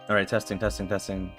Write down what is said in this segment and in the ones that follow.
Alright, testing, testing, testing.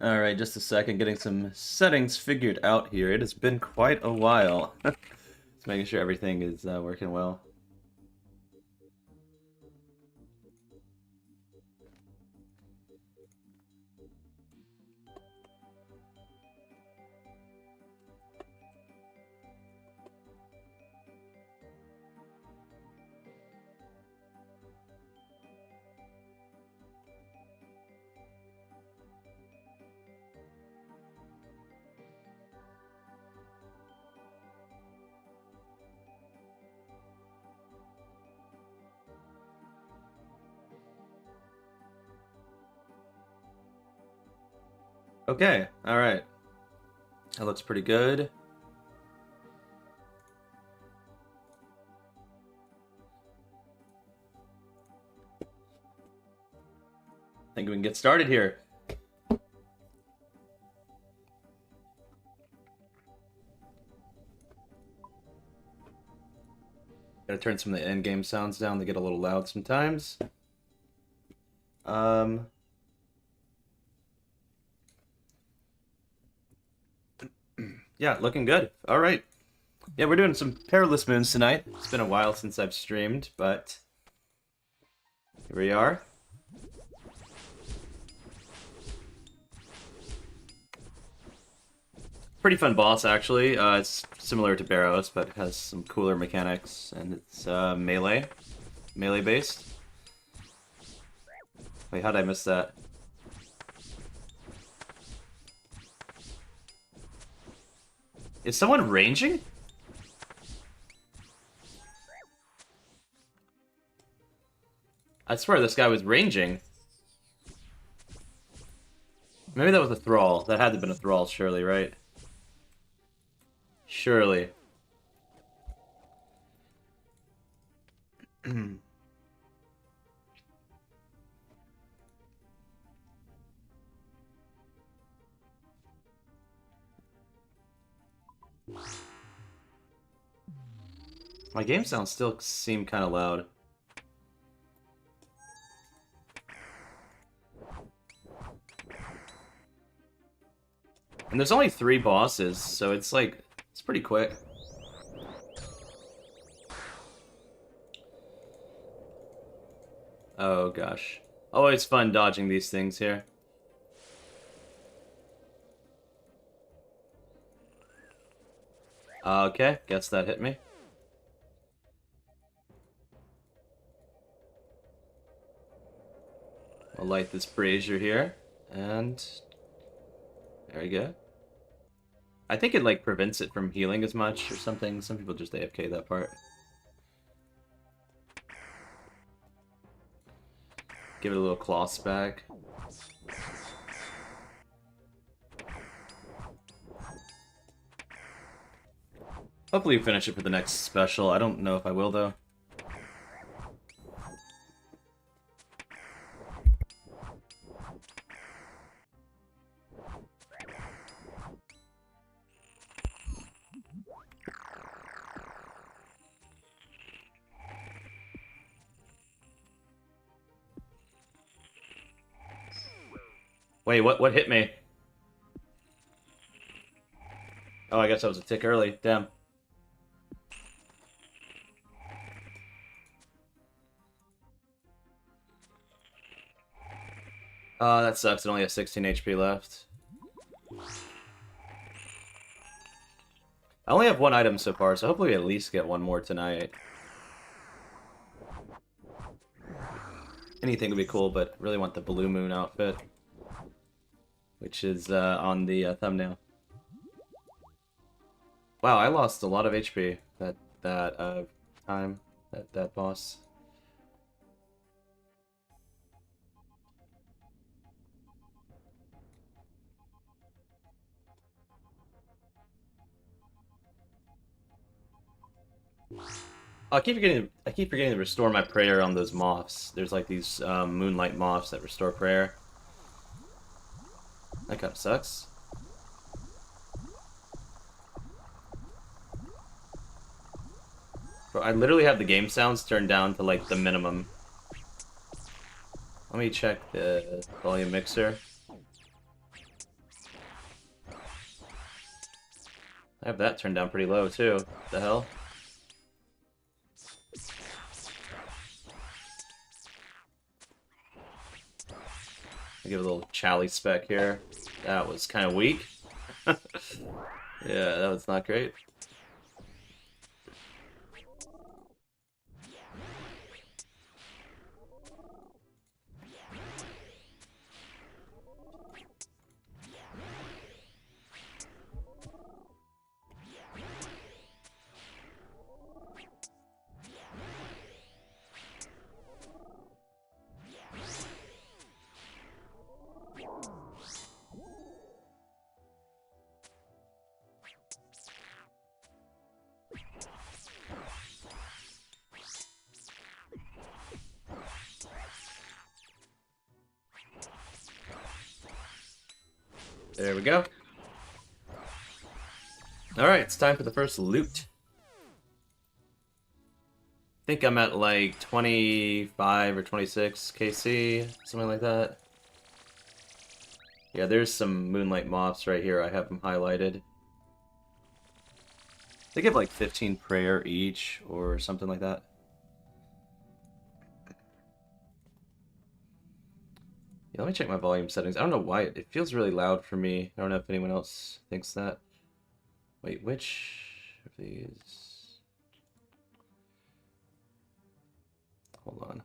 Alright, just a second, getting some settings figured out here. It has been quite a while. Just making sure everything is working well. Okay, alright. That looks pretty good. I think we can get started here. Gotta turn some of the end-game sounds down. They get a little loud sometimes. Yeah, looking good. All right. Yeah, we're doing some Perilous Moons tonight. It's been a while since I've streamed, but here we are. Pretty fun boss, actually. It's similar to Barrows, but it has some cooler mechanics, and it's melee based. Wait, how'd I miss that? Is someone ranging? I swear this guy was ranging. Maybe that was a thrall. That had to have been a thrall, surely, right? Surely. My game sounds still seem kind of loud. And there's only 3 bosses, so it's like, it's pretty quick. Oh gosh. Always fun dodging these things here. Okay, guess that hit me. I'll light this brazier here, and there we go. I think it like prevents it from healing as much or something. Some people just AFK that part. Give it a little cloth back. Hopefully we finish it for the next special. I don't know if I will though. Wait, what hit me? Oh, I guess I was a tick early. Damn. Oh, that sucks. It only has 16 HP left. I only have one item so far, so hopefully we at least get one more tonight. Anything would be cool, but really want the Blue Moon outfit, which is on the thumbnail. Wow, I lost a lot of HP that time, that boss. I keep forgetting to restore my prayer on those moths. There's like these moonlight moths that restore prayer. That kind of sucks. Bro, I literally have the game sounds turned down to like the minimum. Let me check the volume mixer. I have that turned down pretty low too. What the hell? I'll give it a little chally spec here. That was kind of weak. Yeah, that was not great. There we go. Alright, it's time for the first loot. I think I'm at like 25 or 26 KC, something like that. Yeah, there's some Moonlight Moths right here. I have them highlighted. They give like 15 prayer each or something like that. Yeah, let me check my volume settings. I don't know why it feels really loud for me. I don't know if anyone else thinks that. Wait, which of these? Hold on.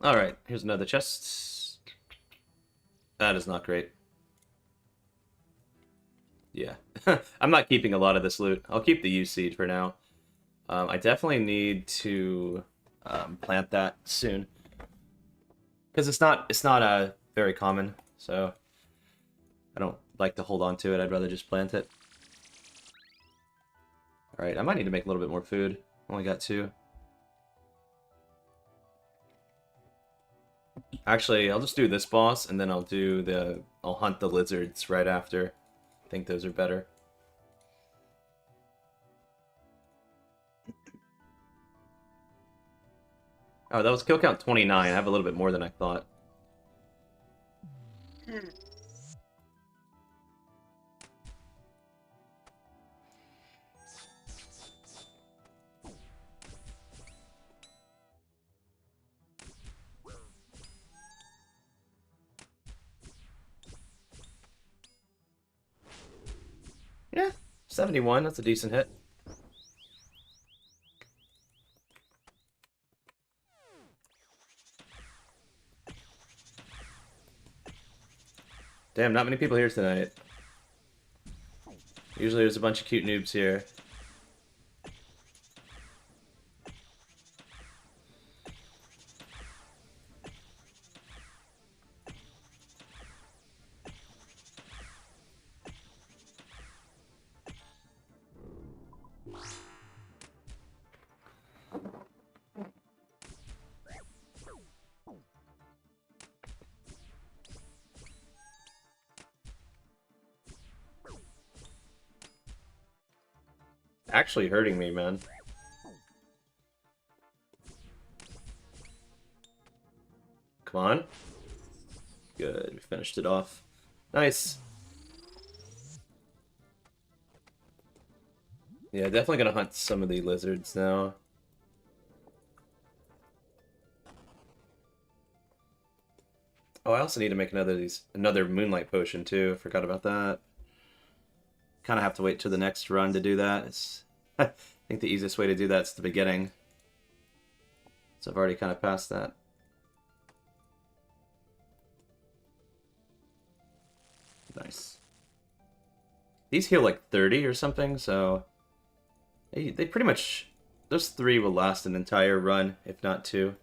Alright, here's another chest. That is not great. Yeah. I'm not keeping a lot of this loot. I'll keep the U-Seed for now. I definitely need to plant that soon. Because it's not very common, so I don't like to hold on to it. I'd rather just plant it. Alright, I might need to make a little bit more food. Only got 2. Actually, I'll just do this boss, and then I'll hunt the lizards right after. I think those are better. Oh, that was kill count 29. I have a little bit more than I thought. Yeah, 71. That's a decent hit. Damn, not many people here tonight. Usually there's a bunch of cute noobs here. Actually hurting me, man. on. Good, we finished it off. Nice. Yeah, definitely gonna hunt some of the lizards now. Oh, I also need to make another moonlight potion too. Forgot about that. Kind of have to wait till the next run to do that. I think the easiest way to do that's the beginning. So I've already kind of passed that. Nice. These heal like 30 or something, so they pretty much, those 3 will last an entire run, if not 2.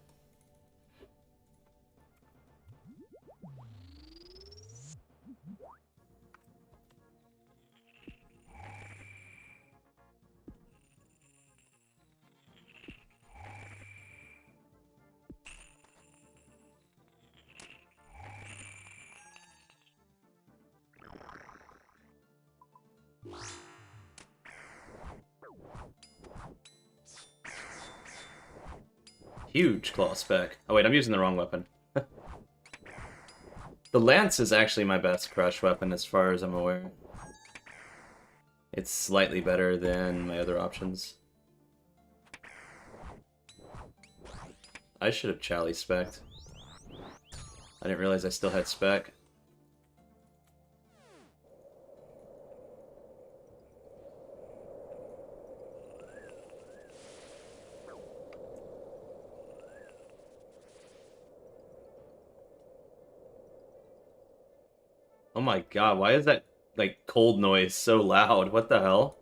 Huge claw spec. Oh wait, I'm using the wrong weapon. The lance is actually my best crush weapon as far as I'm aware. It's slightly better than my other options. I should have Chally spec'd. I didn't realize I still had spec. Oh my god, why is that, like, cold noise so loud? What the hell?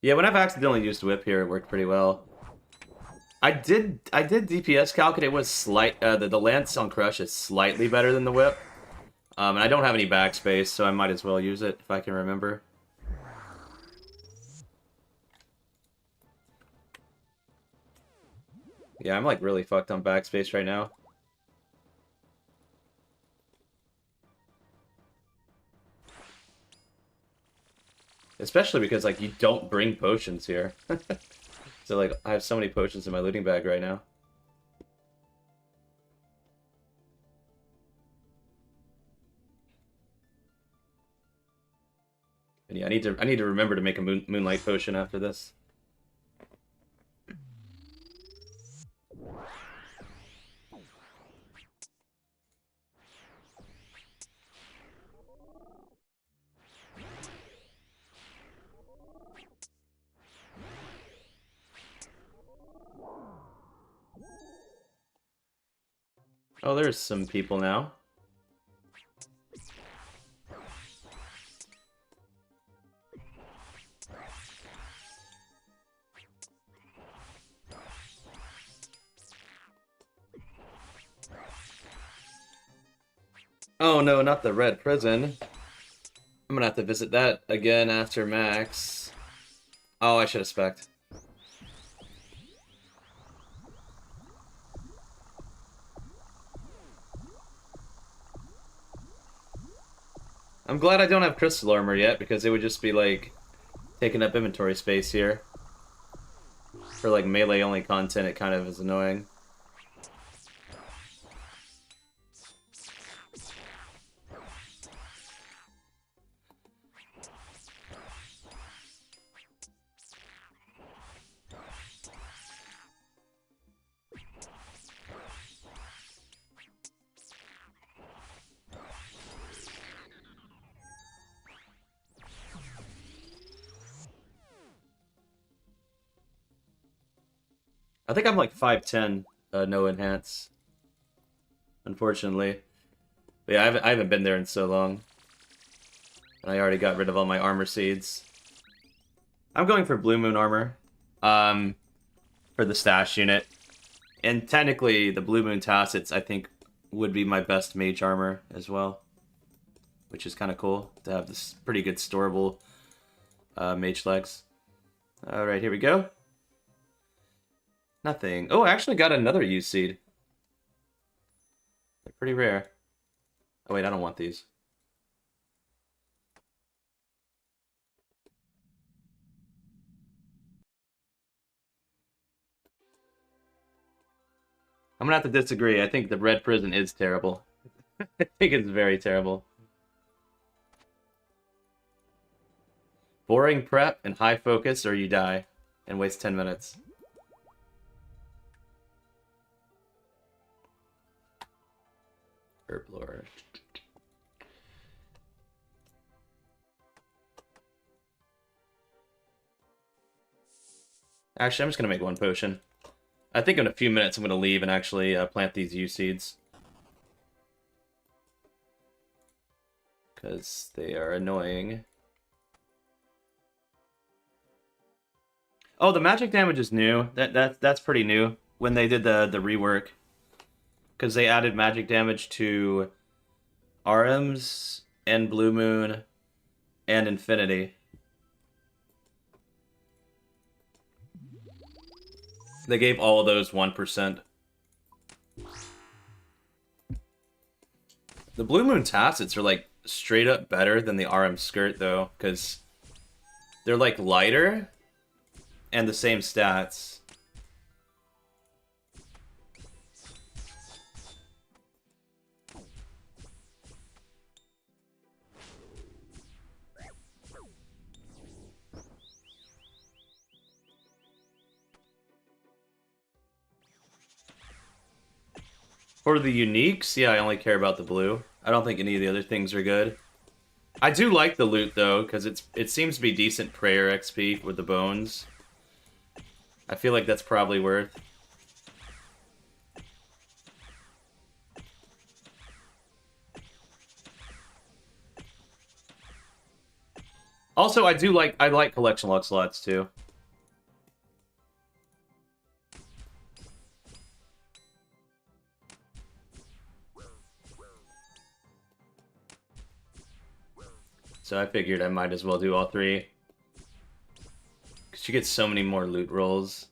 Yeah, when I've accidentally used whip here, it worked pretty well. I did DPS calc and it was the lance on crush is slightly better than the whip. And I don't have any backspace, so I might as well use it if I can remember. Yeah, I'm like really fucked on backspace right now. Especially because, like, you don't bring potions here. So, like, I have so many potions in my looting bag right now. And yeah, I need to remember to make a moonlight potion after this. Oh, there's some people now. Oh no, not the red prison. I'm gonna have to visit that again after max. Oh, I should have spec'd. I'm glad I don't have crystal armor yet, because it would just be, like, taking up inventory space here. For, like, melee-only content, it kind of is annoying. I think I'm like 5'10", no enhance. Unfortunately. But yeah, I haven't been there in so long. And I already got rid of all my armor seeds. I'm going for Blue Moon armor. For the stash unit. And technically, the Blue Moon Tassets, I think, would be my best mage armor as well. Which is kind of cool, to have this pretty good storable mage legs. Alright, here we go. Nothing. Oh, I actually got another U seed. Pretty rare. Oh wait, I don't want these. I'm gonna have to disagree. I think the red prison is terrible. I think it's very terrible. Boring prep and high focus, or you die and waste 10 minutes. Herblore. Actually, I'm just gonna make one potion. I think in a few minutes I'm gonna leave and actually plant these U seeds. Because they are annoying. Oh, the magic damage is new. That's pretty new. When they did the rework. Because they added magic damage to RMs and Blue Moon and Infinity. They gave all of those 1%. The Blue Moon Tacits are like straight up better than the RM Skirt though, because they're like lighter and the same stats. For the uniques, yeah, I only care about the blue. I don't think any of the other things are good. I do like the loot though, because it seems to be decent prayer XP with the bones. I feel like that's probably worth. Also, I like collection luck slots too. So I figured I might as well do all three. Because you get so many more loot rolls.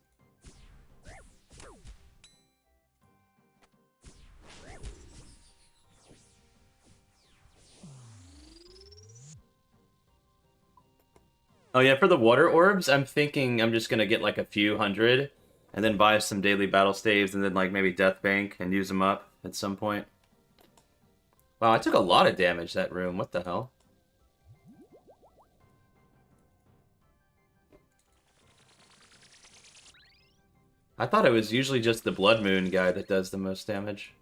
Oh yeah, for the water orbs, I'm thinking I'm just gonna get like a few hundred, and then buy some daily battle staves, and then like maybe Death Bank, and use them up at some point. Wow, I took a lot of damage that room, what the hell? I thought it was usually just the Blood Moon guy that does the most damage.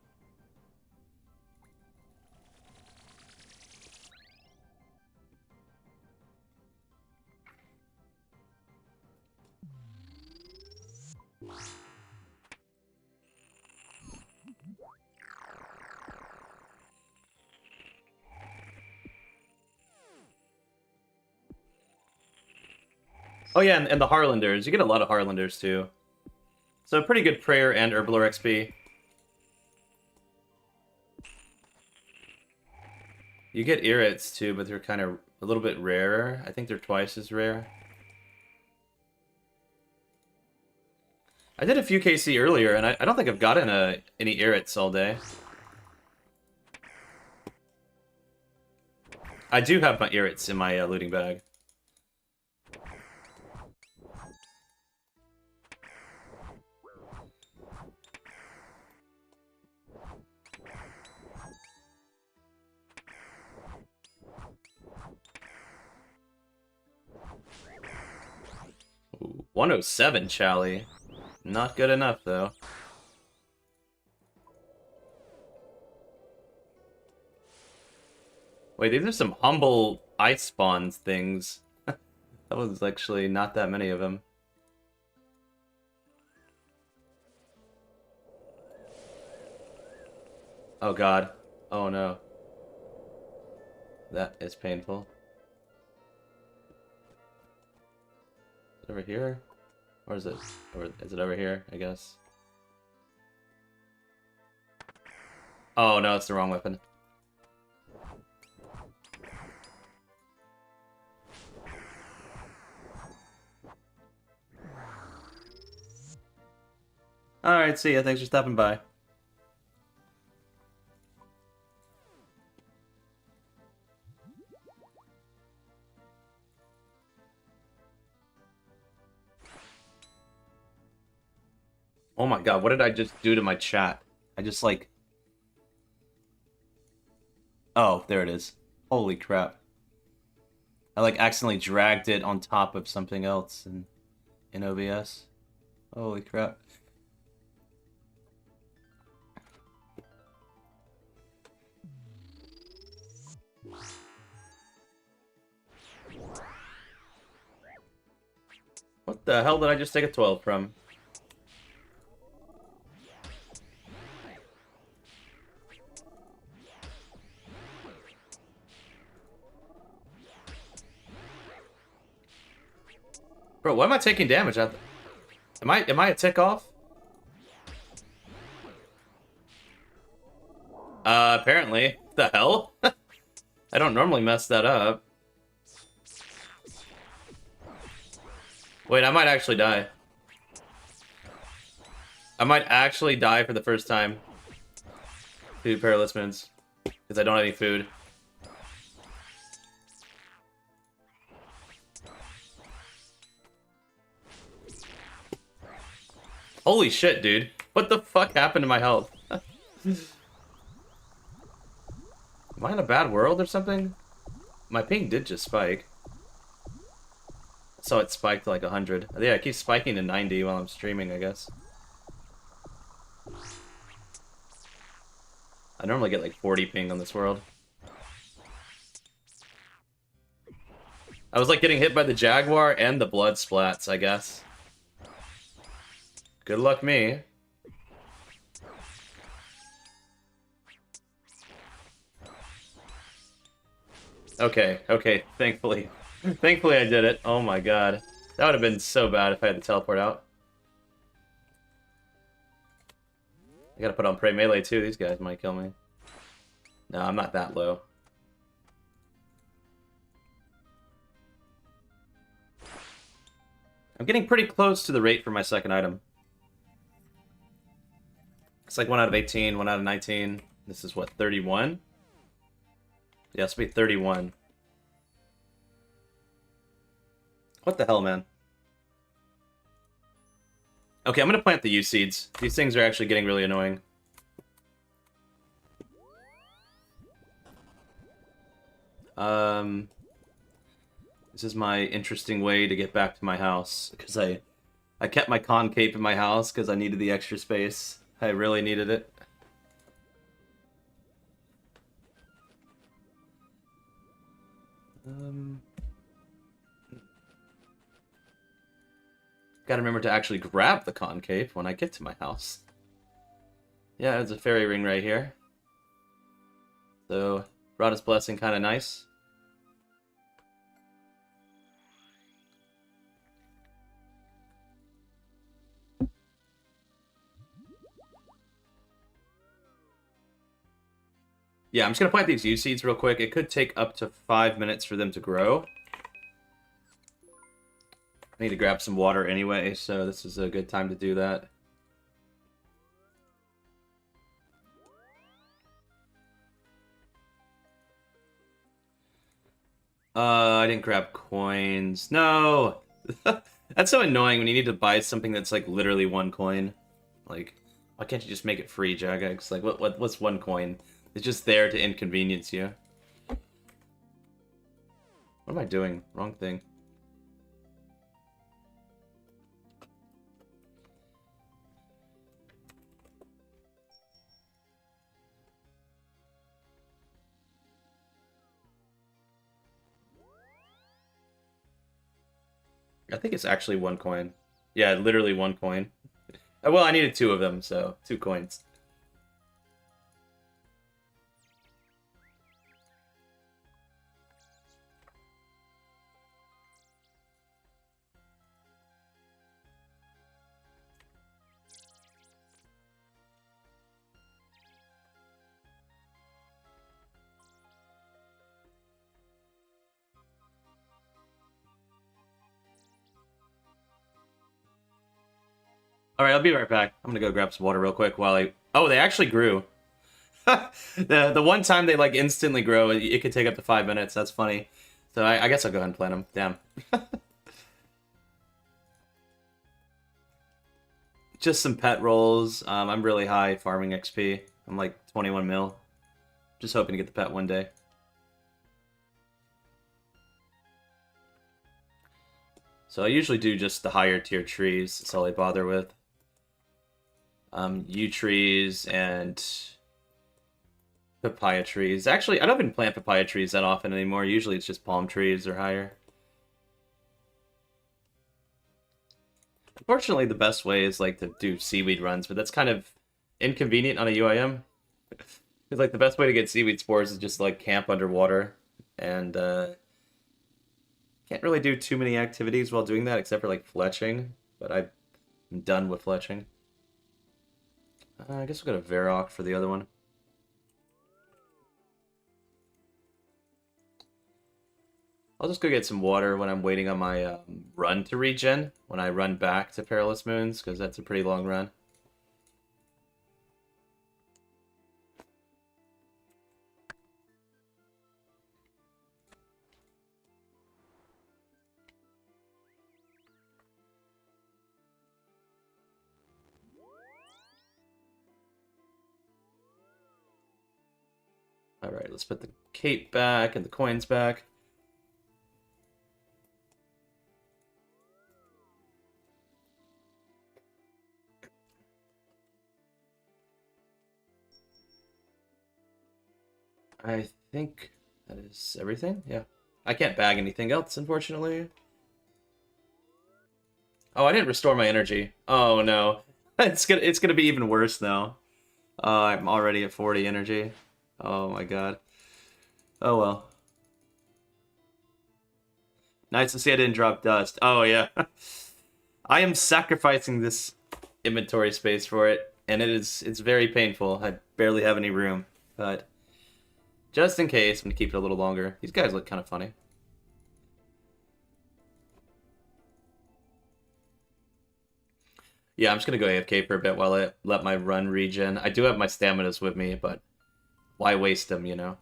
Oh yeah, and the Harlanders. You get a lot of Harlanders too. So pretty good prayer and Herblore XP. You get Irrits too, but they're kind of a little bit rarer. I think they're twice as rare. I did a few KC earlier, and I don't think I've gotten any Irrits all day. I do have my Irrits in my looting bag. Ooh, 107 Chally. Not good enough, though. Wait, these are some humble ice spawns things. That was actually not that many of them. Oh god. Oh no. That is painful. Is it over here? Or is it? Or is it over here, I guess? Oh no, it's the wrong weapon. Alright, see ya. Thanks for stopping by. Oh my god, what did I just do to my chat? I just like... Oh, there it is. Holy crap. I like accidentally dragged it on top of something else in OBS. Holy crap. What the hell did I just take a 12 from? Bro, why am I taking damage? Am I a tick off? Apparently. The hell? I don't normally mess that up. Wait, I might actually die. I might actually die for the first time. To Perilous Moons. Because I don't have any food. Holy shit, dude. What the fuck happened to my health? Am I in a bad world or something? My ping did just spike. So it spiked to like 100. Yeah, it keeps spiking to 90 while I'm streaming, I guess. I normally get like 40 ping on this world. I was like getting hit by the Jaguar and the blood splats, I guess. Good luck me. Okay, okay, thankfully. Thankfully I did it. Oh my god. That would have been so bad if I had to teleport out. I gotta put on Prey Melee too, these guys might kill me. No, I'm not that low. I'm getting pretty close to the rate for my second item. It's like 1 out of 18, 1 out of 19. This is what, 31? Yeah, it's be 31. What the hell, man? Okay, I'm gonna plant the U-seeds. These things are actually getting really annoying. This is my interesting way to get back to my house, because I kept my con cape in my house because I needed the extra space. I really needed it. Gotta remember to actually grab the con cape when I get to my house. Yeah, there's a fairy ring right here. So, Rada's Blessing, kind of nice. Yeah, I'm just gonna plant these U-seeds real quick. It could take up to 5 minutes for them to grow. I need to grab some water anyway, so this is a good time to do that. I didn't grab coins. No! That's so annoying when you need to buy something that's like literally 1 coin. Like, why can't you just make it free, Jagex? Like, what's 1 coin? It's just there to inconvenience you. What am I doing? Wrong thing. I think it's actually 1 coin. Yeah, literally 1 coin. Well, I needed 2 of them, so 2 coins. Alright, I'll be right back. I'm gonna go grab some water real quick while I... Oh, they actually grew. The one time they, like, instantly grow, it could take up to 5 minutes. That's funny. So I guess I'll go ahead and plant them. Damn. Just some pet rolls. I'm really high farming XP. I'm like 21 mil. Just hoping to get the pet one day. So I usually do just the higher tier trees. That's all I bother with. Yew trees and papaya trees. Actually, I don't even plant papaya trees that often anymore. Usually it's just palm trees or higher. Unfortunately, the best way is like to do seaweed runs, but that's kind of inconvenient on a UIM. Because like the best way to get seaweed spores is just like camp underwater, and can't really do too many activities while doing that except for like fletching. But I'm done with fletching. I guess we'll go to Varrock for the other one. I'll just go get some water when I'm waiting on my run to regen, when I run back to Perilous Moons, because that's a pretty long run. Alright, let's put the cape back and the coins back. I think that is everything. Yeah. I can't bag anything else, unfortunately. Oh, I didn't restore my energy. Oh no. It's gonna be even worse now. I'm already at 40 energy. Oh my god. Oh well. Nice to see I didn't drop dust. Oh yeah. I am sacrificing this inventory space for it, and it's very painful. I barely have any room, but just in case, I'm gonna keep it a little longer. These guys look kind of funny. Yeah, I'm just gonna go AFK for a bit while I let my run regen. I do have my staminas with me, but why waste them, you know?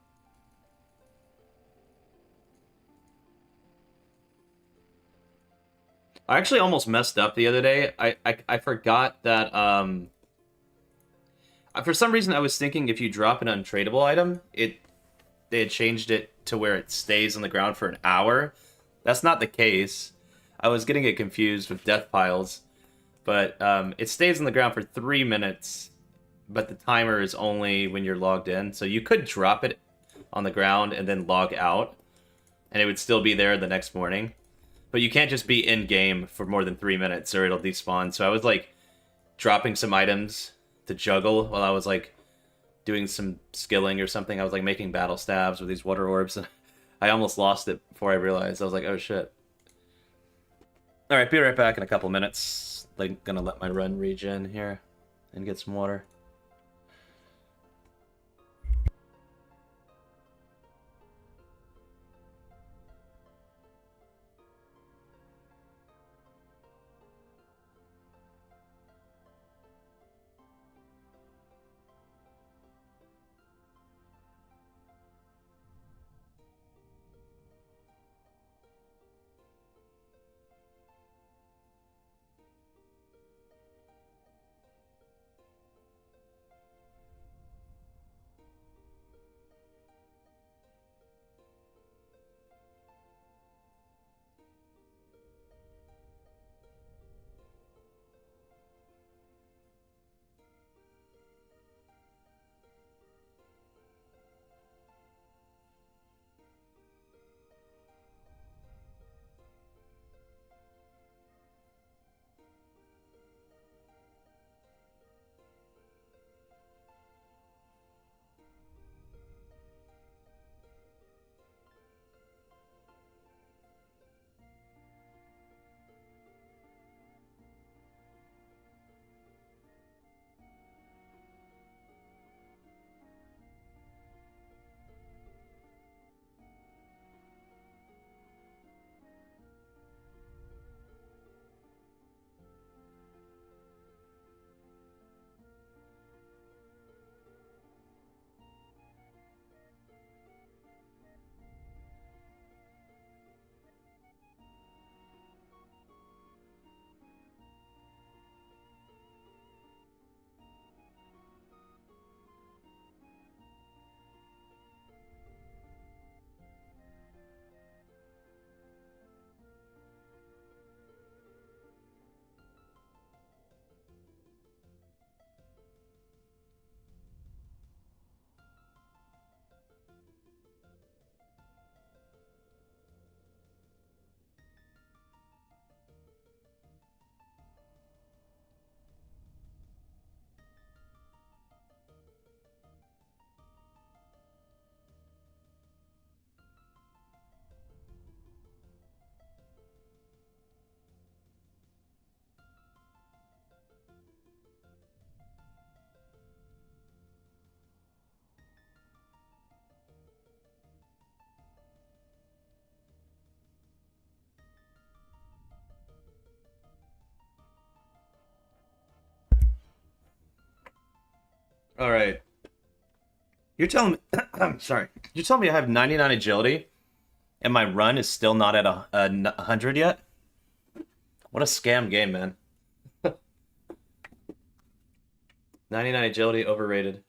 I actually almost messed up the other day. I forgot that for some reason I was thinking if you drop an untradeable item, they had changed it to where it stays on the ground for an hour. That's not the case. I was getting it confused with death piles, but it stays on the ground for 3 minutes, but the timer is only when you're logged in. So you could drop it on the ground and then log out, and it would still be there the next morning. But you can't just be in game for more than 3 minutes or it'll despawn. So I was like dropping some items to juggle while I was like doing some skilling or something. I was like making battle stabs with these water orbs, and I almost lost it before I realized. I was like, oh shit. Alright, be right back in a couple minutes. Like, gonna let my run regen here and get some water. All right. You're telling me... I'm sorry. You're telling me I have 99 agility, and my run is still not at 100 yet? What a scam game, man. 99 agility, overrated.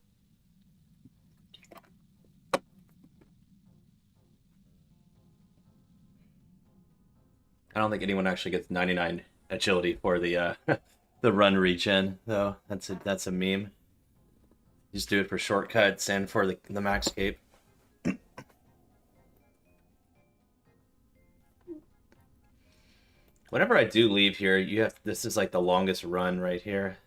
I don't think anyone actually gets 99 agility for the the run regen, though. That's a meme. Just do it for shortcuts and for the max cape. Whenever I do leave here, this is like the longest run right here.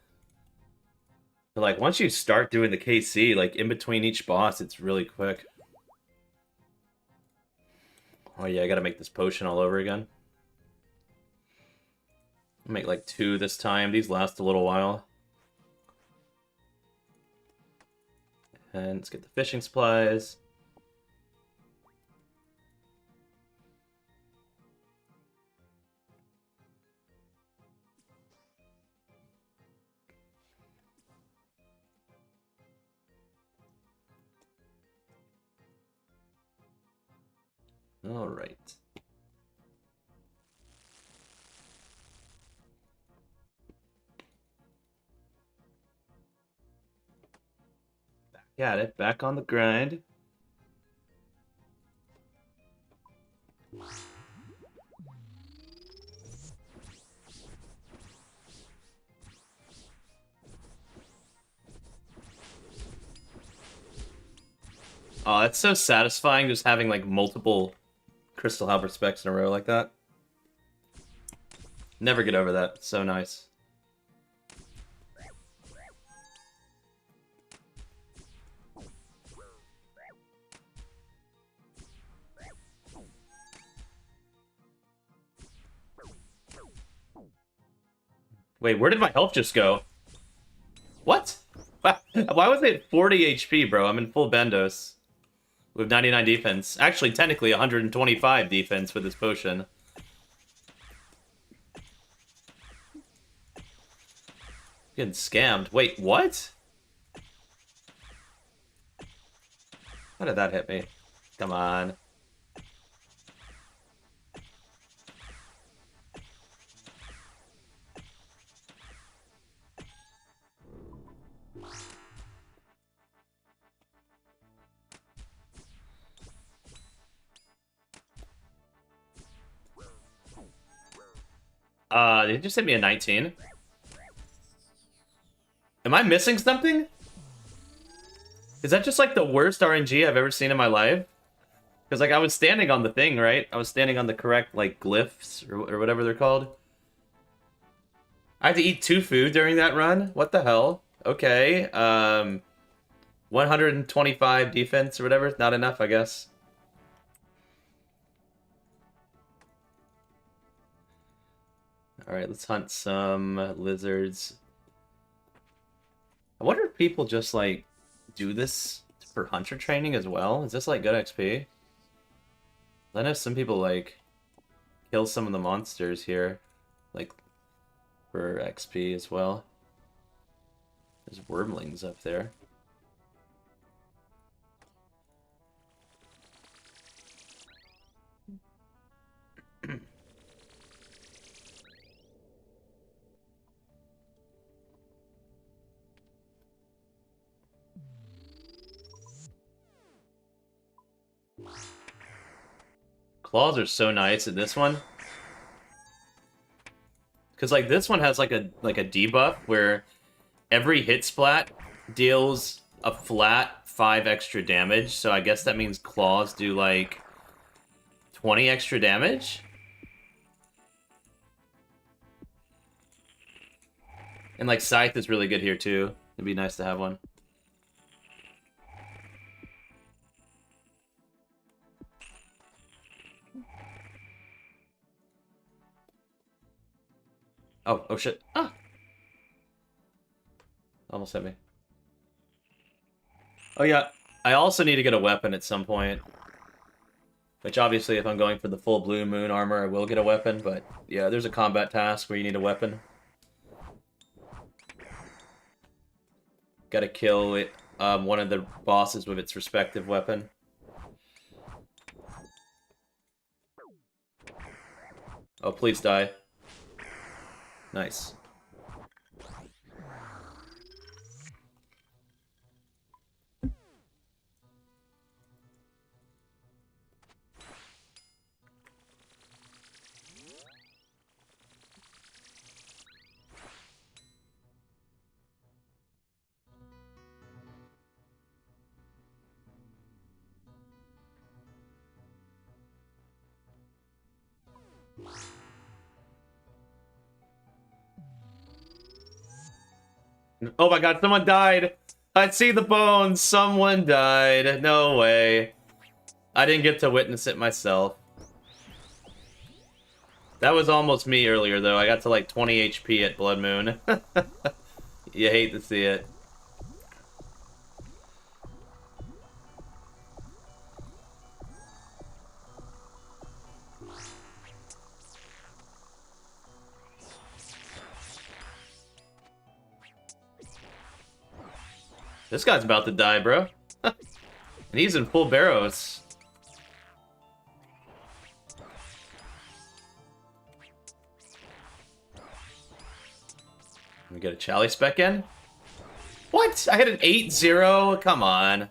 But like once you start doing the KC, like in between each boss, it's really quick. Oh yeah, I gotta make this potion all over again. I'll make like 2 this time. These last a little while. And let's get the fishing supplies. All right. Back at it. Back on the grind. Oh, it's so satisfying just having like multiple Crystal Halberd specs in a row like that. Never get over that. It's so nice. Wait, where did my health just go? What? Why was it 40 HP, bro? I'm in full Bendos. With 99 defense. Actually, technically 125 defense with this potion. Getting scammed. Wait, what? How did that hit me? Come on. Did it just hit me a 19? Am I missing something? Is that just like the worst RNG I've ever seen in my life? Because like I was standing on the thing, right? I was standing on the correct like glyphs or whatever they're called. I had to eat 2 food during that run? What the hell? Okay. 125 defense or whatever. Not enough, I guess. Alright, let's hunt some lizards. I wonder if people just, like, do this for hunter training as well? Is this, like, good XP? I know some people, like, kill some of the monsters here. Like, for XP as well. There's wormlings up there. Claws are so nice in this one. Because, like, this one has, like a debuff where every hit splat deals a flat 5 extra damage. So I guess that means claws do, like, 20 extra damage? And, like, Scythe is really good here, too. It'd be nice to have one. Oh shit. Ah! Almost hit me. Oh yeah, I also need to get a weapon at some point. Which obviously if I'm going for the full blue moon armor, I will get a weapon, but yeah, there's a combat task where you need a weapon. Gotta kill it, one of the bosses with its respective weapon. Oh, please die. Nice. Oh my god, someone died! I see the bones! Someone died! No way. I didn't get to witness it myself. That was almost me earlier, though. I got to like 20 HP at Blood Moon. You hate to see it. This guy's about to die, bro. And he's in full barrows. Let me get a Chally spec in. What? I hit an 8-0? Come on.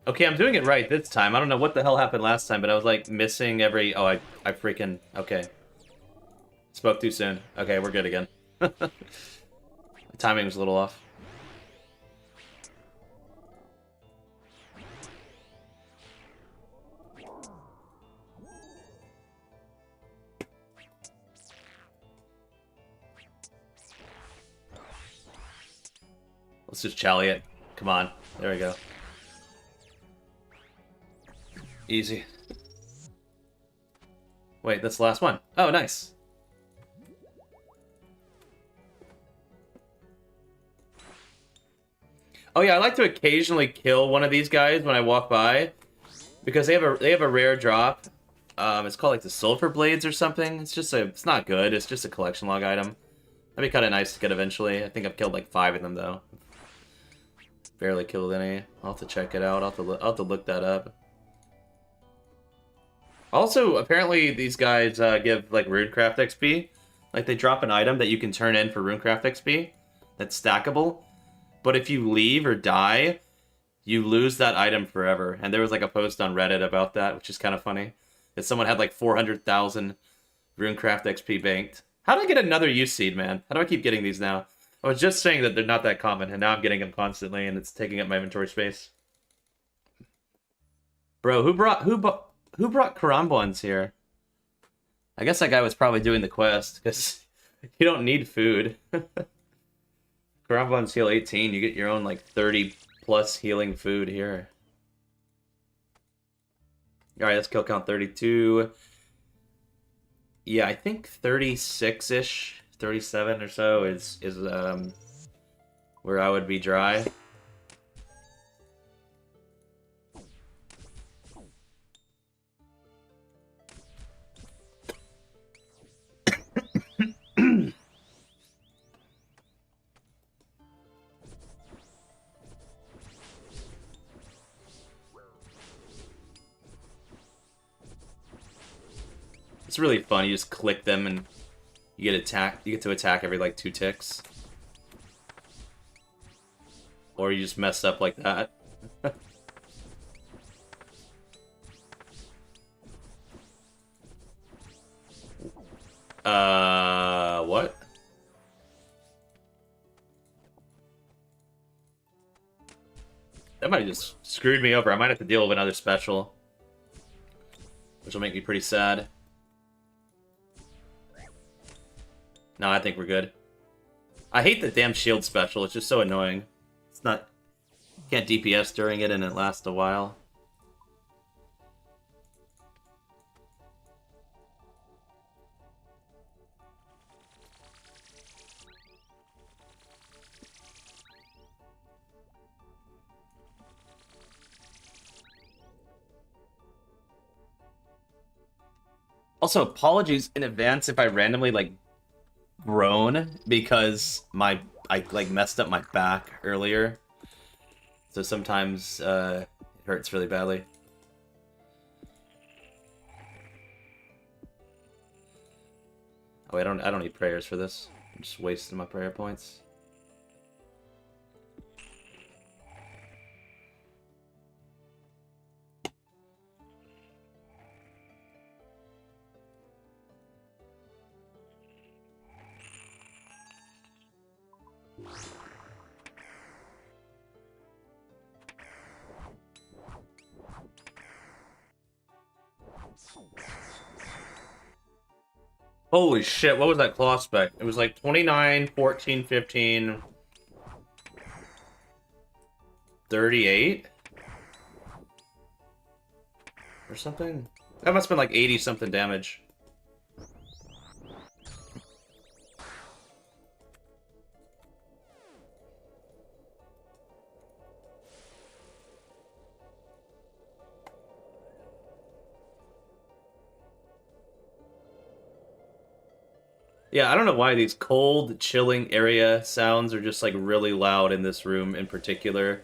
Okay, I'm doing it right this time. I don't know what the hell happened last time, but I was like missing every... Oh, I freaking... Okay. Spoke too soon. Okay, we're good again. The timing was a little off. Let's just Chally it. Come on. There we go. Easy. Wait, that's the last one. Oh, nice. Oh yeah, I like to occasionally kill one of these guys when I walk by, because they have a rare drop. It's called like the Sulfur Blades or something. It's not good. It's just a collection log item. That'd be kind of nice to get eventually. I think I've killed like 5 of them though. Barely killed any. I'll have to check it out. I'll have to look that up. Also, apparently these guys give like Runecraft XP. Like they drop an item that you can turn in for Runecraft XP that's stackable. But if you leave or die, you lose that item forever. And there was like a post on Reddit about that, which is kind of funny. That someone had like 400,000 Runecraft XP banked. How do I get another use seed, man? How do I keep getting these now? I was just saying that they're not that common, and now I'm getting them constantly, and it's taking up my inventory space. Bro, who brought Karambwans here? I guess that guy was probably doing the quest, because you don't need food. Karambwans heal 18, you get your own like 30 plus healing food here. Alright, let's kill count 32. Yeah, I think 36-ish, 37 or so is where I would be dry. It's really fun. You just click them and you get to attack every like 2 ticks. Or you just mess up like that. What? That might have just screwed me over. I might have to deal with another special. Which will make me pretty sad. No, I think we're good. I hate the damn shield special. It's just so annoying. It's not... Can't DPS during it and it lasts a while. Also, apologies in advance if I randomly like groan because I like messed up my back earlier. So sometimes it hurts really badly. Oh, I don't need prayers for this. I'm just wasting my prayer points. Holy shit, what was that claw spec? It was like 29, 14, 15, 38? Or something? That must have been like 80 something damage. Yeah, I don't know why these cold, chilling area sounds are just like really loud in this room in particular.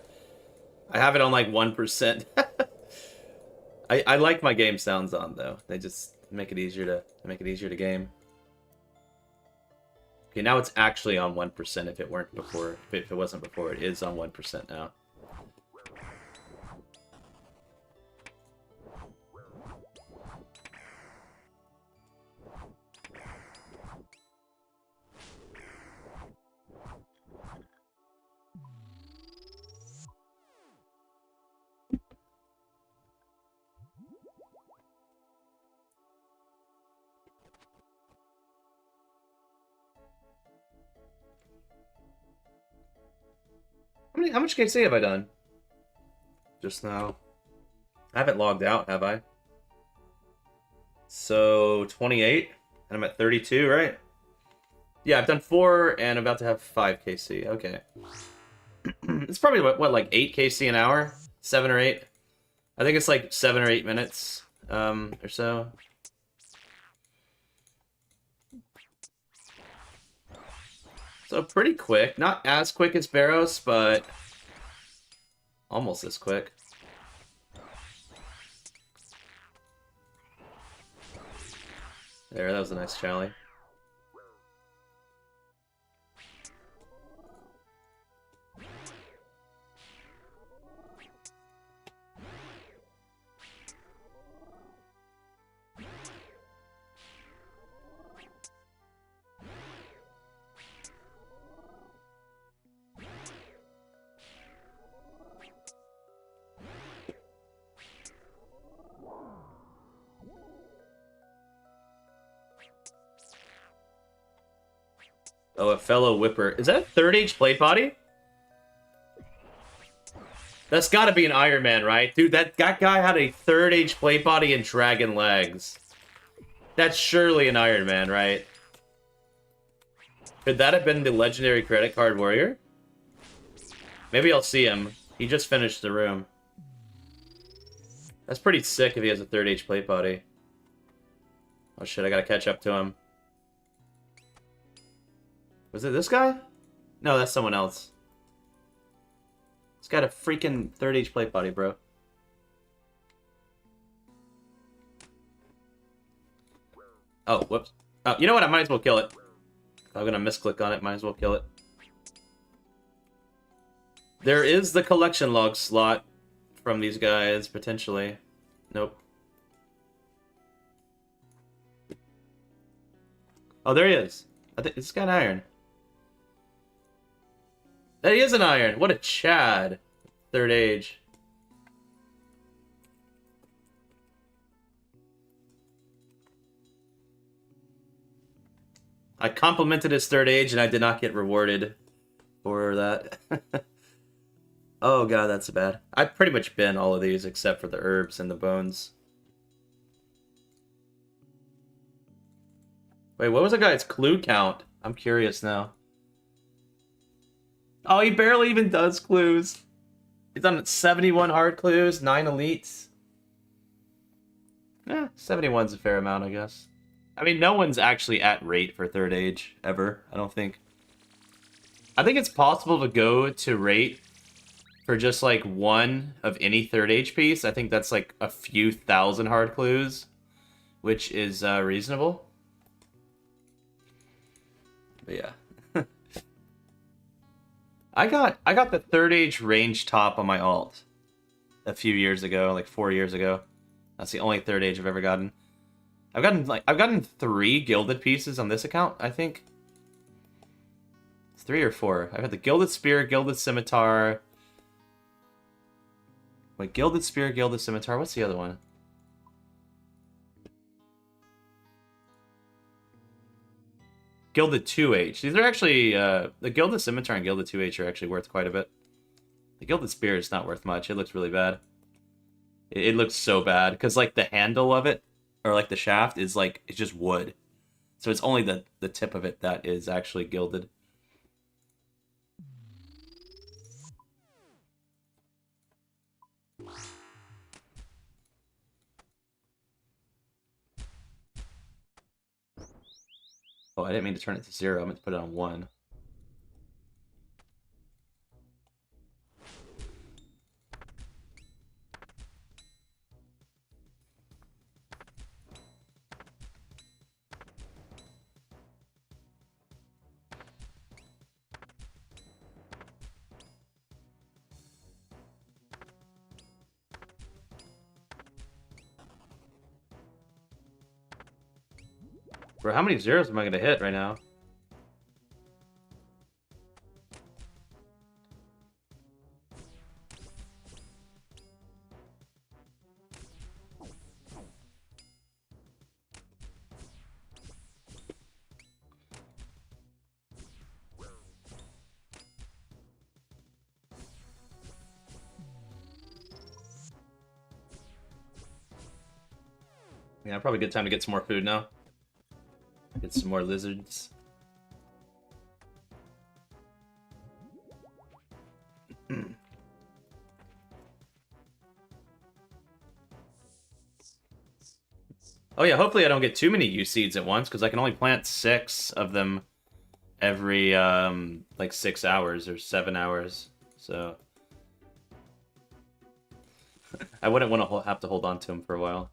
I have it on like 1%. I like my game sounds on though. They just make it easier to game. Okay, now it's actually on 1% if it weren't before. If it wasn't before, it is on 1% now. How much KC have I done? Just now. I haven't logged out, have I? So 28, and I'm at 32, right? Yeah, I've done 4 and I'm about to have 5 KC. Okay. It's probably what like 8 KC an hour? 7 or 8? I think it's like 7 or 8 minutes or so. So pretty quick. Not as quick as Barrows, but almost as quick. There, that was a nice chally. Oh, a fellow whipper. Is that a 3rd age plate body? That's gotta be an Iron Man, right? Dude, that guy had a 3rd age plate body and dragon legs. That's surely an Iron Man, right? Could that have been the legendary credit card warrior? Maybe I'll see him. He just finished the room. That's pretty sick if he has a 3rd age plate body. Oh shit, I gotta catch up to him. Was it this guy? No, that's someone else. He's got a freaking 3rd age plate body, bro. Oh, whoops. Oh, you know what? I might as well kill it. I'm gonna misclick on it. Might as well kill it. There is the collection log slot from these guys, potentially. Nope. Oh, there he is. I think it's got iron. He is an iron. What a Chad. 3rd age. I complimented his 3rd age and I did not get rewarded for that. Oh god, that's bad. I've pretty much been all of these except for the herbs and the bones. Wait, what was the guy's clue count? I'm curious now. Oh, he barely even does clues. He's done 71 hard clues, 9 elites. 71's a fair amount, I guess. I mean, no one's actually at rate for third age ever, I don't think. I think it's possible to go to rate for just like one of any third age piece. I think that's like a few thousand hard clues, which is reasonable. But yeah. I got the third age range top on my alt a few years ago, like 4 years ago. That's the only third age I've ever gotten. I've gotten 3 gilded pieces on this account, I think. It's 3 or 4. I've had the gilded spear, gilded scimitar. Wait, gilded spear, gilded scimitar. What's the other one? Gilded 2H. These are actually the gilded scimitar and gilded 2H are actually worth quite a bit. The gilded spear is not worth much. It looks really bad. It looks so bad because like the handle of it, or like the shaft, is like it's just wood. So it's only the tip of it that is actually gilded. Oh, I didn't mean to turn it to 0. I meant to put it on 1. Bro, how many zeros am I gonna hit right now? Yeah, probably a good time to get some more food now. Get some more lizards. Oh yeah, hopefully I don't get too many U seeds at once, because I can only plant 6 of them every like 6 hours or 7 hours. So I wouldn't want to have to hold on to them for a while,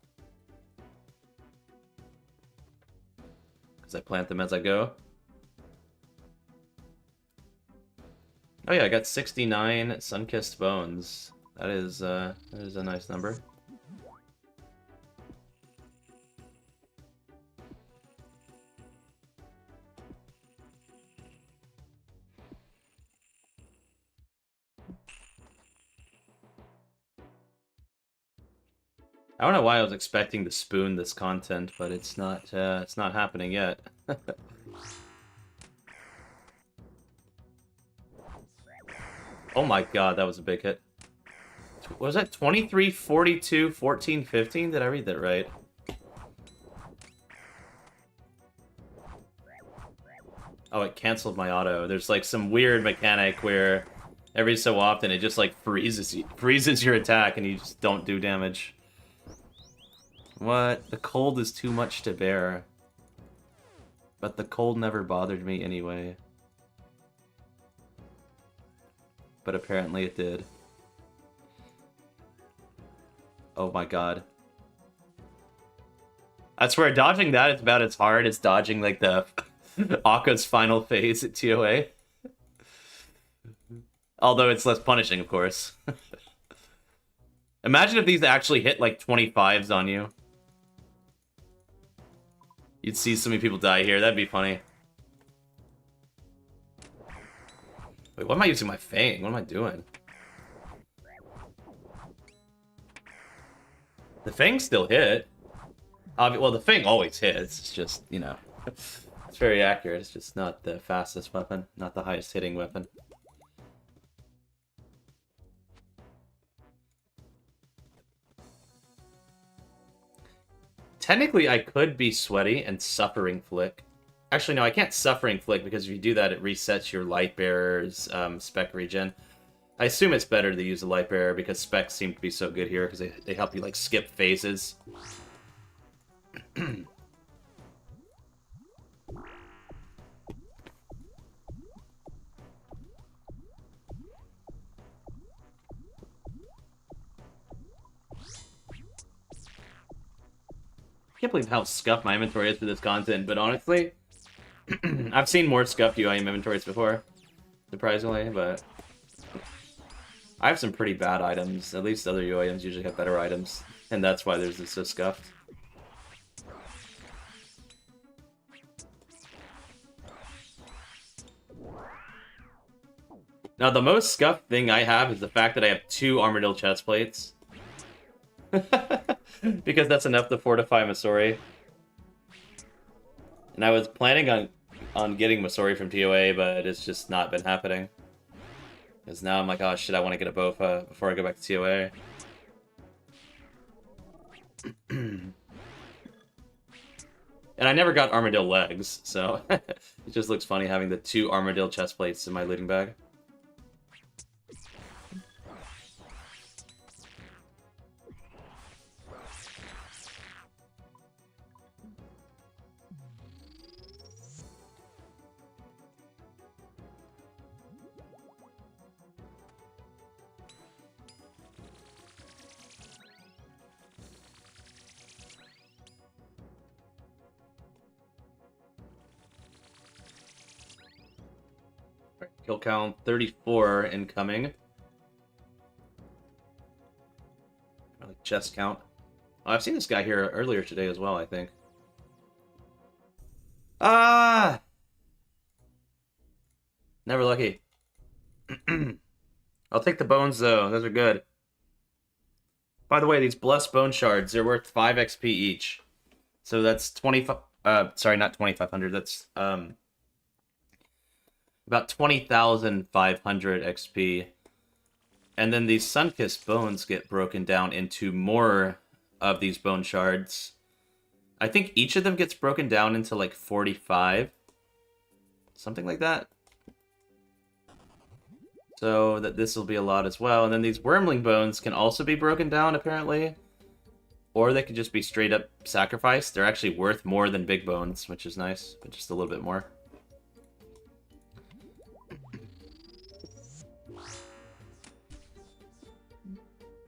because I plant them as I go. Oh yeah, I got 69 sun-kissed bones. That is a nice number. I don't know why I was expecting to spoon this content, but it's not happening yet. Oh my god, that was a big hit. Was that 23, 42, 14, 15? Did I read that right? Oh, it canceled my auto. There's like some weird mechanic where every so often it just like freezes your attack and you just don't do damage. What? The cold is too much to bear. But the cold never bothered me anyway. But apparently it did. Oh my god. I swear, dodging that is about as hard as dodging like the Akka's final phase at TOA. Although it's less punishing, of course. Imagine if these actually hit like 25s on you. You'd see so many people die here. That'd be funny. Wait, what am I using my Fang? What am I doing? The Fang still hit. Well, the Fang always hits. It's just, you know, it's very accurate. It's just not the fastest weapon, not the highest hitting weapon. Technically, I could be Sweaty and Suffering Flick. Actually, no, I can't Suffering Flick, because if you do that, it resets your Light Bearer's spec regen. I assume it's better to use the Light Bearer, because specs seem to be so good here, because they help you, like, skip phases. I can't believe how scuffed my inventory is for this content, but honestly, I've seen more scuffed UIM inventories before, surprisingly, but I have some pretty bad items. At least other UIMs usually have better items, and that's why theirs is so scuffed. Now, the most scuffed thing I have is the fact that I have 2 Armadillo chest plates. Because that's enough to fortify Masori. And I was planning on getting Masori from TOA, but it's just not been happening. Because now I'm like, oh shit, I want to get a Bofa before I go back to TOA. And I never got Armadillo legs, so it just looks funny having the 2 Armadillo chest plates in my looting bag. Kill count 34 incoming. Like chest count. Oh, I've seen this guy here earlier today as well, I think. Ah! Never lucky. I'll take the bones though, those are good. By the way, these blessed bone shards, they're worth 5 XP each. So that's 25 sorry, not 2500, that's about 20,500 XP. And then these sun-kissed bones get broken down into more of these bone shards. I think each of them gets broken down into like 45. Something like that. So that this will be a lot as well. And then these wormling bones can also be broken down, apparently. Or they could just be straight up sacrificed. They're actually worth more than big bones, which is nice, but just a little bit more.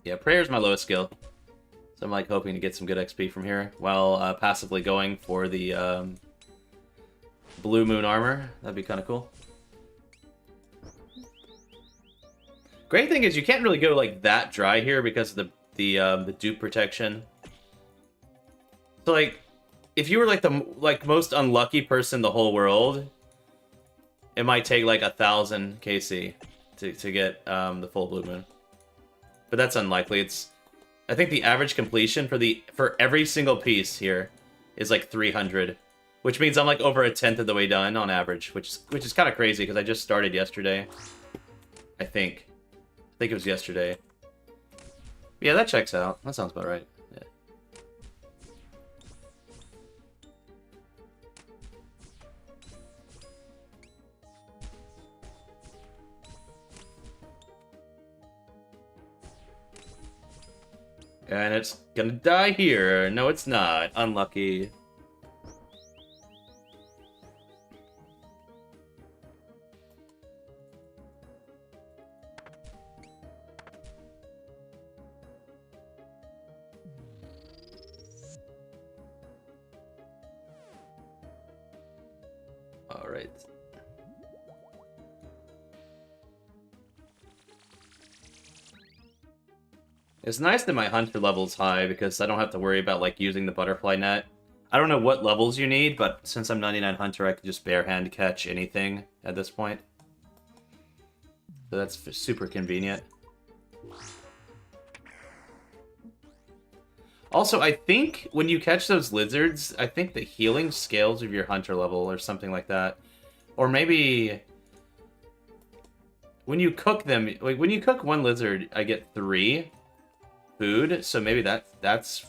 Yeah, Prayer's my lowest skill. So I'm like hoping to get some good XP from here while passively going for the Blue Moon armor. That'd be kind of cool. Great thing is you can't really go like that dry here because of the dupe protection. So like, if you were like the most unlucky person in the whole world, it might take like 1,000 KC to get the full Blue Moon. But that's unlikely. I think the average completion for every single piece here is like 300, which means I'm like over 1/10 of the way done on average, which is kind of crazy because I just started yesterday. I think it was yesterday. Yeah, that checks out. That sounds about right. Yeah. And it's gonna die here. No, it's not. Unlucky. All right. It's nice that my hunter level's high because I don't have to worry about like using the butterfly net. I don't know what levels you need, but since I'm 99 hunter, I can just bare hand catch anything at this point. So that's super convenient. Also, I think when you catch those lizards, I think the healing scales with your hunter level or something like that. Or maybe when you cook them, like when you cook one lizard, I get 3 food. So maybe that's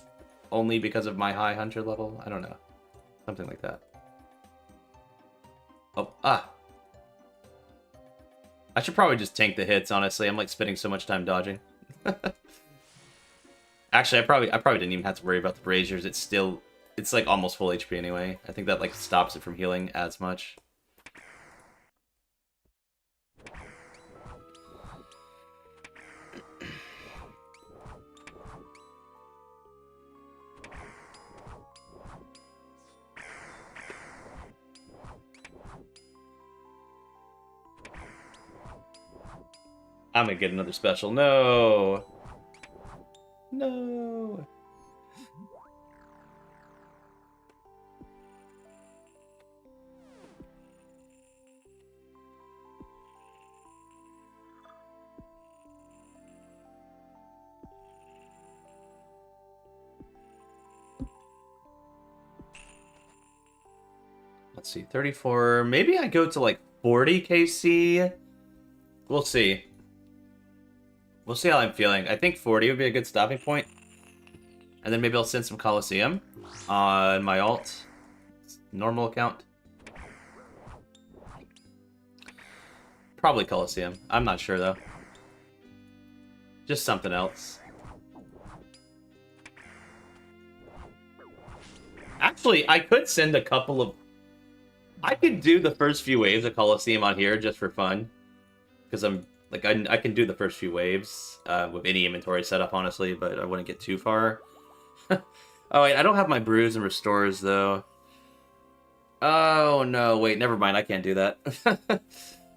only because of my high hunter level. I don't know. Something like that. Oh, I should probably just tank the hits, honestly. I'm like spending so much time dodging. Actually, I probably didn't even have to worry about the braziers. It's still it's like almost full HP anyway. I think that like stops it from healing as much. I'm gonna get another special. No. No. Let's see, 34. Maybe I go to like 40 KC. We'll see. We'll see how I'm feeling. I think 40 would be a good stopping point. And then maybe I'll send some Colosseum on my alt. Normal account. Probably Colosseum. I'm not sure though. Just something else. Actually, I could send a couple of... I could do the first few waves of Colosseum on here just for fun. Because I'm... Like, I can do the first few waves with any inventory setup, honestly, but I wouldn't get too far. Oh, wait, I don't have my brews and restores, though. Oh, no, wait, never mind, I can't do that.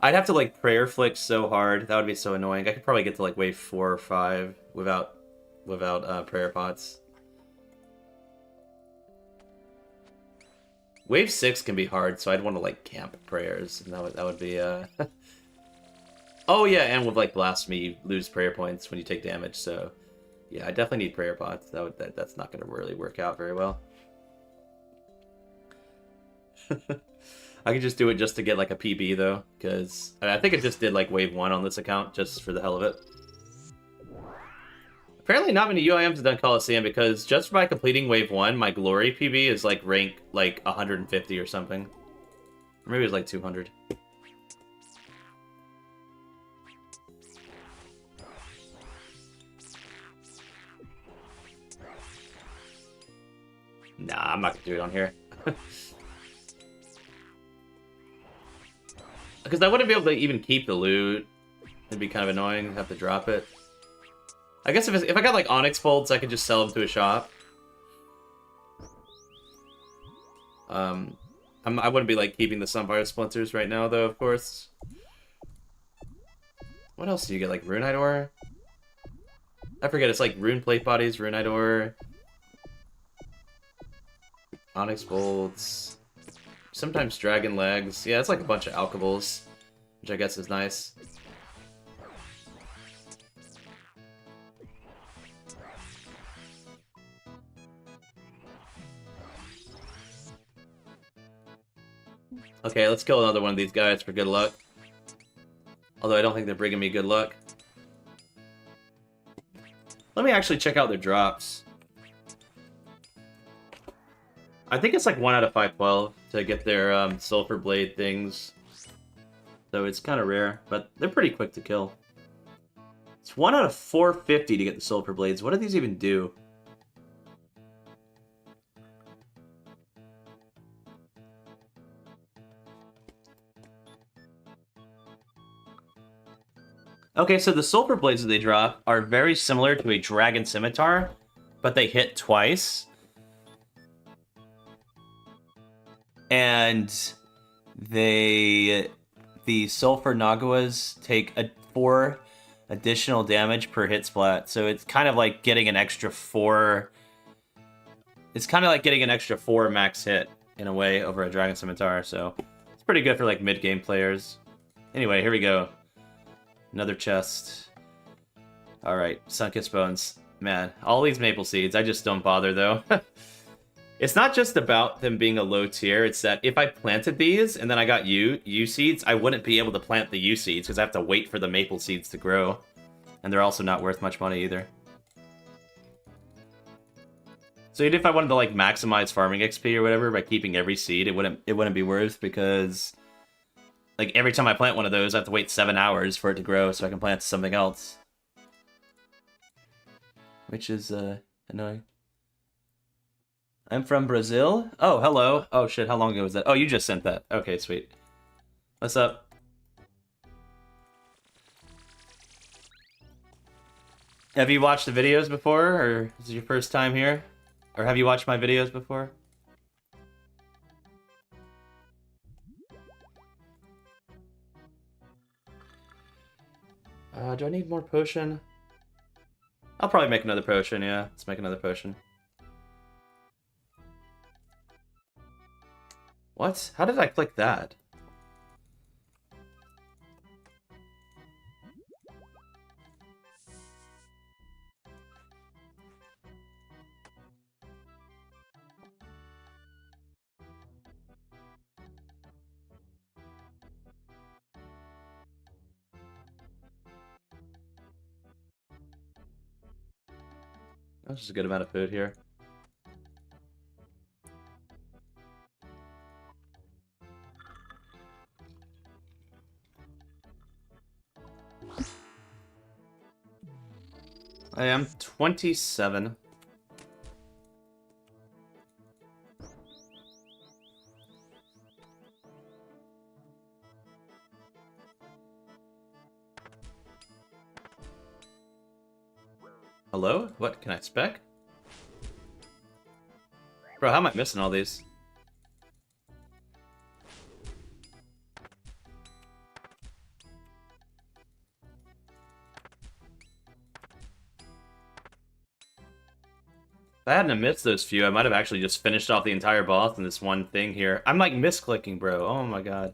I'd have to, like, prayer flick so hard. That would be so annoying. I could probably get to, like, wave 4 or 5 without prayer pots. Wave 6 can be hard, so I'd want to, like, camp prayers, and that would be, Oh, yeah, and with, like, Blasphemy, you lose prayer points when you take damage, so... Yeah, I definitely need prayer pots. That's not going to really work out very well. I could just do it just to get, like, a PB, though, because... I think I just did, like, wave 1 on this account, just for the hell of it. Apparently not many UIMs have done Colosseum, because just by completing wave 1, my glory PB is, like, rank, like, 150 or something. Or maybe it was, like, 200. Nah, I'm not gonna do it on here. Because I wouldn't be able to even keep the loot. It'd be kind of annoying to have to drop it. I guess if I got like Onyx bolts, I could just sell them to a shop. I wouldn't be like keeping the Sunfire Splinters right now, though, of course. What else do you get? Like Runite Ore? I forget, it's like Rune Plate Bodies, Runite Ore, Onyx Bolts, sometimes Dragon Legs. Yeah, it's like a bunch of Alkables, which I guess is nice. Okay, let's kill another one of these guys for good luck. Although I don't think they're bringing me good luck. Let me actually check out their drops. I think it's like 1 out of 512 to get their Sulfur Blade things. So it's kind of rare, but they're pretty quick to kill. It's 1 out of 450 to get the Sulfur Blades. What do these even do? Okay, so the Sulfur Blades that they drop are very similar to a Dragon Scimitar, but they hit twice. And the Sulfur Nagawas take 4 additional damage per hit splat, so it's kind of like getting an extra 4... It's kind of like getting an extra 4 max hit, in a way, over a Dragon Scimitar, so it's pretty good for like mid-game players. Anyway, here we go. Another chest. Alright, Sunkissed Bones. Man, all these Maple Seeds, I just don't bother, though. It's not just about them being a low tier, it's that if I planted these and then I got U seeds, I wouldn't be able to plant the U seeds because I have to wait for the Maple Seeds to grow. And they're also not worth much money either. So even if I wanted to like maximize farming XP or whatever by keeping every seed, it wouldn't be worth, because like every time I plant one of those, I have to wait 7 hours for it to grow so I can plant something else. Which is annoying. I'm from Brazil. Oh, hello. Oh shit, how long ago was that? Oh, you just sent that. Okay, sweet. What's up? Have you watched the videos before, or is it your first time here? Or have you watched my videos before? Do I need more potion? I'll probably make another potion, yeah. Let's make another potion. What? How did I click that? That's just a good amount of food here. I am 27. Hello? What? Can I spec? Bro, how am I missing all these? If I hadn't missed those few, I might have actually just finished off the entire boss in this one thing here. I'm like misclicking, bro. Oh my god.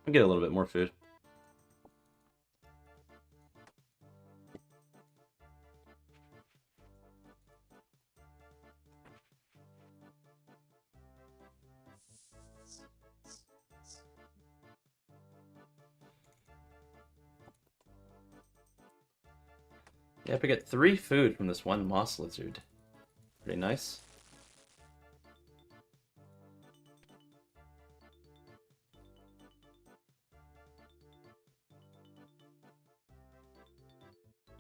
I'll get a little bit more food. Yep, I get 3 food from this one moss lizard. Pretty nice.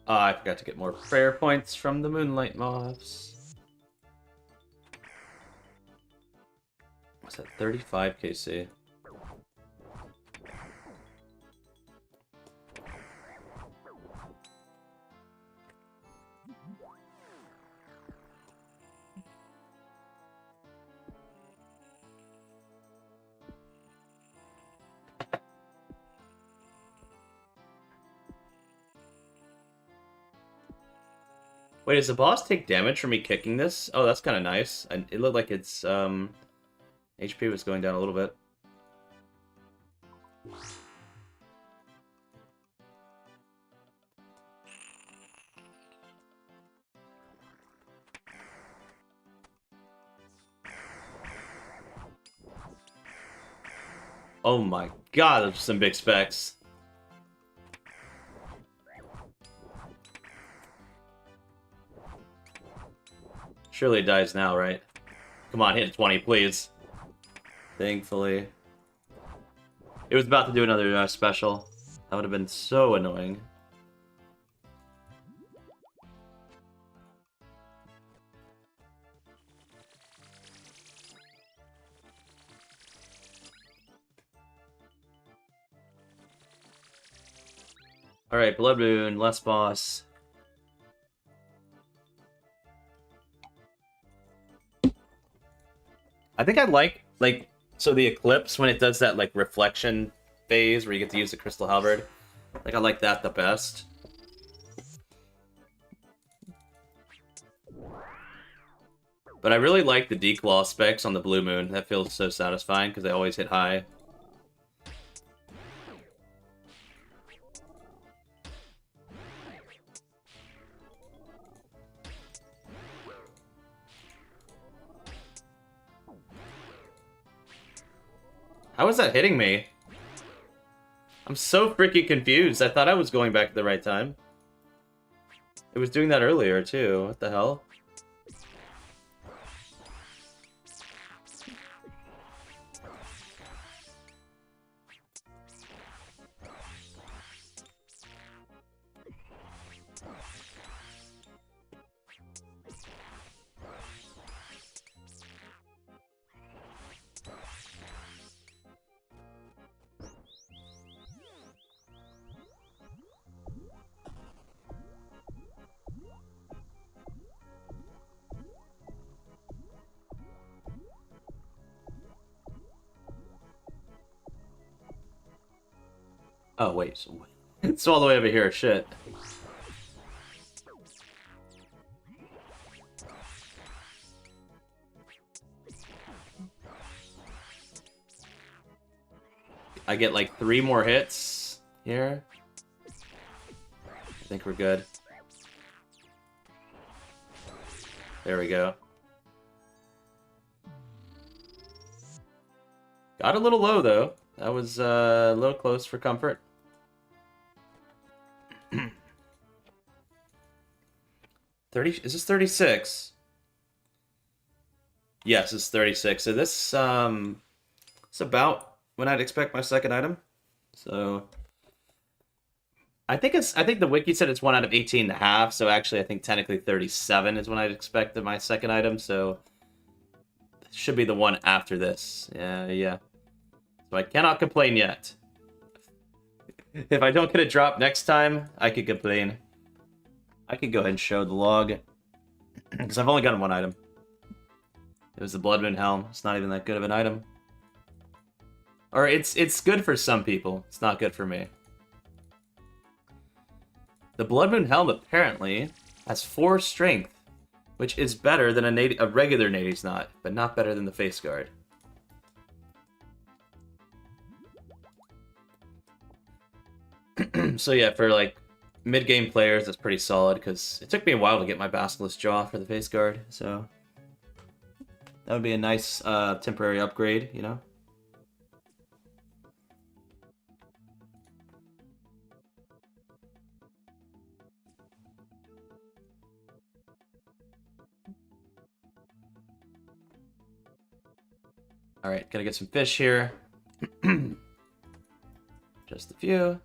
I forgot to get more prayer points from the moonlight moths. What's that? 35 KC. Wait, does the boss take damage from me kicking this? Oh, that's kind of nice. It looked like its HP was going down a little bit. Oh my god, those are some big specs. Surely it dies now, right? Come on, hit 20, please. Thankfully. It was about to do another special. That would have been so annoying. Alright, Blood Moon, last boss. I think I like, so the Eclipse, when it does that, like, reflection phase where you get to use the Crystal Halberd. Like, I like that the best. But I really like the Declaw specs on the Blue Moon. That feels so satisfying, because they always hit high. How is that hitting me? I'm so freaking confused. I thought I was going back at the right time. It was doing that earlier, too. What the hell? Oh, wait. It's all the way over here. Shit. I get like 3 more hits here. I think we're good. There we go. Got a little low, though. That was a little close for comfort. 30? Is this 36? Yes, it's 36. So this it's about when I'd expect my second item. So I think the wiki said it's 1 out of 18 and a half, so actually I think technically 37 is when I'd expect my second item, so it should be the one after this. Yeah. So I cannot complain yet. If I don't get a drop next time, I could complain. I could go ahead and show the log. Because I've only gotten 1 item. It was the Blood Moon Helm. It's not even that good of an item. Or it's good for some people. It's not good for me. The Blood Moon Helm apparently has 4 strength, which is better than a regular Nadi's Knot, but not better than the Face Guard. So yeah, for like mid-game players, that's pretty solid, because it took me a while to get my Basilisk Jaw for the Face Guard, so that would be a nice temporary upgrade, you know? Alright, gotta get some fish here. Just a few.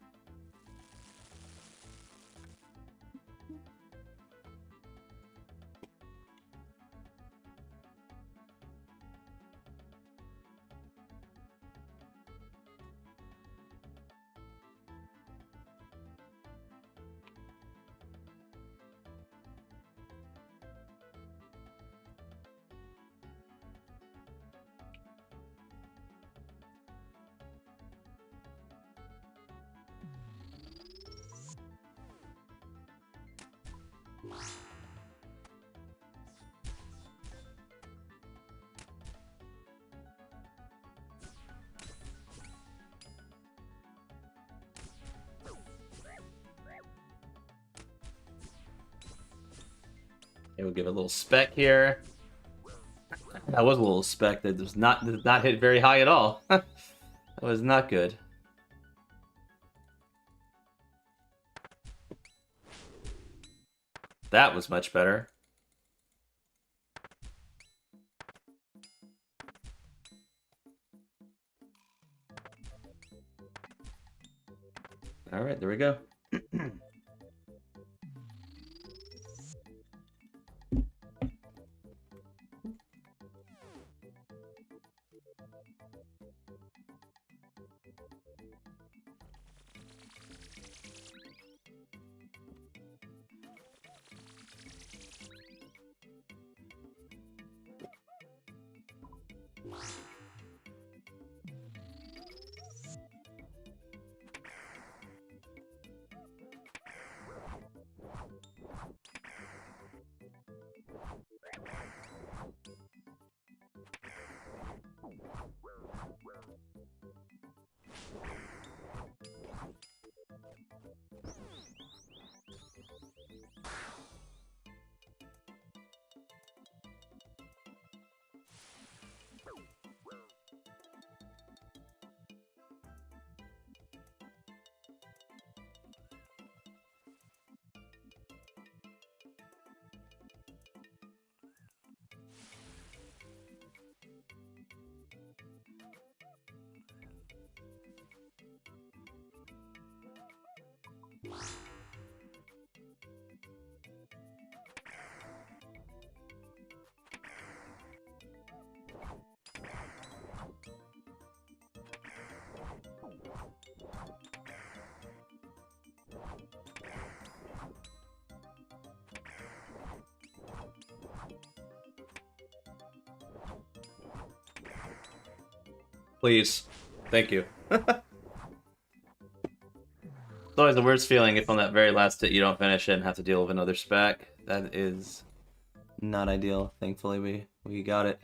Okay, we'll give it a little speck here. That was a little speck that did not hit very high at all. That was not good. That was much better. All right, there we go. Please. Thank you. It's always the worst feeling if on that very last hit you don't finish it and have to deal with another spec. That is not ideal. Thankfully, we got it.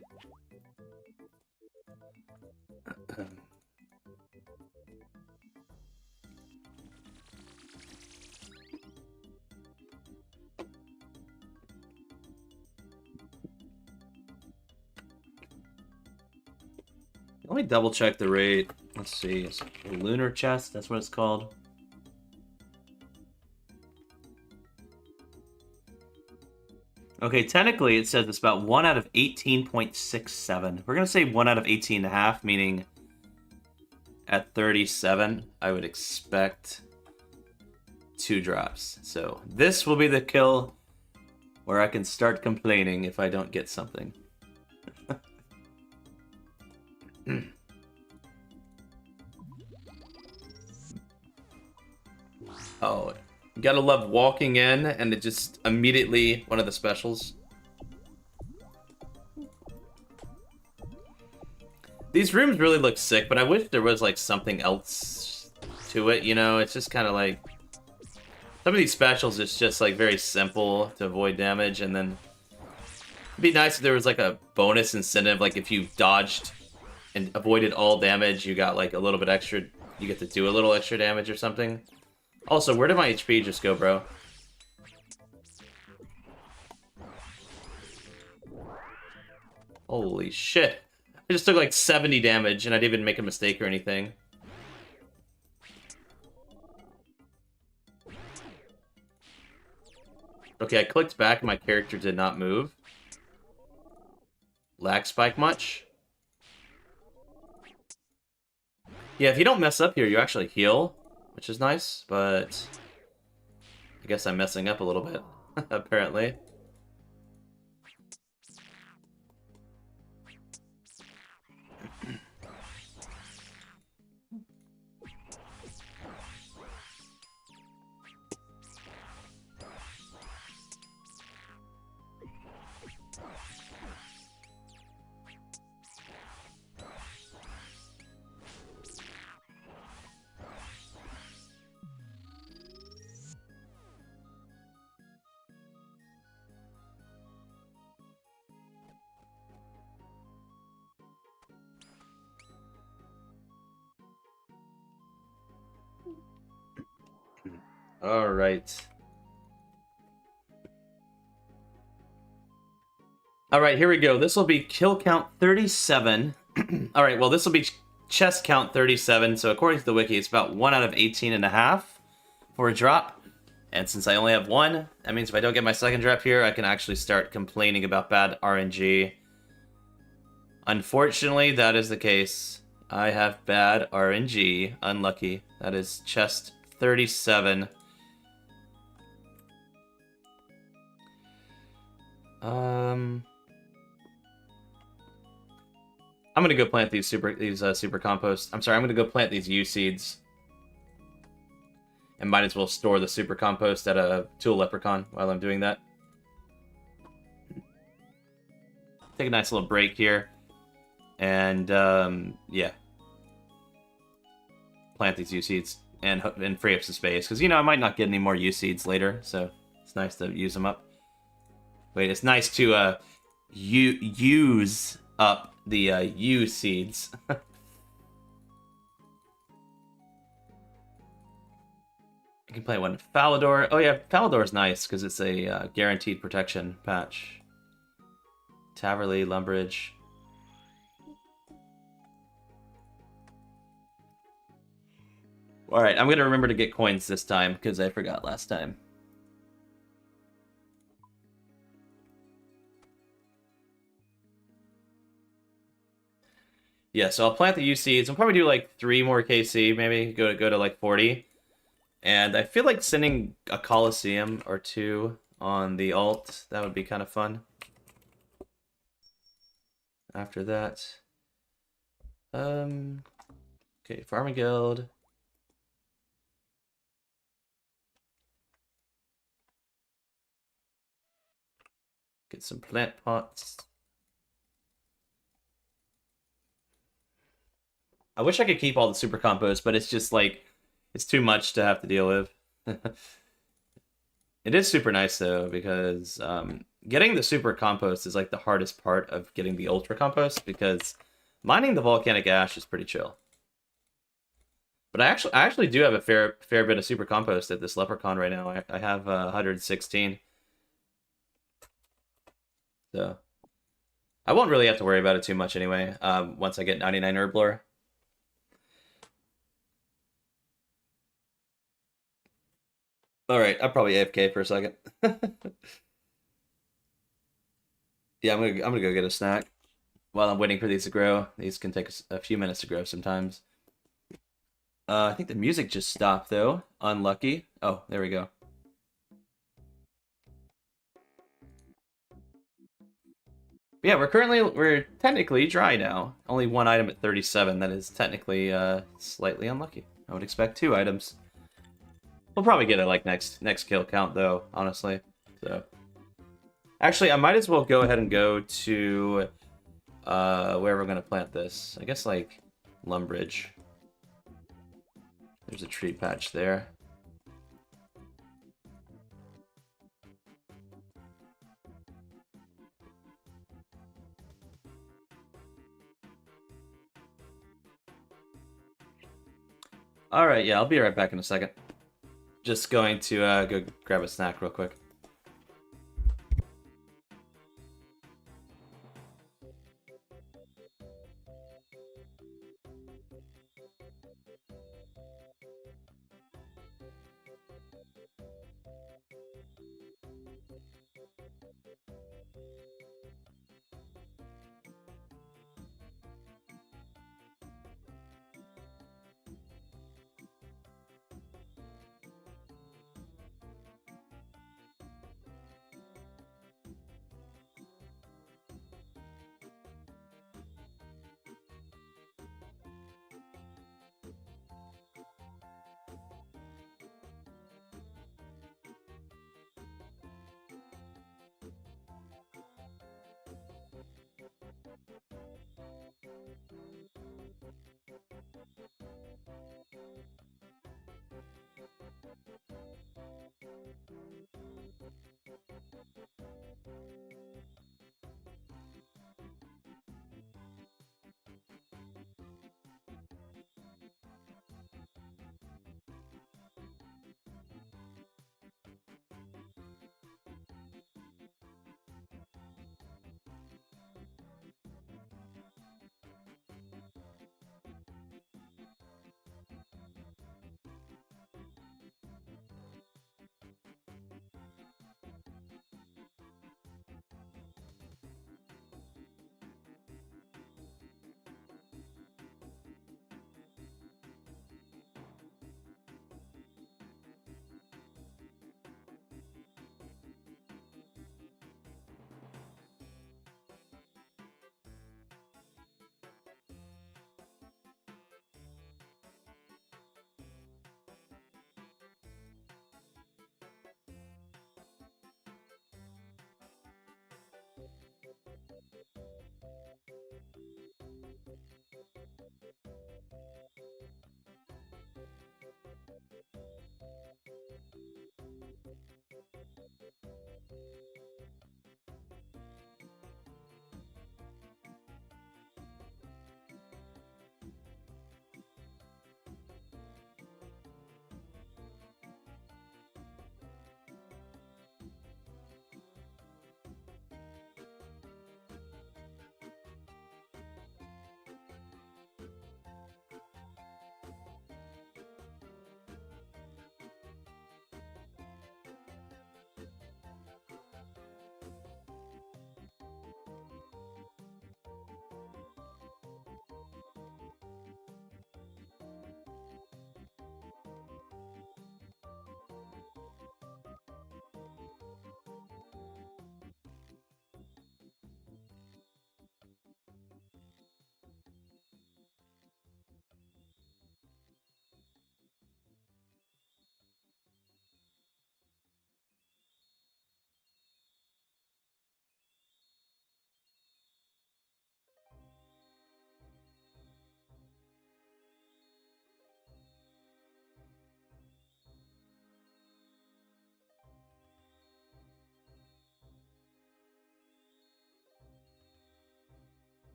Let me double check the rate. Let's see. It's a lunar chest. That's what it's called. Okay, technically it says it's about 1 out of 18.67. We're going to say 1 out of 18.5, meaning at 37, I would expect 2 drops. So this will be the kill where I can start complaining if I don't get something. Oh, you gotta love walking in and it just immediately one of the specials. These rooms really look sick, but I wish there was like something else to it, you know? It's just kind of like some of these specials it's just like very simple to avoid damage, and then it'd be nice if there was like a bonus incentive, like if you dodged and avoided all damage, you got like a little bit extra, you get to do a little extra damage or something. Also, where did my HP just go, bro? Holy shit. I just took like 70 damage and I didn't even make a mistake or anything. Okay, I clicked back and my character did not move. Lag spike much? Yeah, if you don't mess up here, you actually heal, which is nice, but I guess I'm messing up a little bit, apparently. All right. All right, here we go. This will be kill count 37. All right, well, this will be chest count 37. So according to the wiki, it's about 1 out of 18.5 for a drop. And since I only have 1, that means if I don't get my second drop here, I can actually start complaining about bad RNG. Unfortunately, that is the case. I have bad RNG. Unlucky. That is chest 37. I'm gonna go plant these super compost. I'm sorry, I'm gonna go plant these U seeds. And might as well store the super compost at a tool leprechaun while I'm doing that. Take a nice little break here. And yeah. Plant these U seeds and free up some space. Because, you know, I might not get any more U seeds later, so it's nice to use them up. Wait, it's nice to use up the U seeds. I can play one Falador. Oh yeah, Falador's nice because it's a guaranteed protection patch. Taverley, Lumbridge. Alright, I'm gonna remember to get coins this time because I forgot last time. Yeah, so I'll plant the U seeds. I'll probably do like 3 more KC, maybe go to like 40. And I feel like sending a Colosseum or 2 on the alt. That would be kind of fun. After that. Okay, Farming Guild. Get some plant pots. I wish I could keep all the super compost, but it's just like it's too much to have to deal with. It is super nice though because getting the super compost is like the hardest part of getting the ultra compost because mining the volcanic ash is pretty chill. But I actually do have a fair bit of super compost at this leprechaun right now. I have 116. So I won't really have to worry about it too much anyway. Once I get 99 herb lore. All right, I'll probably AFK for a second. Yeah, I'm gonna go get a snack while I'm waiting for these to grow. These can take a few minutes to grow sometimes. I think the music just stopped though. Unlucky. Oh, there we go. But yeah, we're technically dry now. Only one item at 37. That is technically slightly unlucky. I would expect 2 items. We'll probably get it like next kill count though, honestly. So actually, I might as well go ahead and go to where we're gonna plant this. I guess like Lumbridge. There's a tree patch there. Alright, yeah, I'll be right back in a second. Just going to go grab a snack real quick.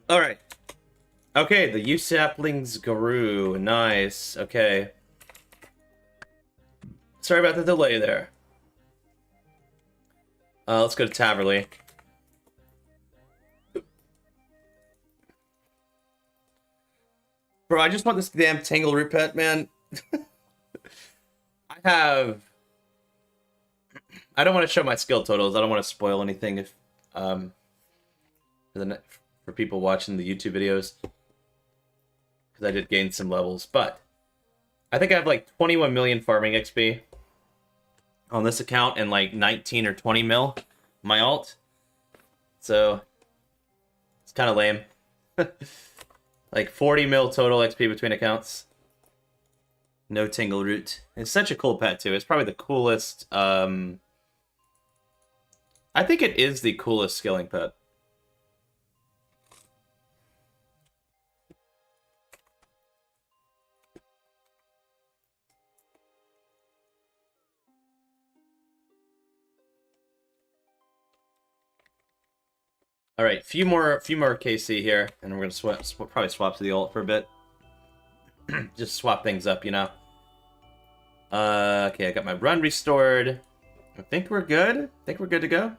Alright. Okay, the yew saplings grew. Nice. Okay. Sorry about the delay there. Let's go to Taverley. Bro, I just want this damn Tangle Root pet, man. I don't want to show my skill totals. I don't want to spoil anything if for people watching the YouTube videos. Because I did gain some levels, but I think I have like 21 million farming XP on this account and like 19 or 20 mil my alt. So it's kind of lame. Like 40 mil total XP between accounts. No Tingle Root. It's such a cool pet too. It's probably the coolest. I think it is the coolest skilling pet. All right, few more KC here, and we're gonna probably swap to the ult for a bit. Just swap things up, you know. Okay, I got my run restored. I think we're good. I think we're good to go.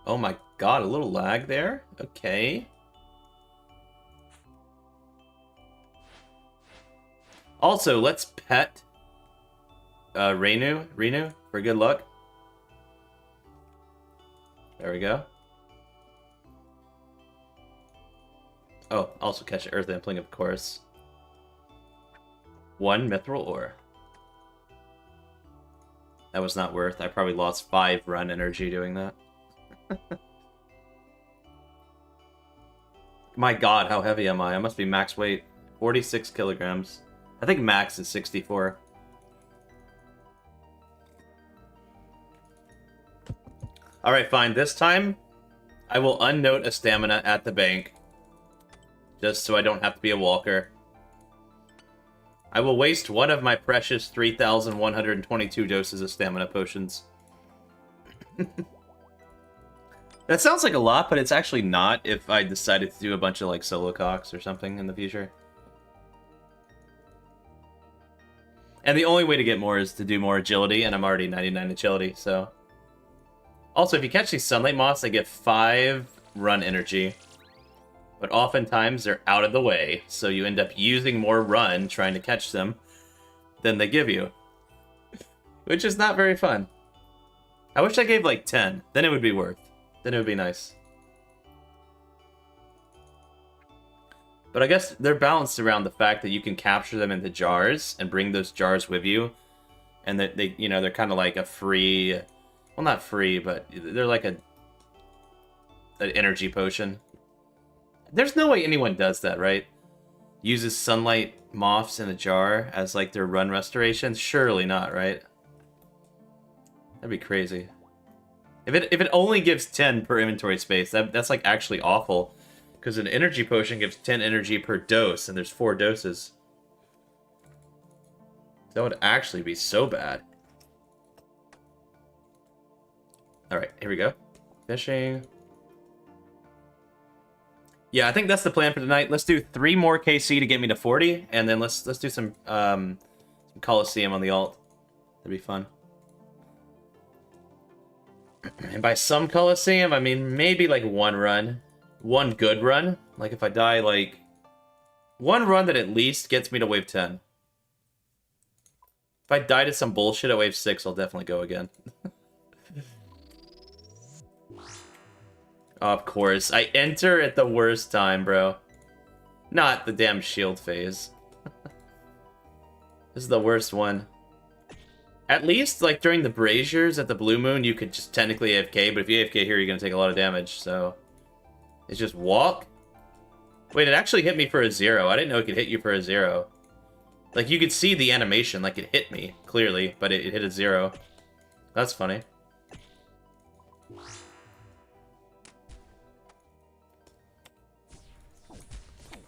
Oh my god, a little lag there. Okay. Also, let's pet Renu for good luck. There we go. Oh, also catch an Earth Impling, of course. 1 Mithril Ore. That was not worth. I probably lost 5 run energy doing that. My god, how heavy am I? I must be max weight. 46 kilograms. I think max is 64. Alright, fine. This time, I will unnote a stamina at the bank. Just so I don't have to be a walker. I will waste one of my precious 3,122 doses of stamina potions. That sounds like a lot, but it's actually not if I decided to do a bunch of like solo cocks or something in the future. And the only way to get more is to do more agility, and I'm already 99 agility, so... Also, if you catch these sunlight moths, they get 5 run energy. But oftentimes, they're out of the way, so you end up using more run trying to catch them than they give you. Which is not very fun. I wish I gave like 10, then it would be worth. Then it would be nice. But I guess they're balanced around the fact that you can capture them into jars and bring those jars with you. And that they, you know, they're kind of like a free... Well, not free, but they're like an energy potion. There's no way anyone does that, right? Uses sunlight moths in a jar as like their run restoration? Surely not, right? That'd be crazy. If it only gives 10 per inventory space, that's like actually awful. Because an energy potion gives 10 energy per dose, and there's 4 doses. That would actually be so bad. Alright, here we go. Fishing. Yeah, I think that's the plan for tonight. Let's do 3 more KC to get me to 40, and then let's do some Colosseum on the alt. That'd be fun. And by some Colosseum, I mean maybe like 1 run. 1 good run. Like if I die, like... 1 run that at least gets me to wave 10. If I die to some bullshit at wave 6, I'll definitely go again. Of course. I enter at the worst time, bro. Not the damn shield phase. This is the worst one. At least, like, during the braziers at the Blue Moon, you could just technically AFK, but if you AFK here, you're gonna take a lot of damage, so... It's just walk? Wait, it actually hit me for a 0. I didn't know it could hit you for a 0. Like, you could see the animation, like, it hit me, clearly, but it hit a 0. That's funny.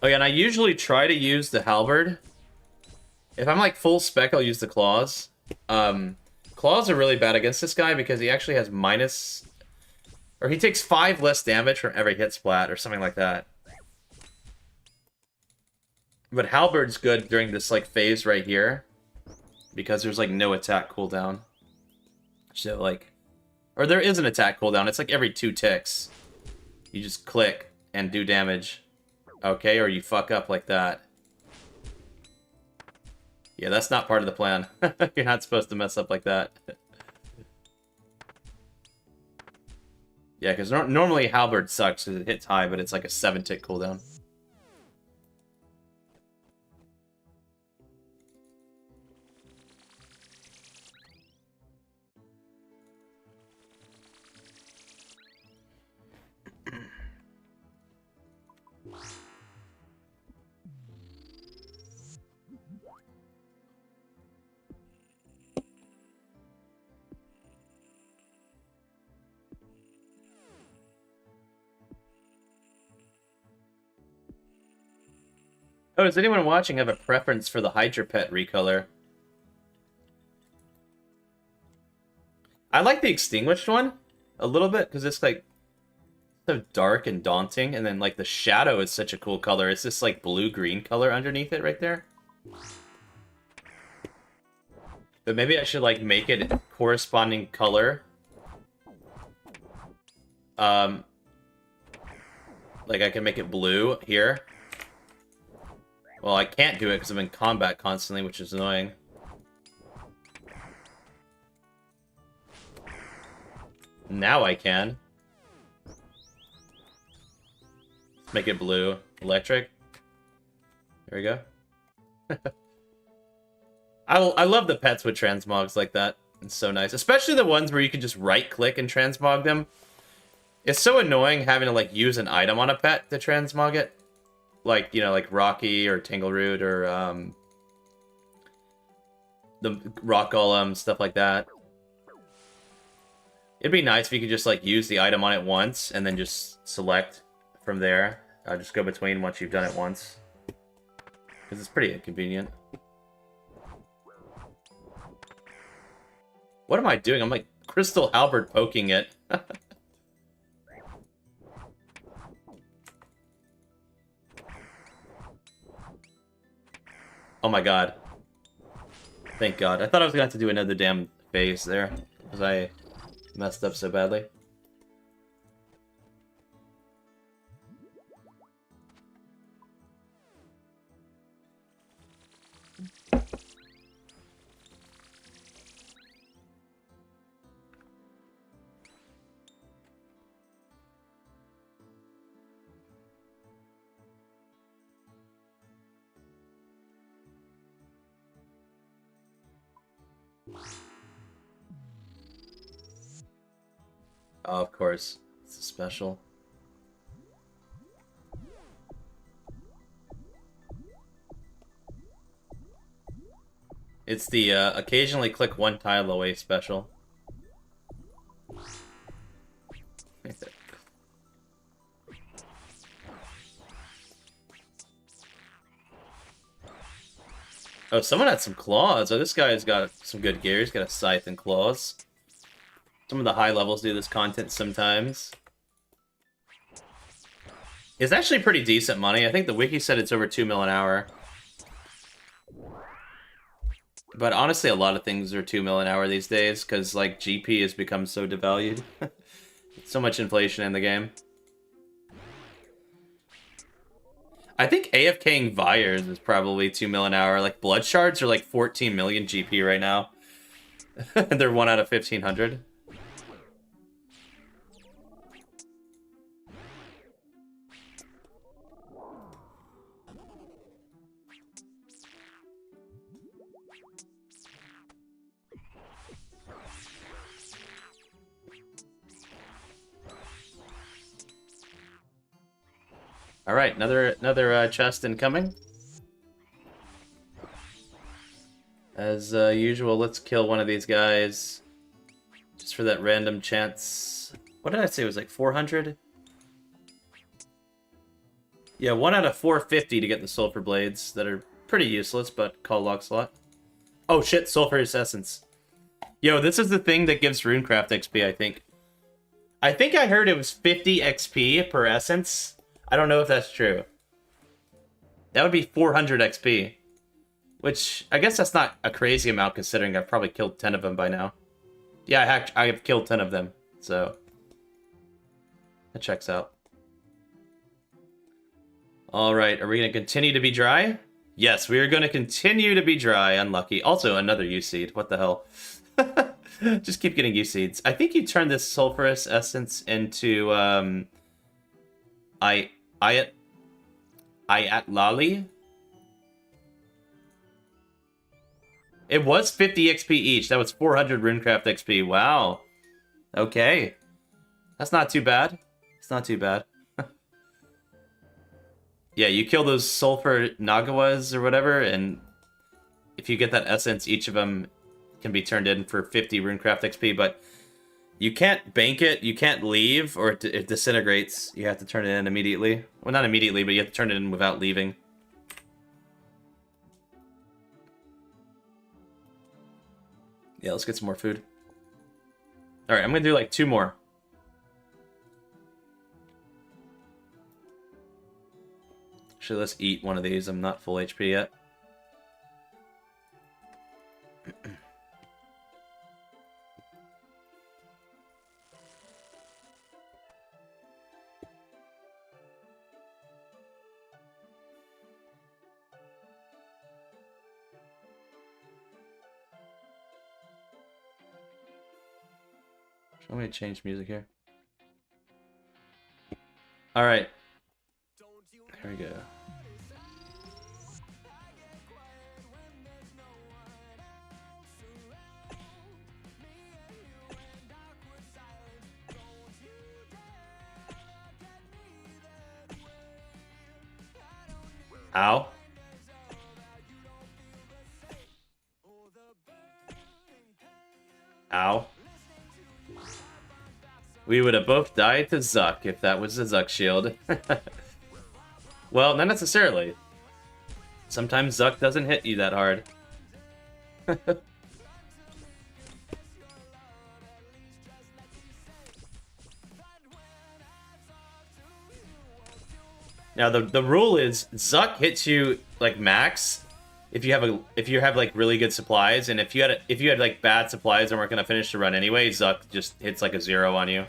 Oh yeah, and I usually try to use the halberd. If I'm like full spec, I'll use the claws. Claws are really bad against this guy because he actually has minus Or he takes 5 less damage from every hit splat, or something like that. But Halberd's good during this, like, phase right here. Because there's, like, no attack cooldown. So, like... Or there is an attack cooldown. It's, like, every 2 ticks. You just click and do damage. Okay, or you fuck up like that. Yeah, that's not part of the plan. You're not supposed to mess up like that. Yeah, because normally Halberd sucks because it hits high, but it's like a 7-tick cooldown. Oh, does anyone watching have a preference for the Hydra Pet recolor? I like the Extinguished one a little bit, because it's like so dark and daunting, and then like the shadow is such a cool color. It's this like blue-green color underneath it right there. But maybe I should like make it corresponding color. Like I can make it blue here. Well, I can't do it because I'm in combat constantly, which is annoying. Now I can. Make it blue. Electric. There we go. I love the pets with transmogs like that. It's so nice. Especially the ones where you can just right-click and transmog them. It's so annoying having to, like, use an item on a pet to transmog it. Like, you know, like Rocky or Tangleroot or the Rock Golem, stuff like that. It'd be nice if you could just, like, use the item on it once and then just select from there. Just go between once you've done it once. Because it's pretty inconvenient. What am I doing? I'm, like, Crystal Halberd poking it. Oh my god. Thank god. I thought I was gonna have to do another damn phase there. Because I messed up so badly. Oh, of course. It's a special. It's the occasionally click one tile away special. Oh, someone had some claws. Oh, this guy's got some good gear. He's got a scythe and claws. Some of the high levels do this content sometimes. It's actually pretty decent money. I think the wiki said it's over 2 mil an hour. But honestly, a lot of things are 2 mil an hour these days, because, like, GP has become so devalued. So much inflation in the game. I think AFKing Vyres is probably 2 mil an hour. Like, Blood Shards are like 14 million GP right now. They're 1 out of 1,500. All right, another chest incoming. As usual, let's kill one of these guys, just for that random chance. What did I say? It was like 400. Yeah, 1 out of 450 to get the sulfur blades that are pretty useless, but call log slot. Oh shit, sulfurous essence. Yo, this is the thing that gives runecraft XP, I think. I think I heard it was 50 XP per essence. I don't know if that's true. That would be 400 XP. Which, I guess that's not a crazy amount considering I've probably killed 10 of them by now. Yeah, I have killed 10 of them, so... that checks out. Alright, are we going to continue to be dry? Yes, we are going to continue to be dry. Unlucky. Also, another U-Seed. What the hell? Just keep getting U-Seeds. I think you turn this sulfurous essence into, Ayatlali? It was 50 XP each. That was 400 Runecraft XP. Wow. Okay. That's not too bad. It's not too bad. Yeah, you kill those sulfur Nagawas or whatever, and if you get that essence, each of them can be turned in for 50 Runecraft XP, but you can't bank it, you can't leave, or it disintegrates. You have to turn it in immediately. Well, not immediately, but you have to turn it in without leaving. Yeah, let's get some more food. Alright, I'm gonna do like 2 more. Actually, let's eat one of these. I'm not full HP yet. Let me change music here. Alright. Here we go. Ow. Ow. We would have both died to Zuck if that was the Zuck shield. Well, not necessarily. Sometimes Zuck doesn't hit you that hard. Now the rule is Zuck hits you like max if you have like really good supplies, and if you had like bad supplies and weren't gonna finish the run anyway, Zuck just hits like a 0 on you.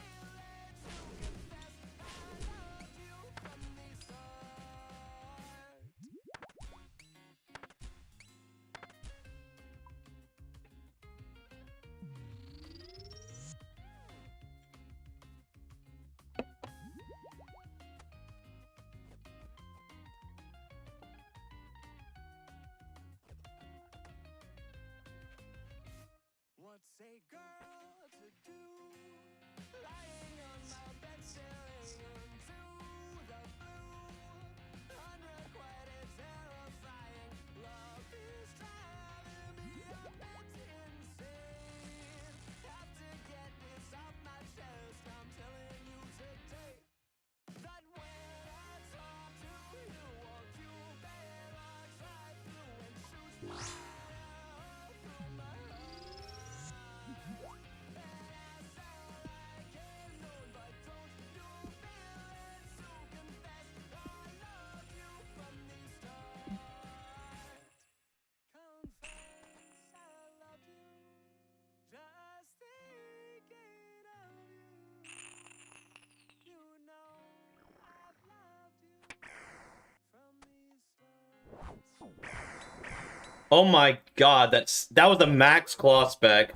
Oh my god, that was a max claw spec.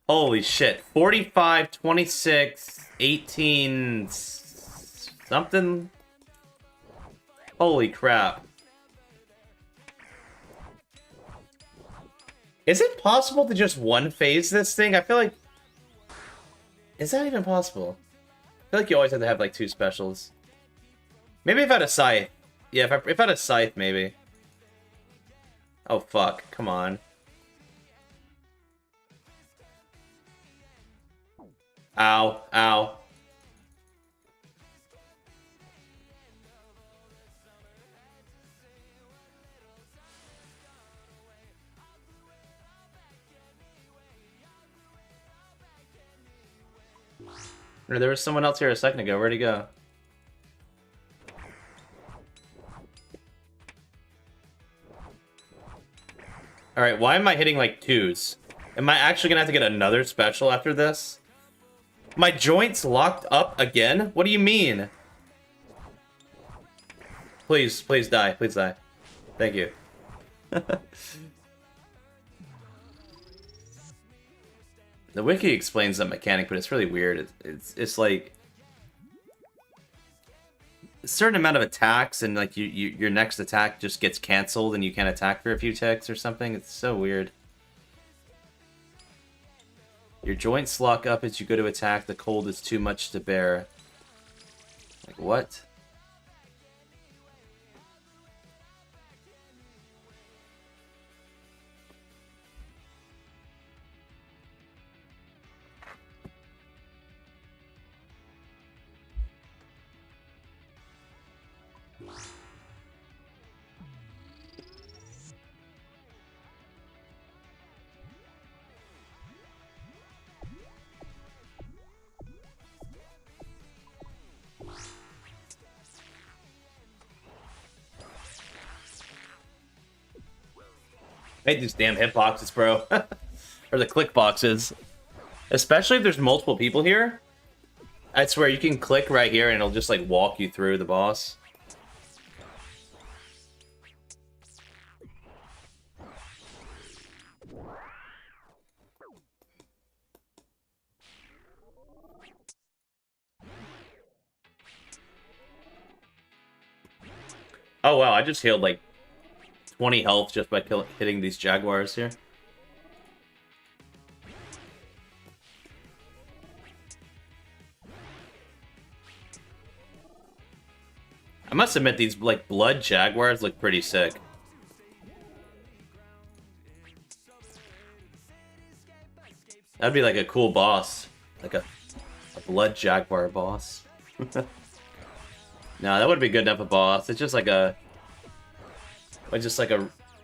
Holy shit. 45, 26, 18... something? Holy crap. Is it possible to just one-phase this thing? I feel like... is that even possible? I feel like you always have to have like 2 specials. Maybe if I had a scythe. Yeah, if I had a scythe, maybe. Oh, fuck. Come on. Ow. Ow. Or there was someone else here a second ago. Where'd he go? Alright, why am I hitting like 2s? Am I actually gonna have to get another special after this? My joints locked up again? What do you mean? Please, please die. Please die. Thank you. The wiki explains that mechanic, but it's really weird. It's like a certain amount of attacks, and like your next attack just gets canceled, and you can't attack for a few ticks or something. It's so weird. Your joints lock up as you go to attack. The cold is too much to bear. Like what? I hate these damn hitboxes, bro. Or the click boxes. Especially if there's multiple people here. I swear, you can click right here and it'll just like walk you through the boss. Oh wow, I just healed like 20 health just by hitting these jaguars here. I must admit, these like blood jaguars look pretty sick. That'd be like a cool boss, like a blood jaguar boss. No, that wouldn't be good enough a boss. It's just like a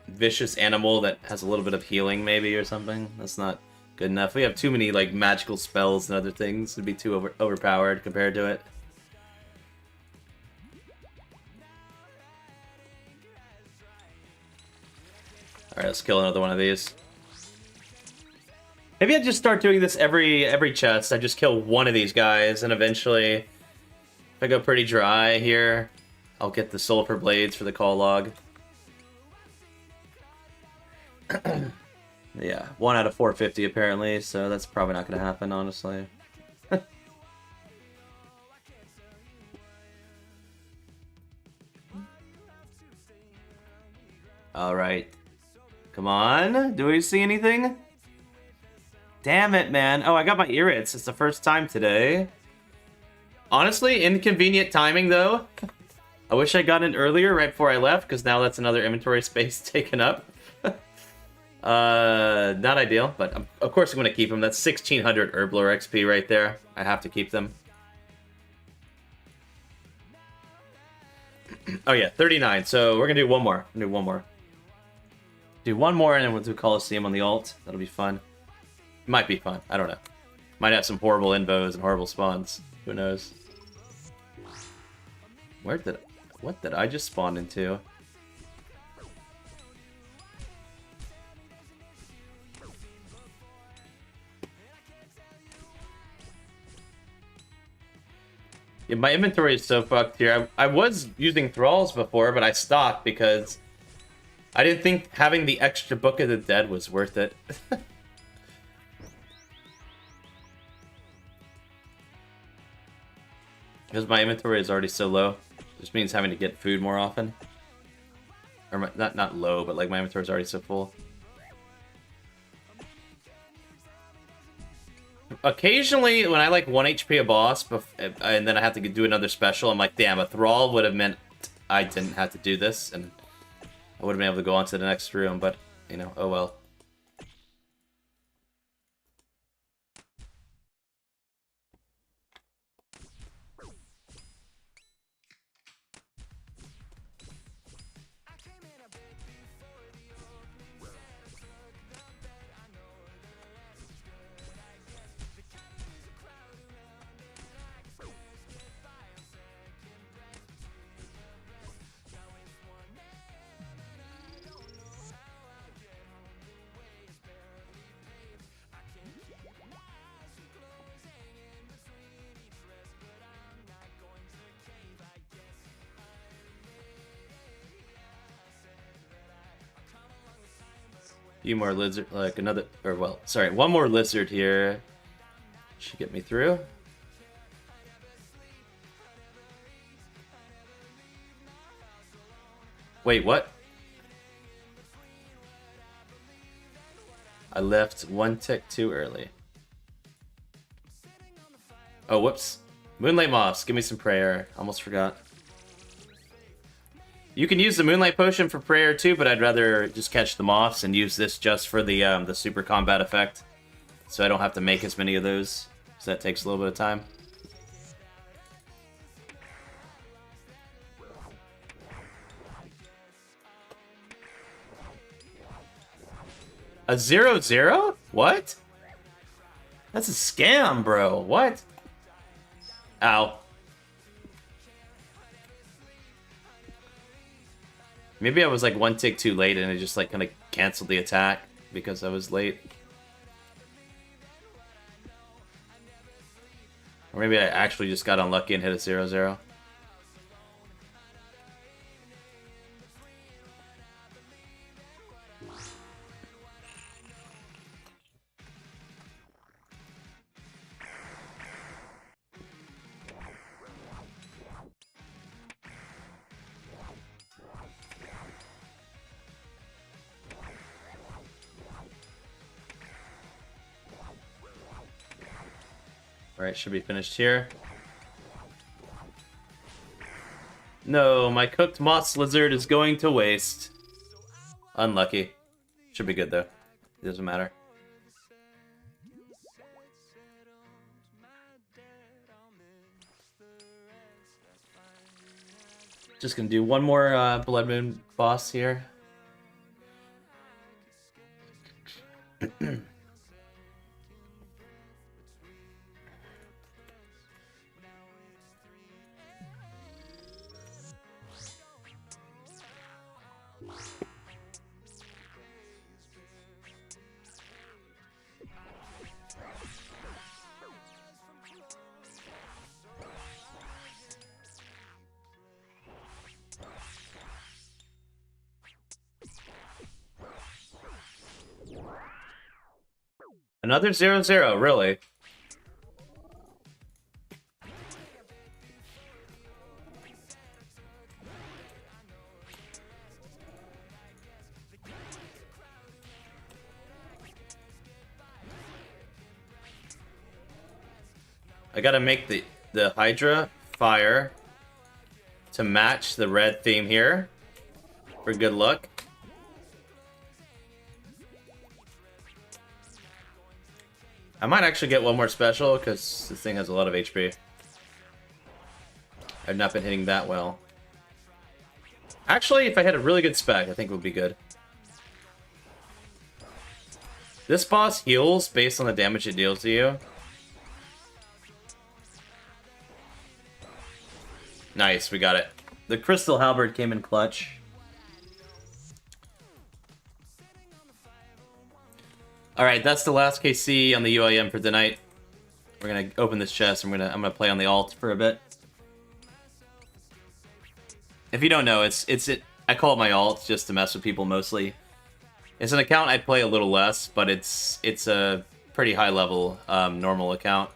vicious animal that has a little bit of healing, maybe, or something. That's not good enough. We have too many like magical spells and other things to be too overpowered compared to it. Alright, let's kill another one of these. Maybe I just start doing this every chest. I just kill one of these guys, and eventually, if I go pretty dry here, I'll get the sulfur blades for the call log. Yeah, 1 out of 450 apparently, so that's probably not going to happen, honestly. Alright. Come on, do we see anything? Damn it, man. Oh, I got my irrits. It's the first time today. Honestly, inconvenient timing, though. I wish I got in earlier, right before I left, because now that's another inventory space taken up. Not ideal, but of course I'm going to keep them. That's 1600 Herblore XP right there. I have to keep them. Oh yeah, 39. So we're going to do one more. Do one more, and then we'll do Colosseum on the alt. That'll be fun. Might be fun. I don't know. Might have some horrible invos and horrible spawns. Who knows? What did I just spawn into? Yeah, my inventory is so fucked here. I was using thralls before, but I stopped because I didn't think having the extra Book of the Dead was worth it. Because my inventory is already so low. Just means having to get food more often. Or not low, but like my inventory is already so full. Occasionally, when I like 1 HP a boss, and then I have to do another special, I'm like, damn, a thrall would have meant I didn't have to do this, and I would have been able to go on to the next room, but, you know, oh well. few more lizard, like another, or well, sorry, one more lizard here. Should get me through. Wait, what? I left one tick too early. Oh, whoops. Moonlight Moths, give me some prayer. Almost forgot. You can use the Moonlight Potion for prayer too, but I'd rather just catch the moths and use this just for the super combat effect. So I don't have to make as many of those, so that takes a little bit of time. A 0-0? What? That's a scam, bro. What? Ow. Maybe I was like one tick too late and it just like kind of canceled the attack because I was late. Or maybe I actually just got unlucky and hit a 0-0. Alright, should be finished here. No, my cooked moss lizard is going to waste. Unlucky. Should be good though. It doesn't matter. Just gonna do one more Blood Moon boss here. Another 0-0, really? I gotta make the Hydra fire to match the red theme here for good luck. I might actually get one more special because this thing has a lot of HP. I've not been hitting that well. Actually, if I had a really good spec, I think it would be good. This boss heals based on the damage it deals to you. Nice, we got it. The Crystal Halberd came in clutch. Alright, that's the last KC on the UIM for tonight. We're gonna open this chest and I'm gonna play on the alt for a bit. If you don't know, I call it my alt just to mess with people mostly. It's an account I'd play a little less, but it's a pretty high level normal account.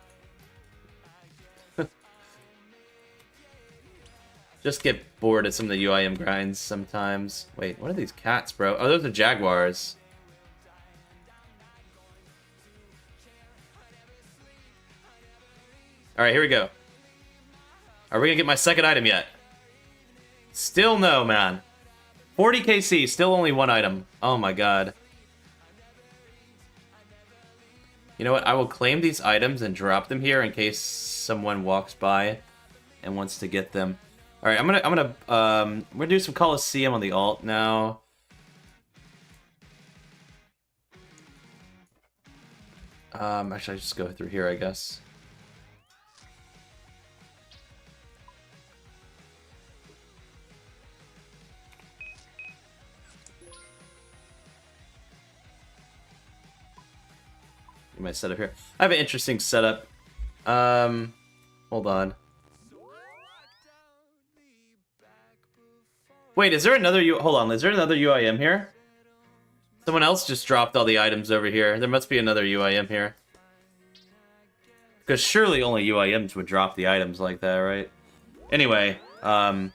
Just get bored of some of the UIM grinds sometimes. Wait, what are these cats, bro? Oh, those are jaguars. Alright, here we go. Are we gonna get my second item yet? Still no, man. 40 KC, still only one item. Oh my god. You know what? I will claim these items and drop them here in case someone walks by and wants to get them. Alright, we're gonna do some Colosseum on the alt now. Actually, I just go through here, I guess. My setup here. I have an interesting setup. Hold on. Wait, is there another hold on, is there another UIM here? Someone else just dropped all the items over here. There must be another UIM here. Because surely only UIMs would drop the items like that, right? Anyway, yeah,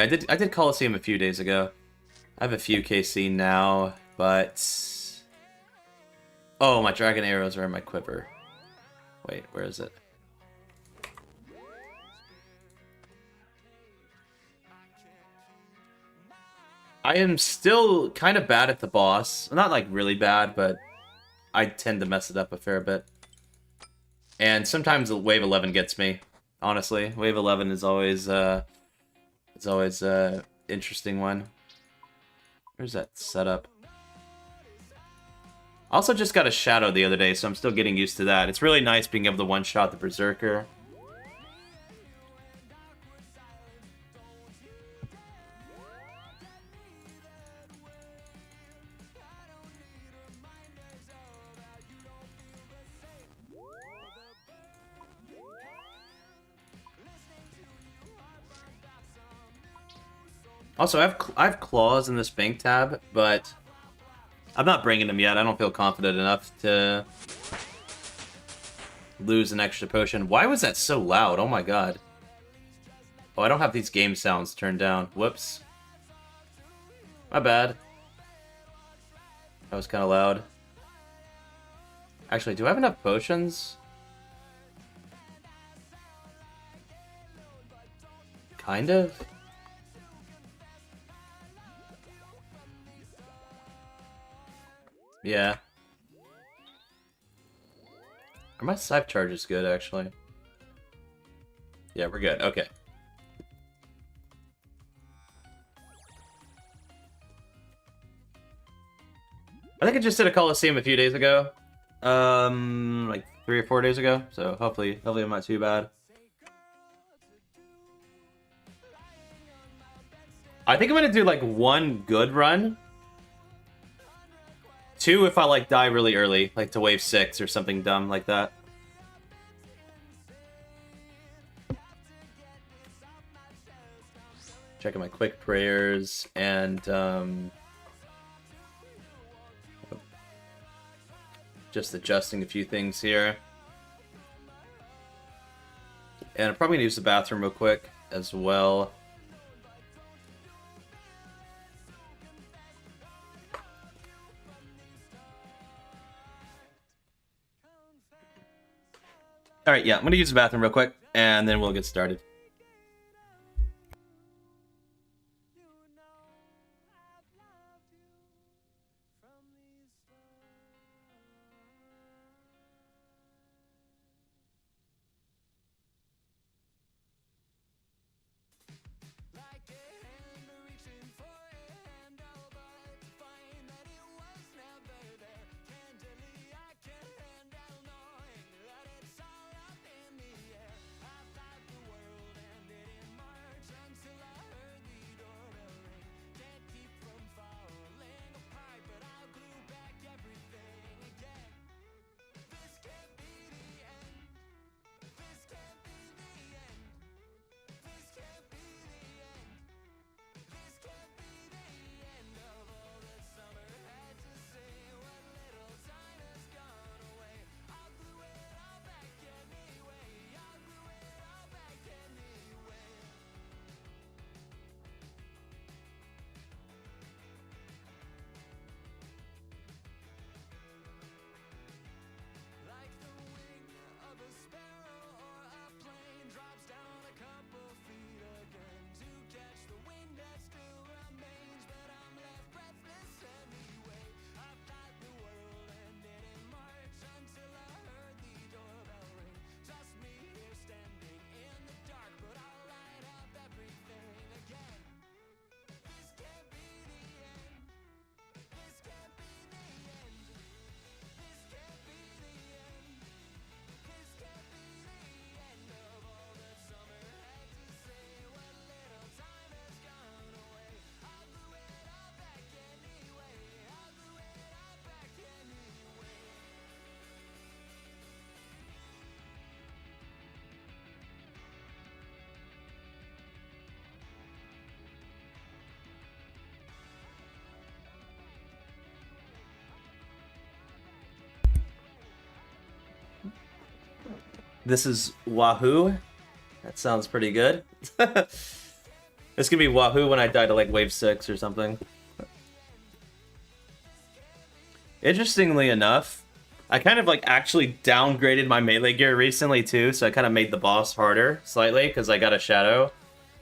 I did Colosseum a few days ago. I have a few KC now, but... Oh, my dragon arrows are in my quiver. Wait, where is it? I am still kind of bad at the boss. Not like really bad, but I tend to mess it up a fair bit. And sometimes Wave 11 gets me, honestly. Wave 11 is always interesting one. Where's that setup? Also just got a Shadow the other day, so I'm still getting used to that. It's really nice being able to one-shot the Berserker. Also, I have claws in this bank tab, but I'm not bringing them yet. I don't feel confident enough to lose an extra potion. Why was that so loud? Oh my god. Oh, I don't have these game sounds turned down. Whoops. My bad. That was kind of loud. Actually, do I have enough potions? Kind of. Yeah. My scythe charge is good, actually. Yeah, we're good. Okay. I think I just did a Colosseum a few days ago. Like 3 or 4 days ago. So hopefully I'm not too bad. I think I'm gonna do like 1 good run. 2 if I like die really early, like to wave 6 or something dumb like that. Checking my quick prayers and just adjusting a few things here. And I'm probably gonna use the bathroom real quick as well. Alright, yeah, I'm gonna use the bathroom real quick, and then we'll get started. This is Wahoo. That sounds pretty good. This could be Wahoo when I die to like wave 6 or something. Interestingly enough, I kind of like actually downgraded my melee gear recently too, so I kind of made the boss harder slightly because I got a shadow.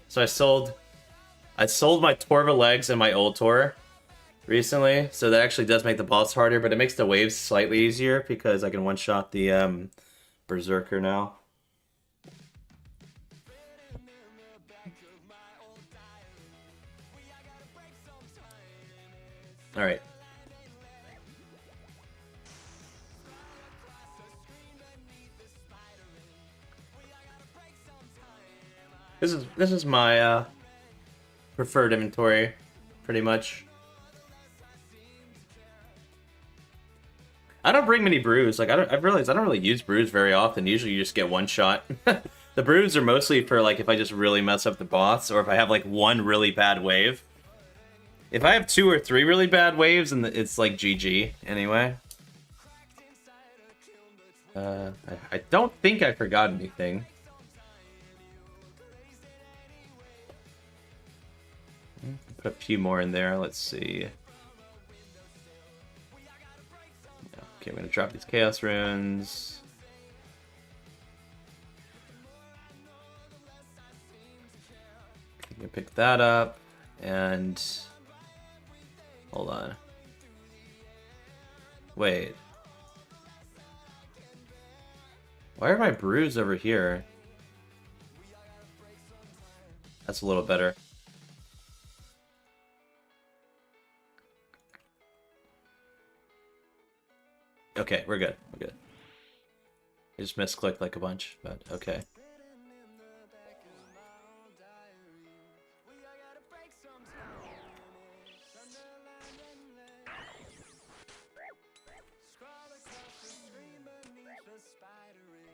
So I sold my Torva legs and my old Tor recently, so that actually does make the boss harder, but it makes the waves slightly easier because I can one-shot the Berserker now. All right. This is my preferred inventory, pretty much. I don't bring many brews. Like I've realized I don't really use brews very often. Usually you just get one shot. The brews are mostly for like if I just really mess up the boss or if I have like one really bad wave. If I have 2 or 3 really bad waves, and it's like GG anyway. I don't think I forgot anything. Put a few more in there. Let's see. Okay, I'm gonna drop these Chaos Runes. I'm gonna pick that up, and hold on. Wait. Why are my brews over here? That's a little better. Okay, we're good. We're good. I just misclicked like a bunch, but okay.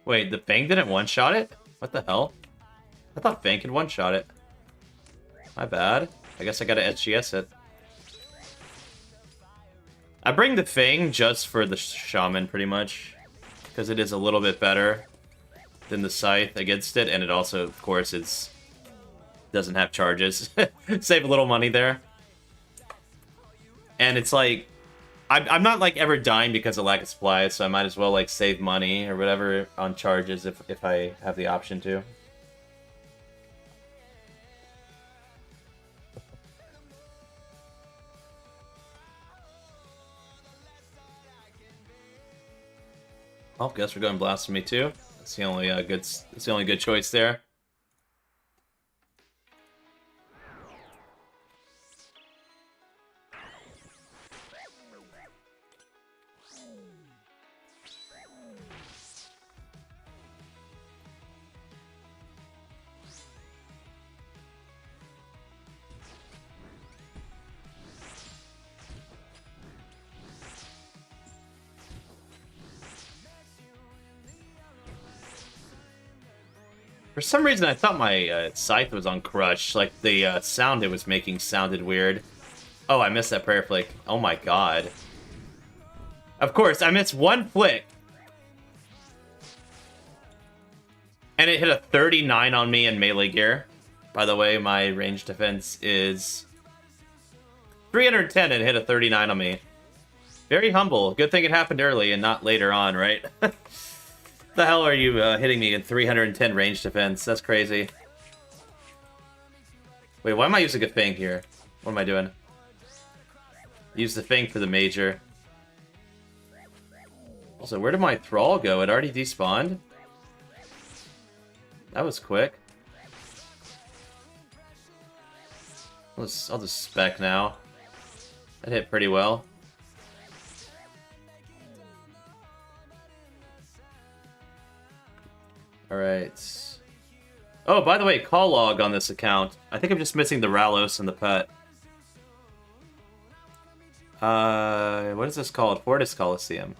Wait, the Fang didn't one-shot it? What the hell? I thought Fang could one-shot it. My bad. I guess I gotta SGS it. I bring the Fang just for the Shaman, pretty much. Because it is a little bit better than the Scythe against it, and it also, of course, doesn't have charges. Save a little money there. And it's like, I'm not like ever dying because of lack of supplies, so I might as well like save money or whatever on charges if I have the option to. Oh, guess we're going Blasphemy too. That's the only good choice there. For some reason, I thought my Scythe was on Crush. Like, the sound it was making sounded weird. Oh, I missed that prayer flick. Oh my god. Of course, I missed one flick. And it hit a 39 on me in melee gear. By the way, my range defense is 310 and hit a 39 on me. Very humble. Good thing it happened early and not later on, right? The hell are you hitting me in 310 range defense? That's crazy. Wait, why am I using a Fang here? What am I doing? Use the Fang for the Major. Also, where did my Thrall go? It already despawned? That was quick. I'll just spec now. That hit pretty well. Alright. Oh, by the way, call log on this account. I think I'm just missing the Ralos and the pet. What is this called? Fortis Colosseum.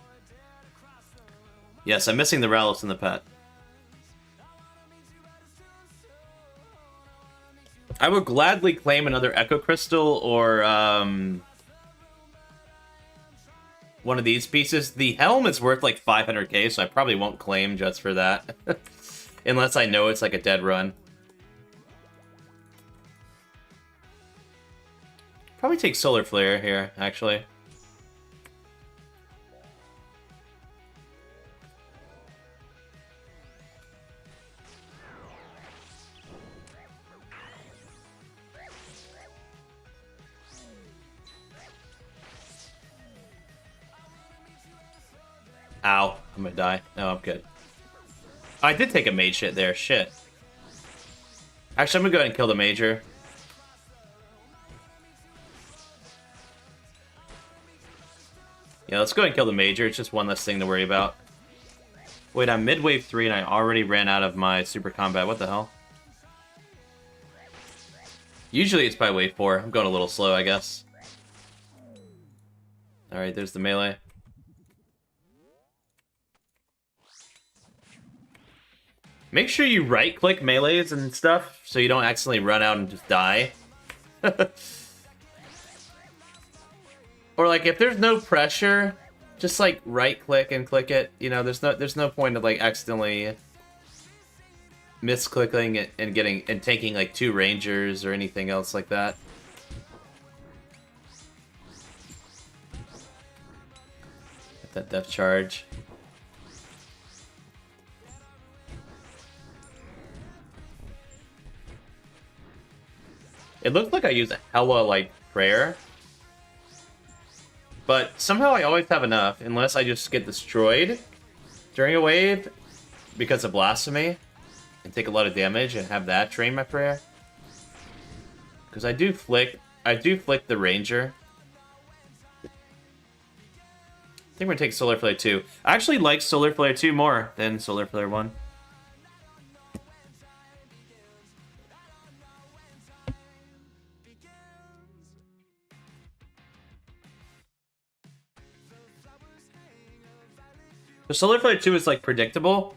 Yes, I'm missing the Ralos and the pet. I would gladly claim another Echo Crystal or, one of these pieces. The helm is worth like 500k, so I probably won't claim just for that. Unless I know it's like a dead run. Probably take Solar Flare here, actually. Ow, I'm gonna die. No, I'm good. I did take a mage hit there, shit. Actually, I'm gonna go ahead and kill the major. Yeah, let's go ahead and kill the major. It's just one less thing to worry about. Wait, I'm mid-wave 3 and I already ran out of my super combat. What the hell? Usually it's by wave 4. I'm going a little slow, I guess. Alright, there's the melee. Make sure you right-click melees and stuff so you don't accidentally run out and just die. Or like if there's no pressure, just like right-click and click it. You know, there's no point of like accidentally misclicking it and taking like 2 rangers or anything else like that. Get that depth charge. It looked like I used a hella, like, prayer. But somehow I always have enough, unless I just get destroyed during a wave because of blasphemy and take a lot of damage and have that drain my prayer. Because I do flick the ranger. I think we're gonna take Solar Flare 2. I actually like Solar Flare 2 more than Solar Flare 1. The Solar Flare 2 is like predictable.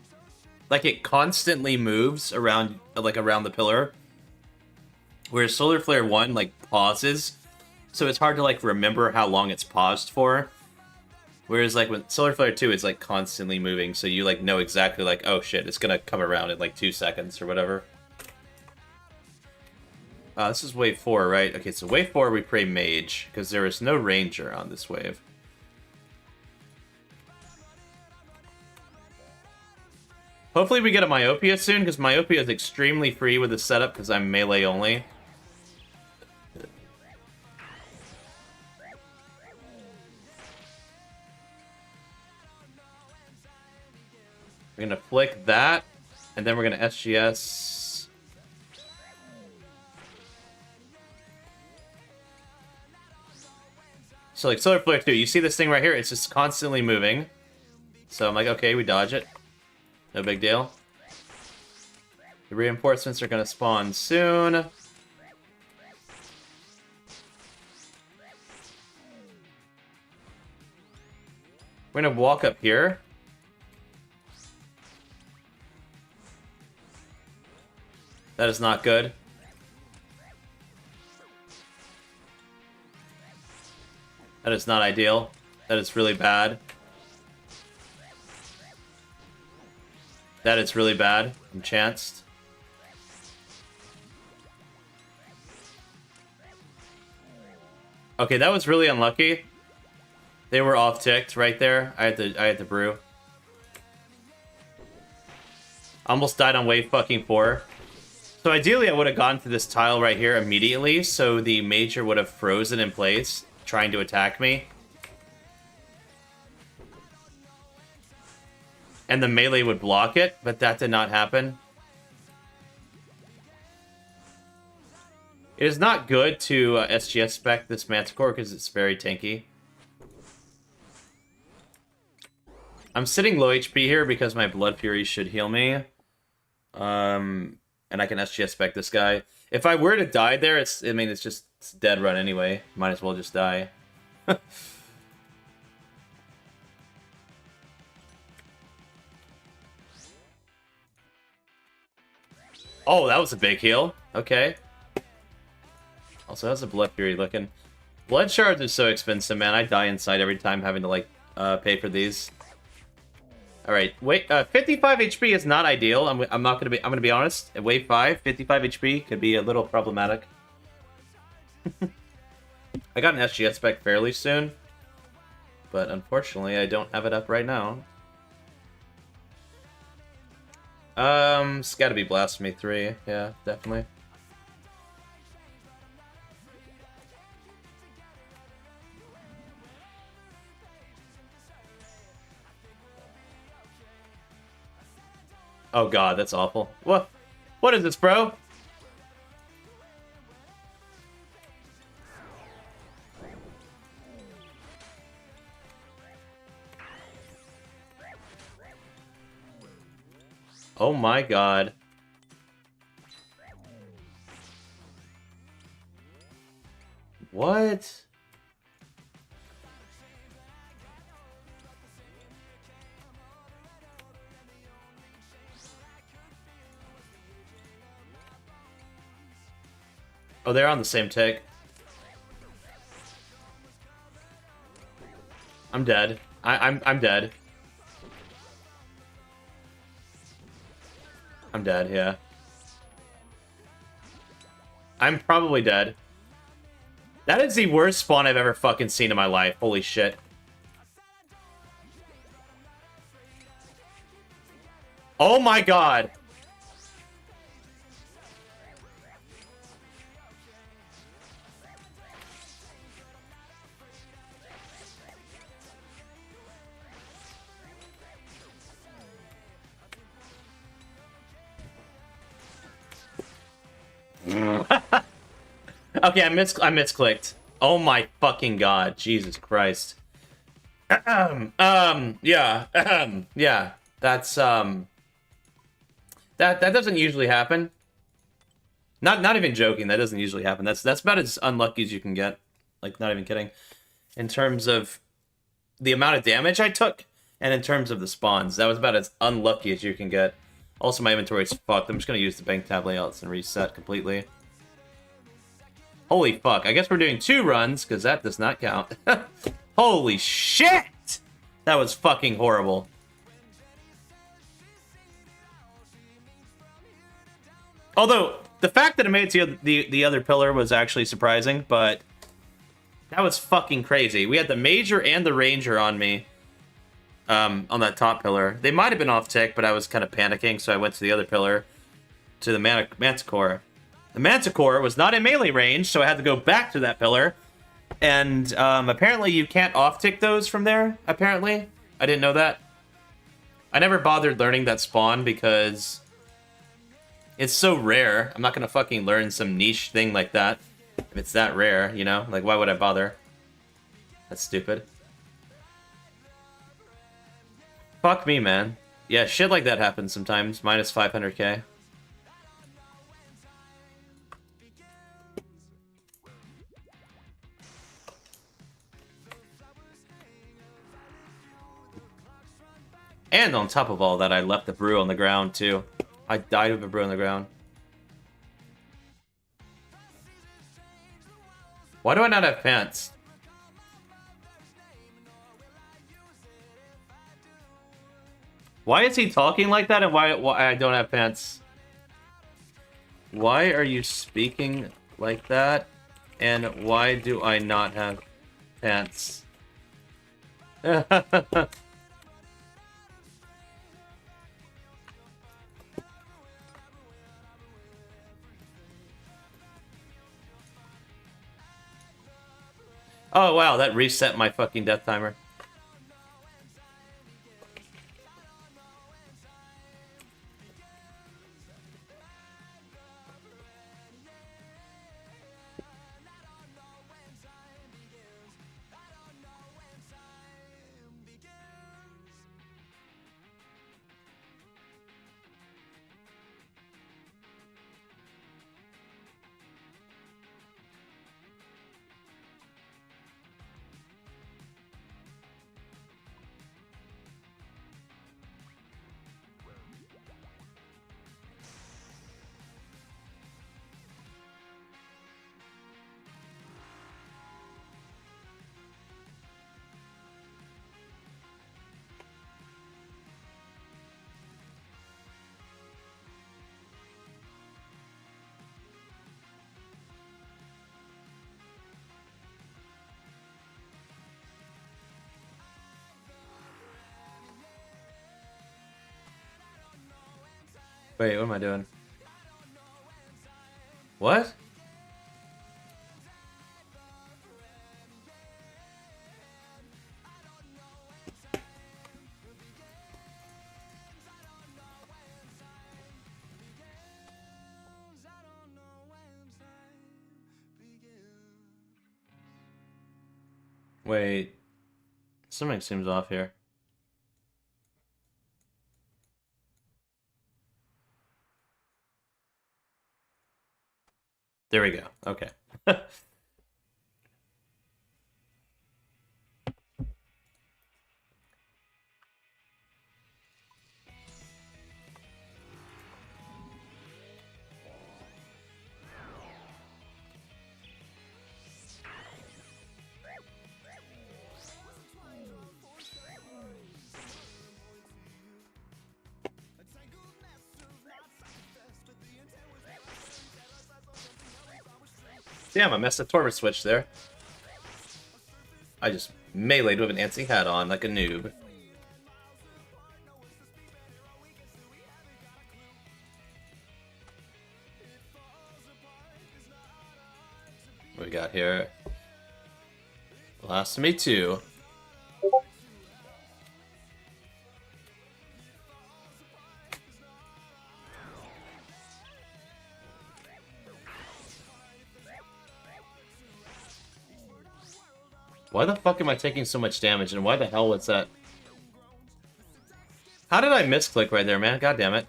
Like it constantly moves around the pillar. Whereas Solar Flare 1 like pauses. So it's hard to like remember how long it's paused for. Whereas like with Solar Flare 2 it's like constantly moving, so you like know exactly like, oh shit, it's gonna come around in like 2 seconds or whatever. This is wave 4, right? Okay, so wave 4 we pray mage, because there is no ranger on this wave. Hopefully we get a Myopia soon, because Myopia is extremely free with the setup, because I'm melee only. We're gonna flick that, and then we're gonna SGS. So like Solar Flare 2, you see this thing right here? It's just constantly moving. So I'm like, okay, we dodge it. No big deal. The reinforcements are gonna spawn soon. We're gonna walk up here. That is not good. That is not ideal. That is really bad. That is really bad. I'm chanced. Okay, that was really unlucky. They were off-ticked right there. I had to brew. Almost died on wave fucking 4. So ideally I would have gone to this tile right here immediately, so the major would have frozen in place, trying to attack me. And the melee would block it, but that did not happen. It is not good to SGS spec this Manticore because it's very tanky. I'm sitting low HP here because my Blood Fury should heal me. And I can SGS spec this guy. If I were to die there, it's dead run anyway. Might as well just die. Oh, that was a big heal. Okay. Also, how's the Blood Fury looking? Blood Shards are so expensive, man. I die inside every time having to, like, pay for these. All right, wait. 55 HP is not ideal. I'm not gonna be. I'm gonna be honest. At wave 5, 55 HP could be a little problematic. I got an SGS spec fairly soon, but unfortunately, I don't have it up right now. It's got to be Blasphemy 3. Yeah, definitely. Oh god, that's awful. What? What is this, bro? Oh my god. What? Oh, they're on the same tick. I'm dead. I'm dead. I'm dead, yeah. I'm probably dead. That is the worst spawn I've ever fucking seen in my life. Holy shit. Oh my god. Okay, I misclicked. Oh my fucking god, Jesus Christ. Yeah, yeah. That's that doesn't usually happen. Not even joking. That doesn't usually happen. That's about as unlucky as you can get. Like, not even kidding. In terms of the amount of damage I took, and in terms of the spawns, that was about as unlucky as you can get. Also, my inventory's fucked. I'm just gonna use the bank tab layouts and reset completely. Holy fuck. I guess we're doing 2 runs, because that does not count. Holy shit! That was fucking horrible. Although, the fact that it made it to the other pillar was actually surprising, but that was fucking crazy. We had the Major and the Ranger on me on that top pillar. They might have been off tick, but I was kind of panicking, so I went to the other pillar, to the Manticore. The Manticore was not in melee range, so I had to go back to that pillar. And apparently you can't off-tick those from there, apparently. I didn't know that. I never bothered learning that spawn because it's so rare. I'm not going to fucking learn some niche thing like that if it's that rare, you know? Like, why would I bother? That's stupid. Fuck me, man. Yeah, shit like that happens sometimes. Minus 500k. And on top of all that, I left the brew on the ground, too. I died with a brew on the ground. Why do I not have pants? Why is he talking like that, and why I don't have pants? Why are you speaking like that, and why do I not have pants? Oh, wow, that reset my fucking death timer. Wait, what am I doing? What? Wait. Something seems off here. There we go. Okay. Damn, I messed the Torvus switch there. I just meleeed with an antsy hat on like a noob. What we got here? Blasphemy 2. Why the fuck am I taking so much damage, and why the hell was that? How did I misclick right there, man? God damn it.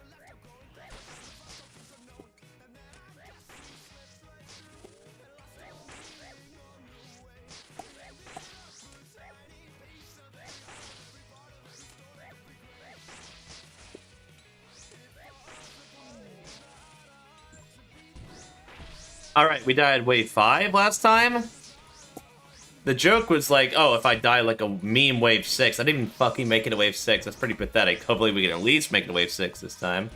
Alright, we died wave 5 last time? The joke was like, oh, if I die like a meme wave 6. I didn't even fucking make it a wave 6. That's pretty pathetic. Hopefully we can at least make it a wave 6 this time.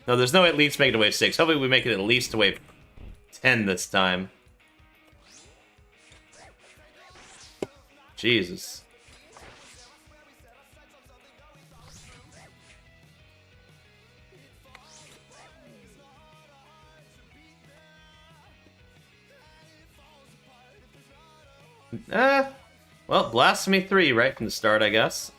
No, there's no at least make it a wave 6. Hopefully we make it at least a wave 10 this time. Jesus. Well, Blasphemy 3 right from the start, I guess.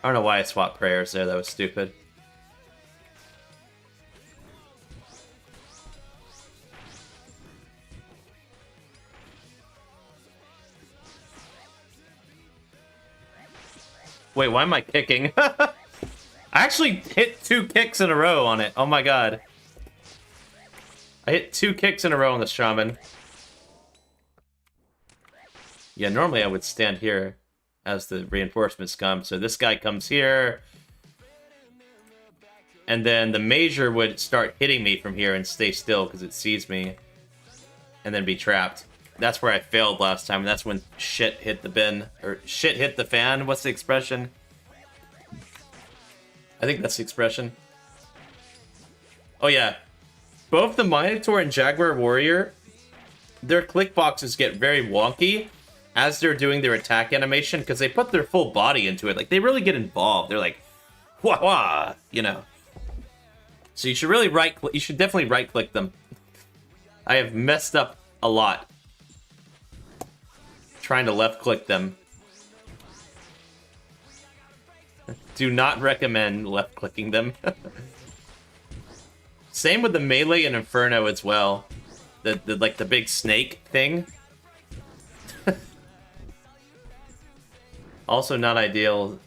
I don't know why I swapped prayers there, that was stupid. Wait, why am I kicking? I actually hit 2 kicks in a row on it. Oh my god. I hit 2 kicks in a row on the Shaman. Yeah, normally I would stand here as the reinforcements come. So this guy comes here. And then the Major would start hitting me from here and stay still because it sees me. And then be trapped. That's where I failed last time, and that's when shit hit the bin. Or shit hit the fan, what's the expression? I think that's the expression. Oh yeah. Both the Minotaur and Jaguar Warrior, their click boxes get very wonky as they're doing their attack animation, because they put their full body into it. Like, they really get involved. They're like, wah wah, you know. So you should really you should definitely right-click them. I have messed up a lot trying to left-click them. Do not recommend left-clicking them. Same with the Melee and Inferno as well. Like the big snake thing. Also not ideal.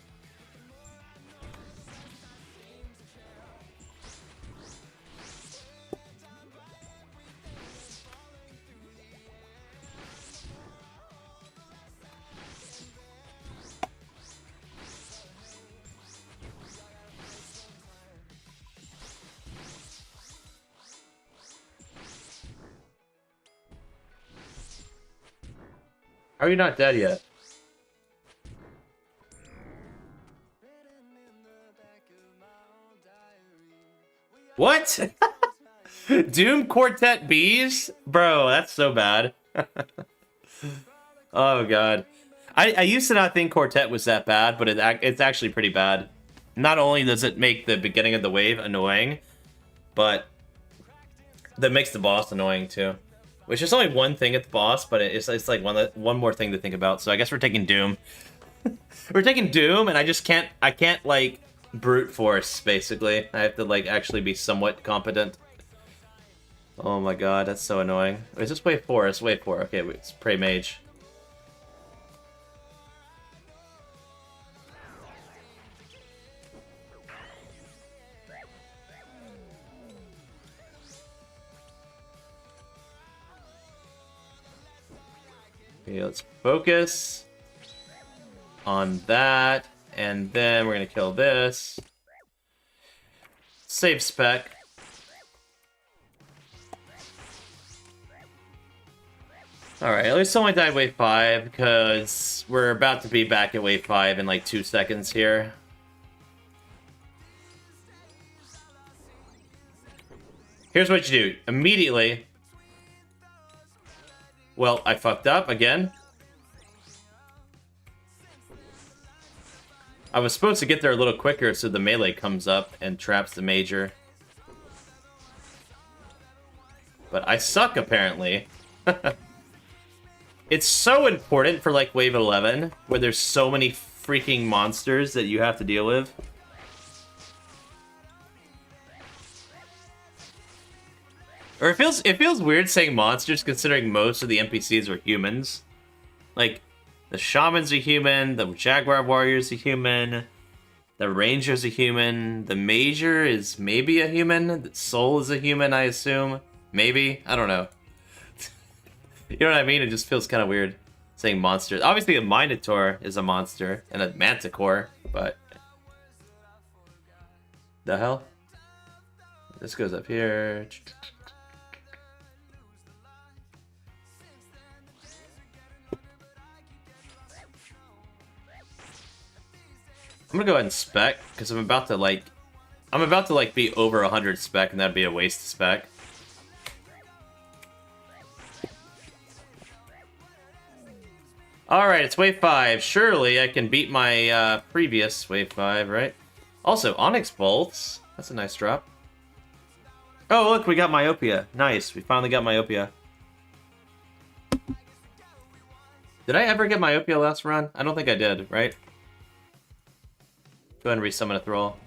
How are you not dead yet? What? Doom Quartet Bees? Bro, that's so bad. Oh, God. I used to not think Quartet was that bad, but it's actually pretty bad. Not only does it make the beginning of the wave annoying, but that makes the boss annoying, too. Which is only one thing at the boss, but it's like one more thing to think about. So I guess we're taking Doom. We're taking Doom, and I can't, like, brute force, basically. I have to, like, actually be somewhat competent. Oh my god, that's so annoying. Wait, is this wave 4? It's wave 4. Okay, it's Prey Mage. Okay, let's focus on that, and then we're gonna kill this. Save spec. Alright, at least only died wave 5, because we're about to be back at wave 5 in like 2 seconds here. Here's what you do. Immediately... Well, I fucked up again. I was supposed to get there a little quicker so the melee comes up and traps the major. But I suck, apparently. It's so important for, like, wave 11, where there's so many freaking monsters that you have to deal with. Or it feels weird saying monsters, considering most of the NPCs are humans. Like, the shaman's a human, the jaguar warrior's a human, the ranger's a human, the major is maybe a human, the soul is a human, I assume. Maybe? I don't know. You know what I mean? It just feels kind of weird saying monsters. Obviously, a Minotaur is a monster, and a Manticore, but... The hell? This goes up here. I'm gonna go ahead and spec, because I'm about to, like, be over 100 spec, and that'd be a waste of spec. Alright, it's wave 5. Surely I can beat my previous wave 5, right? Also, Onyx Bolts. That's a nice drop. Oh, look, we got Myopia. Nice, we finally got Myopia. Did I ever get Myopia last run? I don't think I did, right? Go ahead and resummon a Thrall.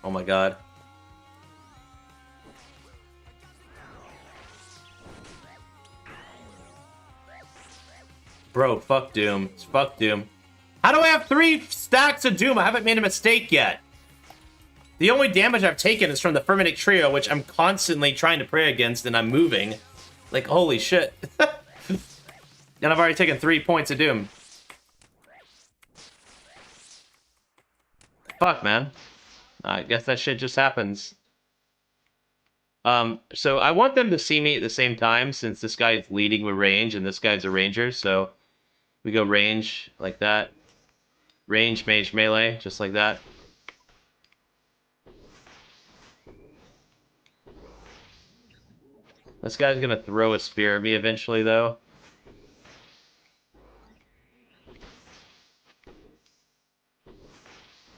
Oh my god. Bro, fuck Doom. Fuck Doom. How do I have 3 stacks of Doom? I haven't made a mistake yet. The only damage I've taken is from the Firminic Trio, which I'm constantly trying to pray against, and I'm moving. Like, holy shit. And I've already taken 3 points of Doom. Fuck, man. I guess that shit just happens. So I want them to see me at the same time, since this guy is leading with range, and this guy's a ranger, so... We go range, like that. Range, mage, melee, just like that. This guy's gonna throw a spear at me eventually, though.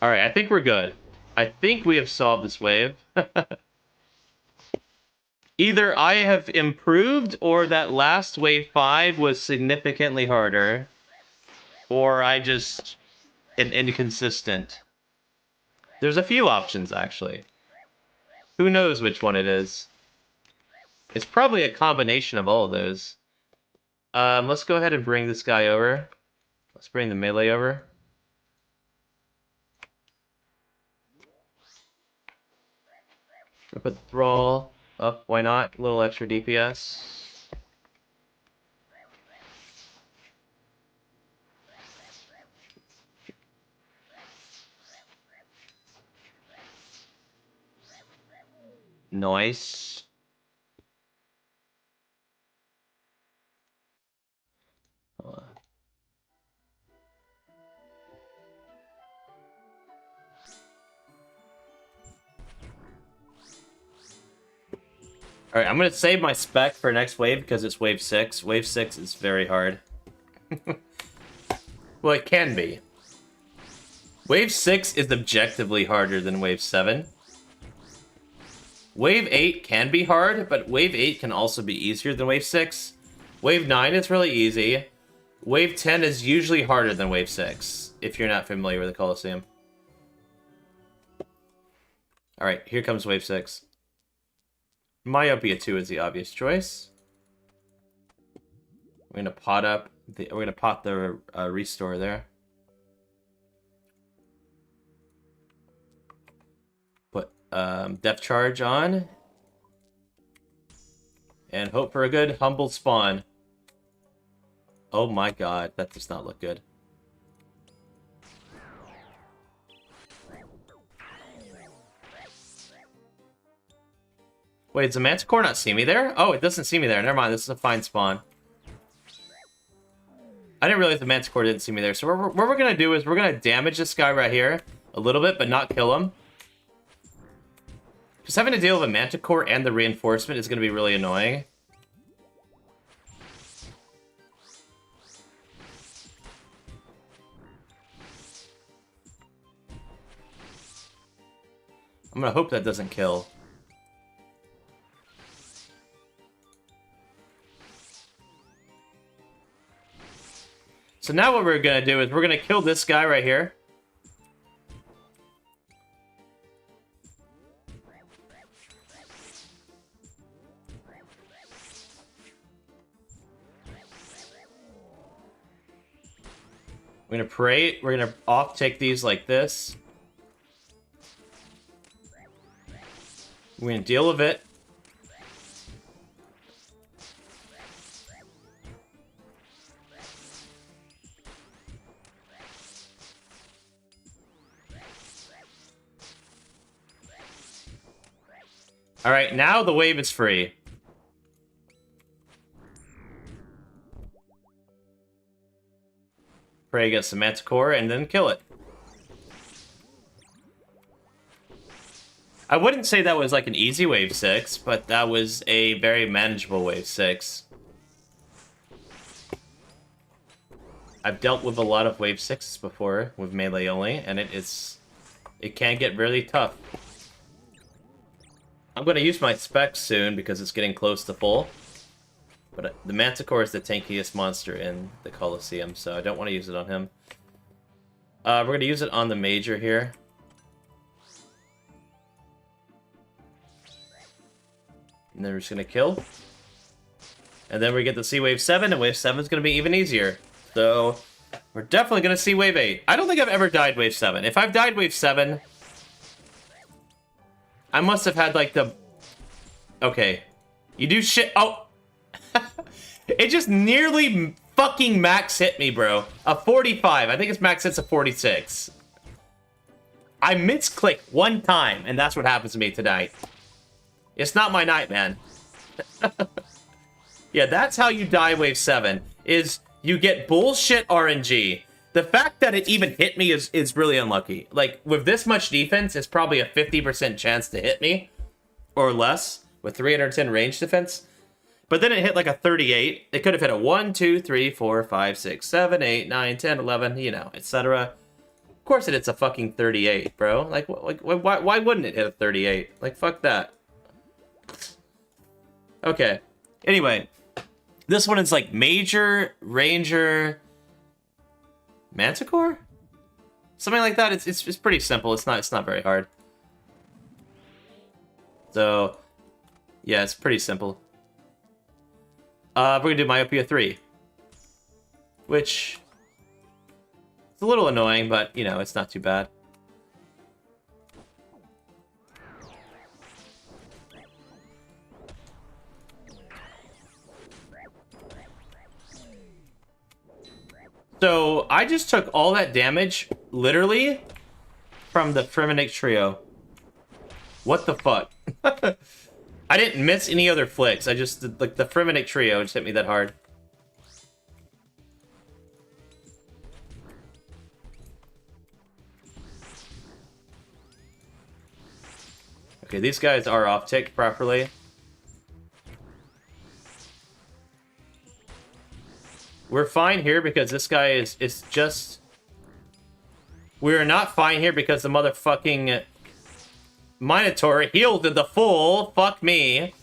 Alright, I think we're good. I think we have solved this wave. Either I have improved, or that last wave 5 was significantly harder. Or I just am inconsistent. There's a few options, actually. Who knows which one it is? It's probably a combination of all of those. Let's go ahead and bring this guy over. Let's bring the melee over. I'll put the Thrall up, why not? A little extra DPS. Nice. Alright, I'm gonna save my spec for next wave because it's wave 6. Wave 6 is very hard. Well, it can be. Wave 6 is objectively harder than Wave 7. Wave 8 can be hard, but Wave 8 can also be easier than Wave 6. Wave 9 is really easy. Wave 10 is usually harder than Wave 6, if you're not familiar with the Colosseum. Alright, here comes Wave 6. Myopia 2 is the obvious choice. We're gonna pot the restore there. Put depth charge on. And hope for a good humble spawn. Oh my god, that does not look good. Wait, does the Manticore not see me there? Oh, it doesn't see me there. Never mind, this is a fine spawn. I didn't realize the Manticore didn't see me there. So what we're going to do is we're going to damage this guy right here a little bit, but not kill him. Just having to deal with a Manticore and the reinforcement is going to be really annoying. I'm going to hope that doesn't kill. So now what we're going to do is we're going to kill this guy right here. We're going to pray. We're going to off-take these like this. We're going to deal with it. Alright, now the wave is free. Pray against the Manticore and then kill it. I wouldn't say that was like an easy wave 6, but that was a very manageable wave 6. I've dealt with a lot of wave 6s before with melee only, and it can get really tough. I'm going to use my specs soon because it's getting close to full. But the Manticore is the tankiest monster in the Colosseum, so I don't want to use it on him. We're going to use it on the Major here. And then we're just going to kill. And then we get to see Wave 7, and Wave 7 is going to be even easier. So, we're definitely going to see Wave 8. I don't think I've ever died Wave 7. If I've died Wave 7... I must have had, like, the... Okay. You do shit... Oh! It just nearly fucking max hit me, bro. A 45. I think it's max hits a 46. I misclicked one time, and that's what happens to me tonight. It's not my night, man. Yeah, that's how you die Wave 7, is you get bullshit RNG. The fact that it even hit me is really unlucky. Like, with this much defense, it's probably a 50% chance to hit me. Or less, with 310 range defense. But then it hit like a 38. It could have hit a 1, 2, 3, 4, 5, 6, 7, 8, 9, 10, 11, you know, etc. Of course it hits a fucking 38, bro. Like why wouldn't it hit a 38? Like, fuck that. Okay. Anyway. This one is like Major, Ranger... Manticore? Something like that. It's pretty simple. It's not very hard. So, yeah, it's pretty simple. We're gonna do Myopia 3. Which... It's a little annoying, but, you know, it's not too bad. So, I just took all that damage, literally, from the Fremennik Trio. What the fuck? I didn't miss any other flicks. I just, like, the Fremennik Trio just hit me that hard. Okay, these guys are off-ticked properly. We're fine here because this guy is just... We're not fine here because the motherfucking Minotaur healed to the full. Fuck me.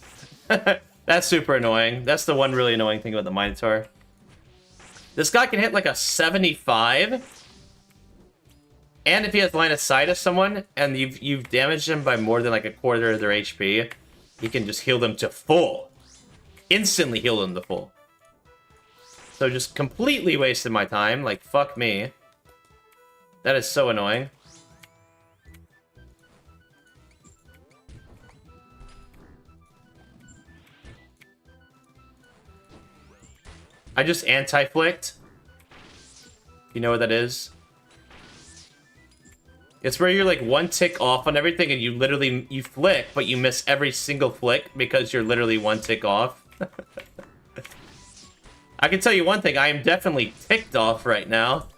That's super annoying. That's the one really annoying thing about the Minotaur. This guy can hit like a 75. And if he has line of sight of someone, and you've damaged him by more than like a quarter of their HP, he can just heal them to full. Instantly heal them to full. So just completely wasted my time. Like, fuck me. That is so annoying. I just anti-flicked. You know what that is? It's where you're like one tick off on everything and you flick, but you miss every single flick because you're literally one tick off. I can tell you one thing, I am definitely ticked off right now.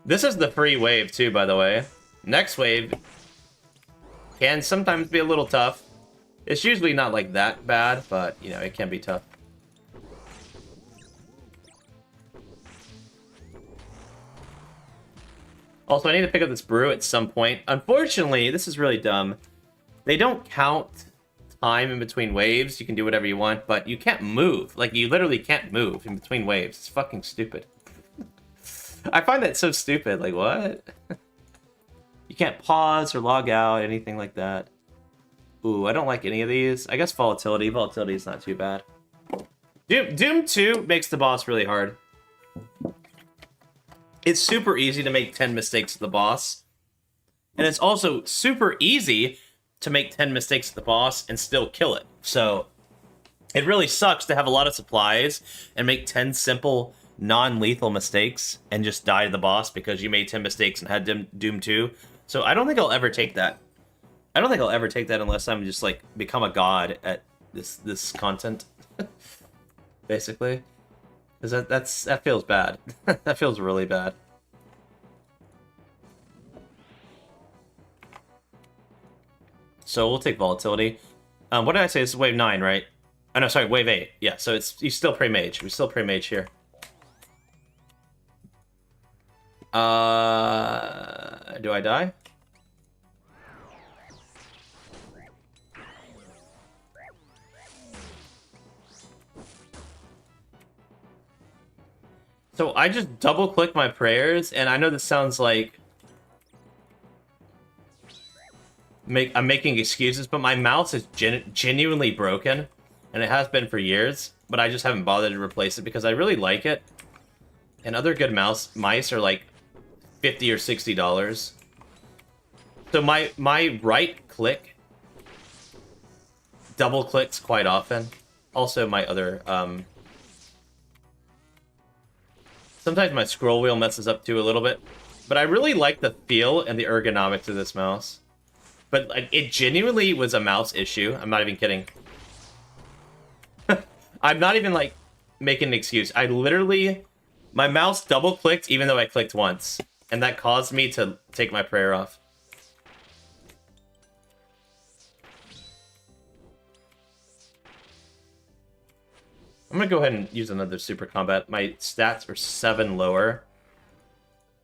This is the free wave too, by the way. Next wave can sometimes be a little tough. It's usually not like that bad, but, you know, it can be tough. Also, I need to pick up this brew at some point. Unfortunately, this is really dumb. They don't count time in between waves. You can do whatever you want, but you can't move. Like, you literally can't move in between waves. It's fucking stupid. I find that so stupid. Like, what? You can't pause or log out, anything like that. Ooh, I don't like any of these. I guess volatility. Volatility is not too bad. Doom 2 makes the boss really hard. It's super easy to make 10 mistakes at the boss. And it's also super easy to make 10 mistakes at the boss and still kill it. So it really sucks to have a lot of supplies and make 10 simple, non-lethal mistakes and just die to the boss because you made 10 mistakes and had Doom 2. So I don't think I'll ever take that. I don't think I'll ever take that unless I'm just, like, become a god at this content. Basically. Because that feels bad. That feels really bad. So we'll take volatility. What did I say? This is wave 9, right? Oh, no, sorry, wave 8. Yeah, so you still pre-mage. We still pre-mage here. Do I die? So I just double-click my prayers, and I know this sounds like I'm making excuses, but my mouse is genuinely broken, and it has been for years, but I just haven't bothered to replace it because I really like it. And other good mice are like $50 or $60. So my right click double clicks quite often. Also my other sometimes my scroll wheel messes up too a little bit. But I really like the feel and the ergonomics of this mouse. But like, it genuinely was a mouse issue. I'm not even kidding. I'm not even like making an excuse. I literally, my mouse double clicked even though I clicked once. And that caused me to take my prayer off. I'm gonna go ahead and use another super combat. My stats are 7 lower.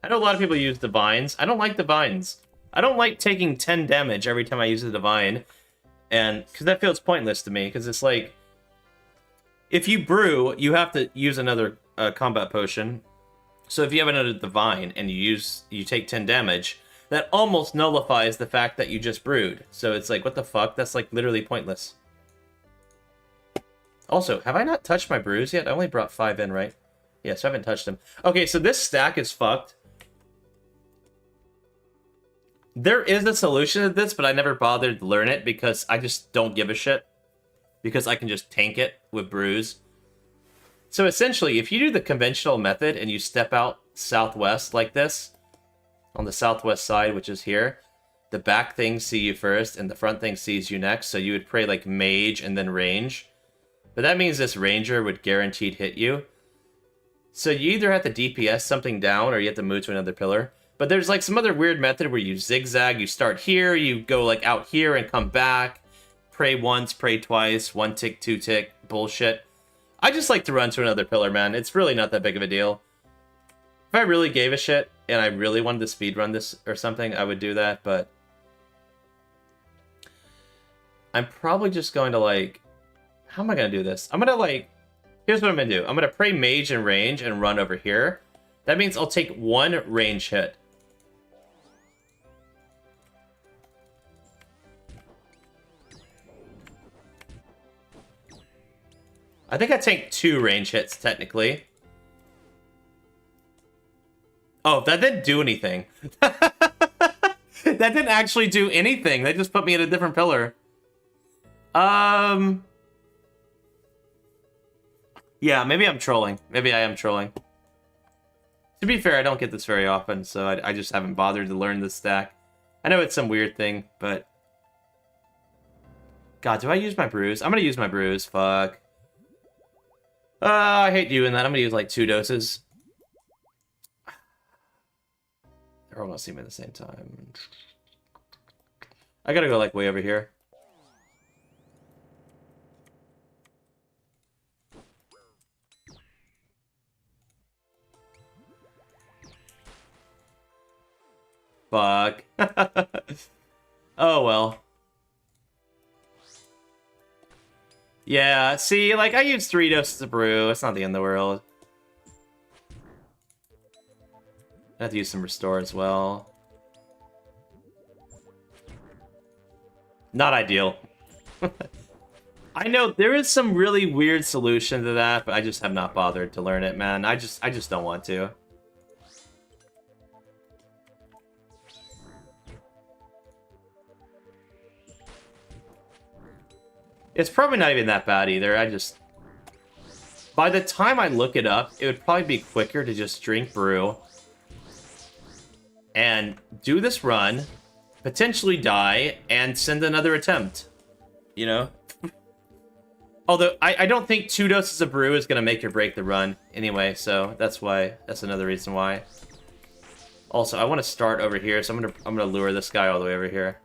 I know a lot of people use divines. I don't like divines. I don't like taking 10 damage every time I use a divine. And because that feels pointless to me. Because it's like, if you brew, you have to use another combat potion. So if you have another divine and you take 10 damage, that almost nullifies the fact that you just brewed. So it's like, what the fuck? That's like literally pointless. Also, have I not touched my brews yet? I only brought 5 in, right? Yeah, so I haven't touched them. Okay, so this stack is fucked. There is a solution to this, but I never bothered to learn it because I just don't give a shit. Because I can just tank it with brews. So essentially, if you do the conventional method and you step out southwest like this, on the southwest side, which is here, the back things see you first and the front thing sees you next. So you would pray like mage and then range. But that means this ranger would guaranteed hit you. So you either have to DPS something down or you have to move to another pillar. But there's like some other weird method where you zigzag, you start here, you go like out here and come back, pray once, pray twice, 1 tick, 2 tick, bullshit. I just like to run to another pillar, man. It's really not that big of a deal. If I really gave a shit and I really wanted to speedrun this or something, I would do that, but I'm probably just going to like, how am I going to do this? I'm going to like, here's what I'm going to do. I'm going to pray mage and range and run over here. That means I'll take 1 range hit. I think I take 2 range hits, technically. Oh, that didn't do anything. That didn't actually do anything. They just put me in a different pillar. Yeah, maybe I'm trolling. Maybe I am trolling. To be fair, I don't get this very often, so I just haven't bothered to learn this stack. I know it's some weird thing, but... God, do I use my brews? I'm gonna use my brews. Fuck. I hate doing that. I'm gonna use like 2 doses. They're all gonna see me at the same time. I gotta go like way over here. Fuck. Oh well. Yeah, see, like, I used 3 doses of brew. It's not the end of the world. I have to use some restore as well. Not ideal. I know, there is some really weird solution to that, but I just have not bothered to learn it, man. I just don't want to. It's probably not even that bad either. By the time I look it up, it would probably be quicker to just drink brew and do this run, potentially die, and send another attempt. You know? Although, I don't think 2 doses of brew is going to make or break the run anyway, so that's another reason why. Also, I want to start over here, so I'm gonna lure this guy all the way over here.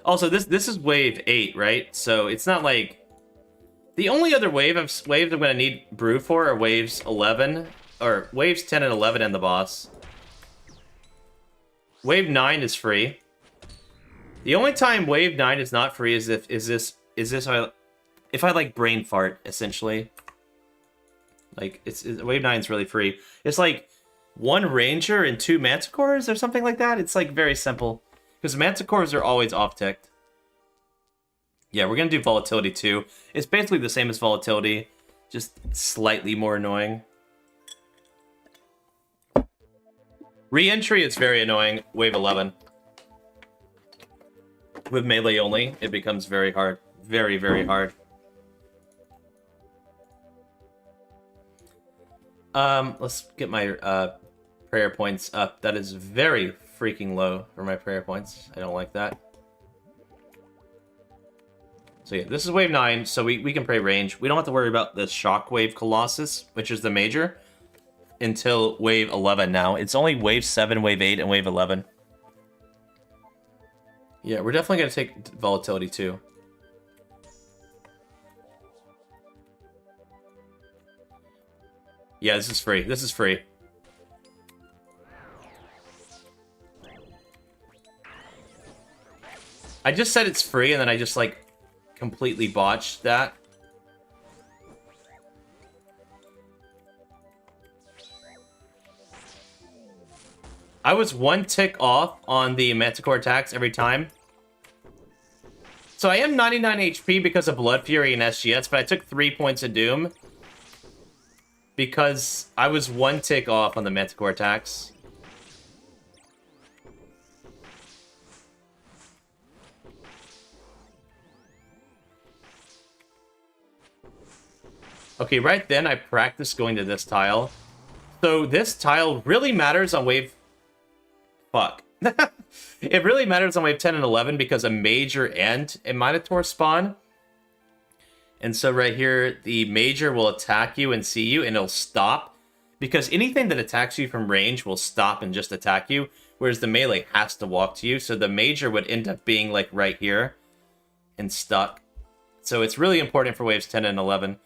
Also, this is wave 8, right? So it's not like... The only other waves I'm gonna need brew for are waves 11, or waves 10 and 11 and the boss. Wave 9 is free. The only time wave 9 is not free is if I like brain fart, essentially. Like wave 9 is really free. It's like 1 ranger and 2 manticores or something like that. It's like very simple. Because manticores are always off-ticked. Yeah, we're going to do volatility too. It's basically the same as volatility, just slightly more annoying. Re-entry is very annoying, wave 11. With melee only, it becomes very hard. Very, very hard. Let's get my prayer points up. That is very freaking low for my prayer points. I don't like that. So yeah, this is wave 9, so we can pray range. We don't have to worry about the Shockwave Colossus, which is the major, until wave 11 now. It's only wave 7, wave 8, and wave 11. Yeah, we're definitely going to take volatility too. Yeah, this is free. This is free. I just said it's free, and then I just, like, completely botched that. I was 1 tick off on the Manticore attacks every time. So I am 99 HP because of Blood Fury and SGS, but I took 3 points of Doom. Because I was 1 tick off on the Manticore attacks. Okay, right then I practiced going to this tile. So this tile really matters on wave... Fuck. It really matters on wave 10 and 11 because a Major and a Minotaur spawn. And so right here, the major will attack you and see you, and it'll stop. Because anything that attacks you from range will stop and just attack you, whereas the melee has to walk to you. So the major would end up being like right here and stuck. So it's really important for waves 10 and 11.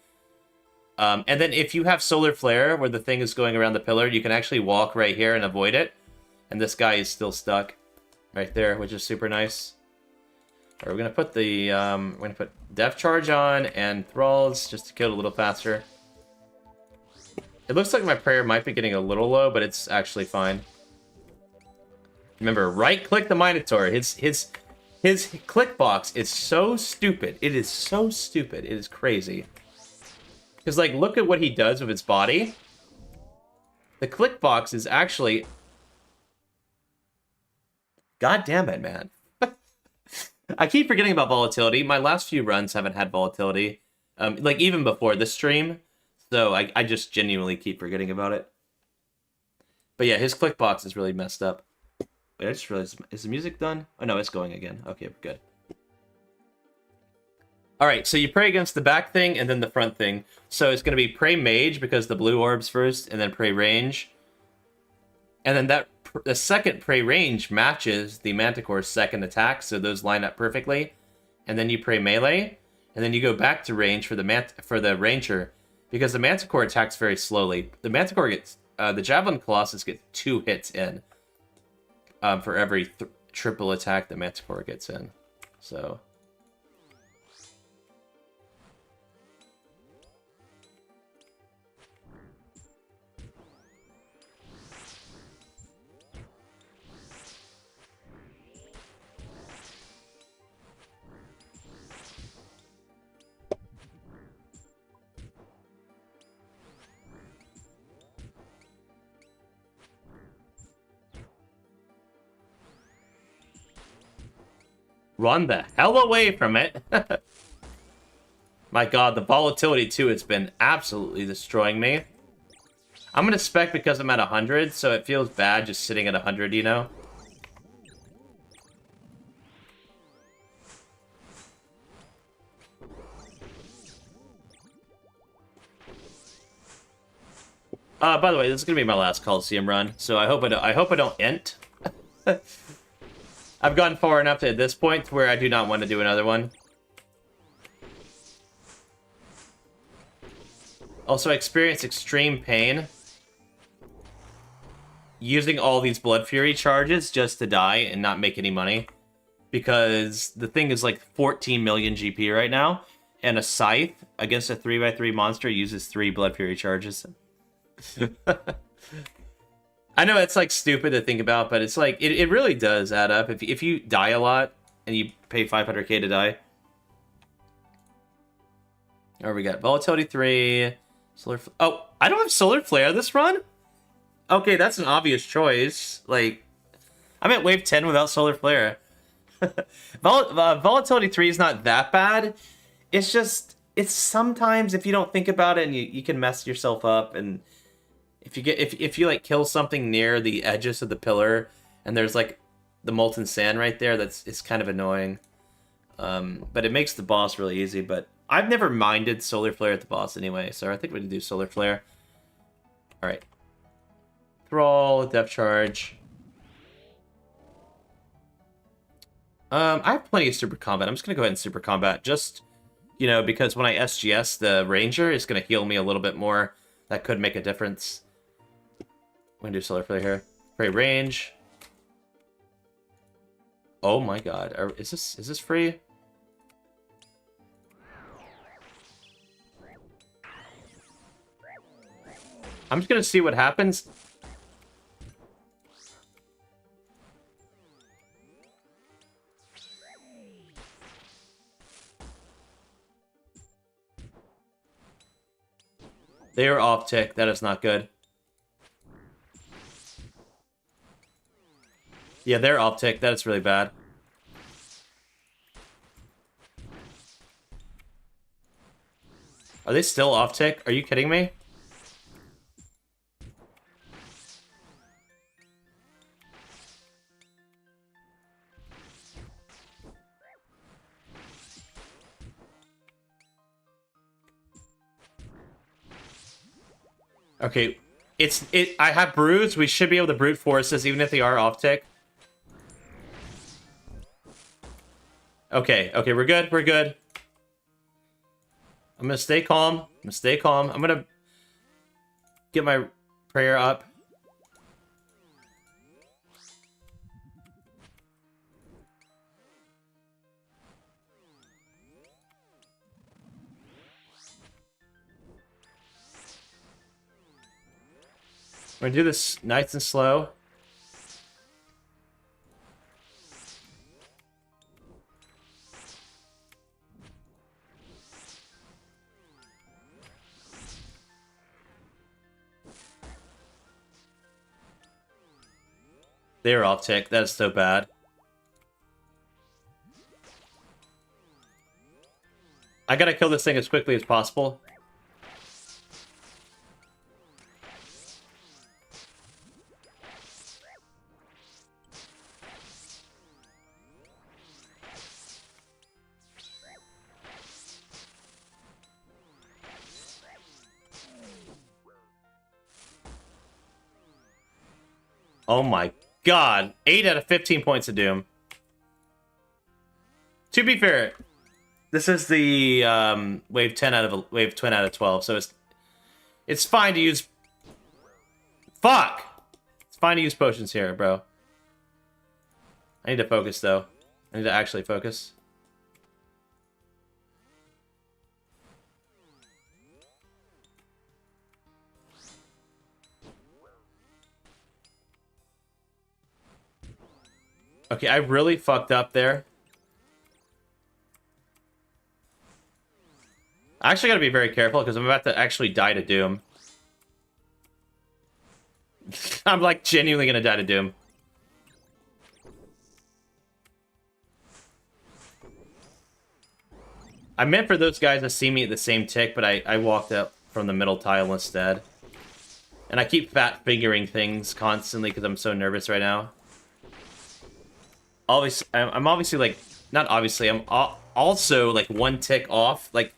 And then if you have Solar Flare, where the thing is going around the pillar, you can actually walk right here and avoid it. And this guy is still stuck right there, which is super nice. All right, we're gonna put the we're gonna put Death Charge on and Thralls just to kill it a little faster. It looks like my prayer might be getting a little low, but it's actually fine. Remember, right-click the Minotaur. His click box is so stupid. It is so stupid. It is crazy. Because, like, look at what he does with his body. The click box is actually... God damn it, man. I keep forgetting about volatility. My last few runs haven't had volatility. Like, even before this stream. So I just genuinely keep forgetting about it. But yeah, his click box is really messed up. Wait, I just realized, is the music done? Oh no, it's going again. Okay, good. Alright, so you pray against the back thing and then the front thing. So it's going to be pray mage because the blue orbs first, and then pray range. And then the second pray range matches the Manticore's second attack, so those line up perfectly. And then you pray melee, and then you go back to range for the ranger, because the Manticore attacks very slowly. The Manticore gets the Javelin Colossus gets 2 hits in for every triple attack the Manticore gets in. So. Run the hell away from it. My god, the volatility too has been absolutely destroying me. I'm gonna spec because I'm at 100, so it feels bad just sitting at 100, you know? By the way, this is gonna be my last Colosseum run, so I hope I don't ent. I've gone far enough at this point to where I do not want to do another one. Also, I experience extreme pain using all these Blood Fury charges just to die and not make any money. Because the thing is like 14 million GP right now, and a Scythe against a 3x3 monster uses 3 Blood Fury charges. I know it's like stupid to think about, but it's like it really does add up. If you die a lot and you pay 500k to die. Or we got volatility 3, solar. Oh, I don't have solar flare this run. Okay, that's an obvious choice. Like, I'm at wave 10 without solar flare. Volatility 3 is not that bad. It's just it's sometimes if you don't think about it, and you can mess yourself up. And if you like kill something near the edges of the pillar and there's like the molten sand right there, it's kind of annoying. But it makes the boss really easy. But I've never minded solar flare at the boss anyway, so I think we can do solar flare. All right, Thrall, depth charge. I have plenty of super combat. I'm just gonna go ahead and super combat, just because when I SGS the ranger, it's gonna heal me a little bit more. That could make a difference. I'm gonna do solar flare here. Pray range. Oh my god, is this free? I'm just gonna see what happens. They are off tick. That is not good. Yeah, they're off tick. That is really bad. Are they still off tick? Are you kidding me? Okay, I have brews. We should be able to brute force this, even if they are off tick. Okay, okay, we're good. We're good. I'm gonna stay calm. I'm gonna stay calm. I'm gonna get my prayer up. We're gonna do this nice and slow. They're off tick. That is so bad. I gotta kill this thing as quickly as possible. Oh my god. 8 out of 15 points of doom. To be fair, this is the wave 10 out of wave 10 out of 12, so it's fine to use. Fuck! It's fine to use potions here, bro. I need to focus though. I need to actually focus. Okay, I really fucked up there. I actually gotta be very careful because I'm about to actually die to doom. I'm like genuinely gonna die to doom. I meant for those guys to see me at the same tick, but I walked up from the middle tile instead. And I keep fat figuring things constantly because I'm so nervous right now. Obviously, I'm obviously like, not obviously, I'm also like one tick off. Like,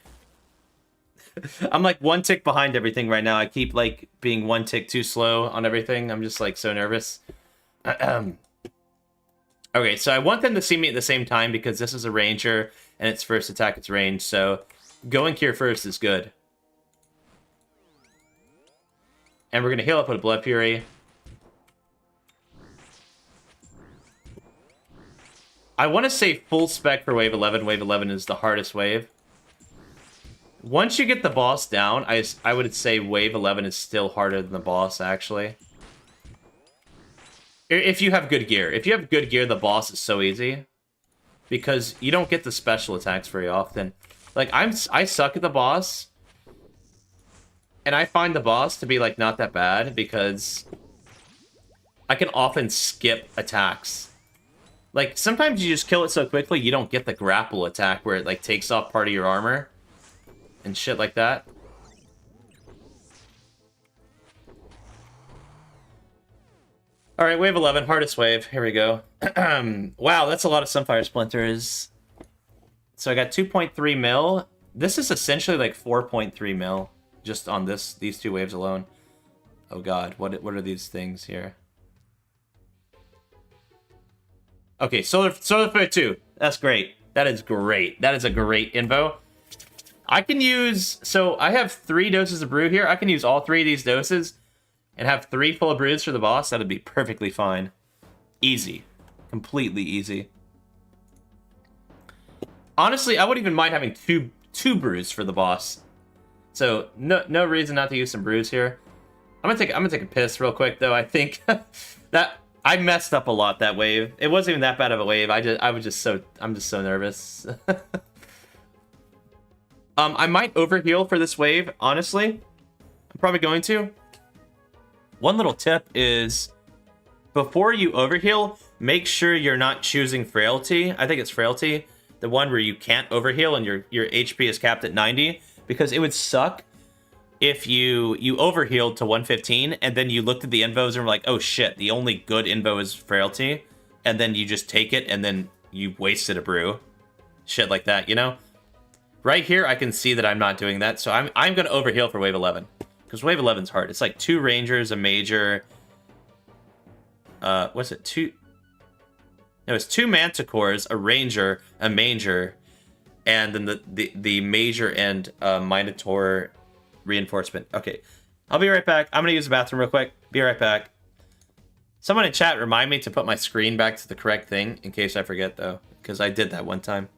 I'm like one tick behind everything right now. I keep like being one tick too slow on everything. I'm just like so nervous. Okay, so I want them to see me at the same time because this is a ranger and its first attack is range. So going here first is good. And we're gonna heal up with a Blood Fury. I want to say full spec for wave 11. Wave 11 is the hardest wave. Once you get the boss down, I would say wave 11 is still harder than the boss, actually. If you have good gear. If you have good gear, the boss is so easy. Because you don't get the special attacks very often. Like, I suck at the boss. And I find the boss to be, like, not that bad. Because I can often skip attacks. Like, sometimes you just kill it so quickly, you don't get the grapple attack where it, like, takes off part of your armor. And shit like that. Alright, wave 11, hardest wave. Here we go. Wow, that's a lot of Sunfire Splinters. So I got 2.3 mil. This is essentially like 4.3 mil. Just on these two waves alone. Oh god, what are these things here? Okay, Solar Flare 2. That's great. That is great. That is a great info. I can use... So, I have 3 doses of brew here. I can use all 3 of these doses and have 3 full of brews for the boss. That'd be perfectly fine. Easy. Completely easy. Honestly, I wouldn't even mind having two brews for the boss. So, no reason not to use some brews here. I'm gonna take a piss real quick, though. I think that... I messed up a lot that wave. It wasn't even that bad of a wave. I'm just so nervous. I might overheal for this wave, honestly. I'm probably going to. One little tip is, before you overheal, make sure you're not choosing Frailty. I think it's Frailty, the one where you can't overheal and your HP is capped at 90, because it would suck if you overhealed to 115 and then you looked at the invos and were like, oh shit, the only good invo is Frailty, and then you just take it and then you wasted a brew. Shit like that, you know? Right here, I can see that I'm not doing that, so I'm going to overheal for wave 11. Because wave 11's hard. It's like 2 rangers, a major. What's it? No, it's 2 manticores, a ranger, a major, and then the major and minotaur reinforcement. Okay, I'll be right back. I'm gonna use the bathroom real quick. Be right back. Someone in chat remind me to put my screen back to the correct thing in case I forget though, because I did that one time.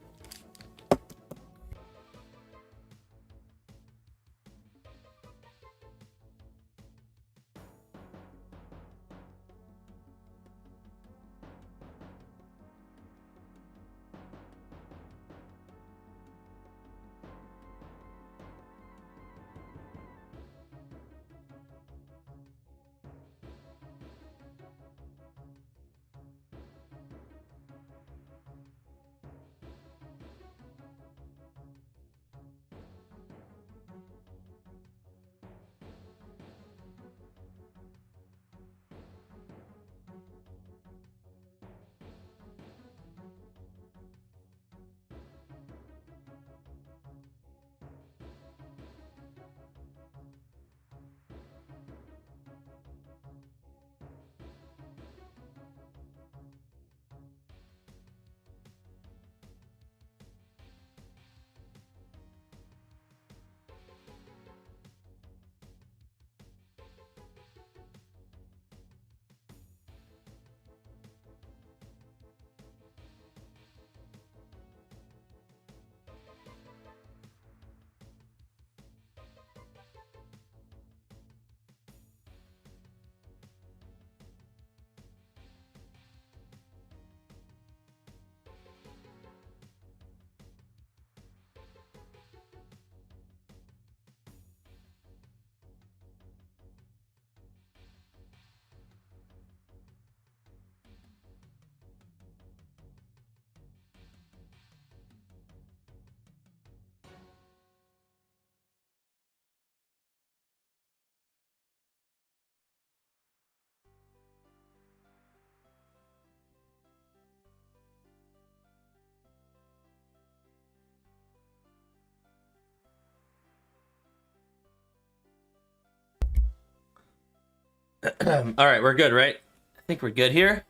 All right, we're good, right? I think we're good here.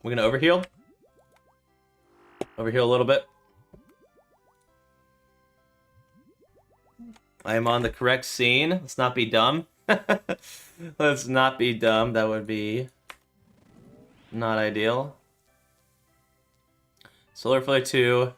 We're gonna overheal. Overheal a little bit. I am on the correct scene. Let's not be dumb. Let's not be dumb. That would be not ideal. Solar Flare 2.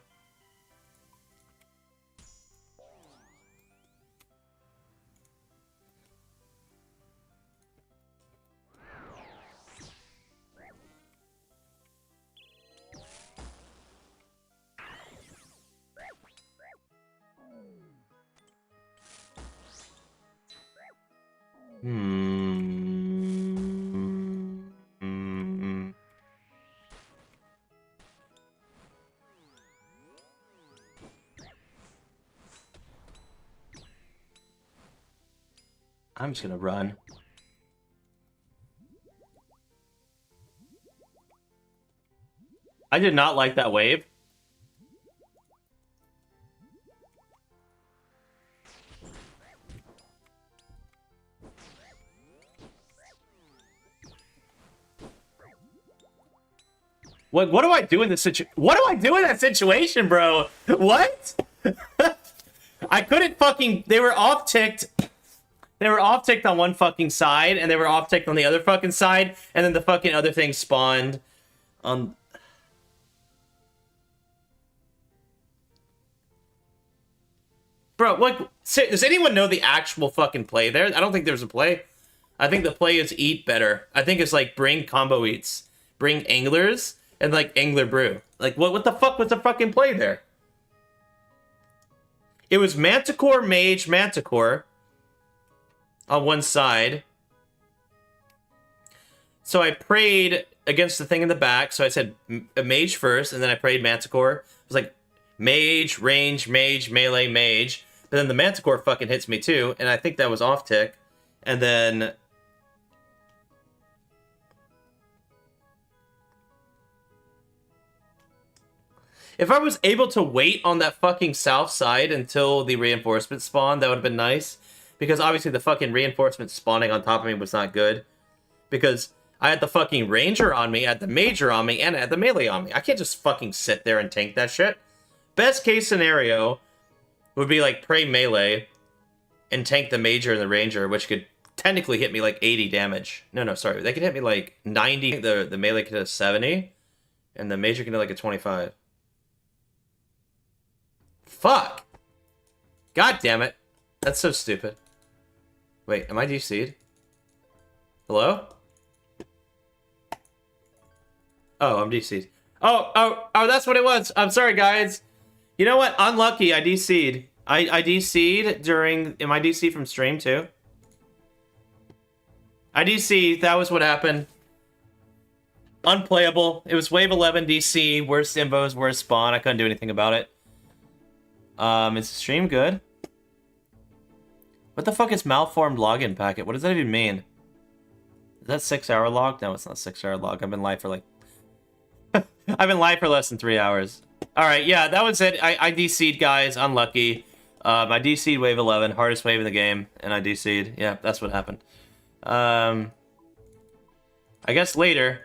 I'm just gonna run. I did not like that wave. What do I do in this situation? What do I do in that situation, bro? What? I couldn't fucking... They were off-ticked. They were off-ticked on one fucking side, and they were off-ticked on the other fucking side, and then the fucking other thing spawned on... Bro, like, does anyone know the actual fucking play there? I don't think there's a play. I think the play is eat better. I think it's like bring combo eats. Bring anglers and like angler brew. Like, what the fuck was the fucking play there? It was Manticore, Mage, Manticore on one side. So I prayed against the thing in the back. So I said a Mage first, and then I prayed Manticore. It was like Mage, range, Mage, melee, Mage. But then the Manticore fucking hits me too, and I think that was off tick. And then... If I was able to wait on that fucking south side until the reinforcement spawned, that would have been nice. Because obviously the fucking reinforcement spawning on top of me was not good. Because I had the fucking ranger on me, I had the major on me, and I had the melee on me. I can't just fucking sit there and tank that shit. Best case scenario would be like pray melee and tank the major and the ranger, which could technically hit me like 80 damage. No, sorry. They could hit me like 90. The melee could hit a 70, and the major can hit like a 25. Fuck! God damn it. That's so stupid. Wait, am I DC'd? Hello? Oh, I'm DC'd. Oh, that's what it was. I'm sorry, guys. You know what? Unlucky, I DC'd. I DC'd during... Am I DC from stream, too? I DC'd. That was what happened. Unplayable. It was wave 11 DC. Worst invos, worst spawn. I couldn't do anything about it. Is the stream good? What the fuck is malformed login packet? What does that even mean? Is that 6-hour log? No, it's not 6-hour log. I've been live for like... I've been live for less than 3 hours. Alright, yeah, that was it. I DC'd, guys. Unlucky. I DC'd wave 11. Hardest wave in the game. And I DC'd. Yeah, that's what happened. I guess later.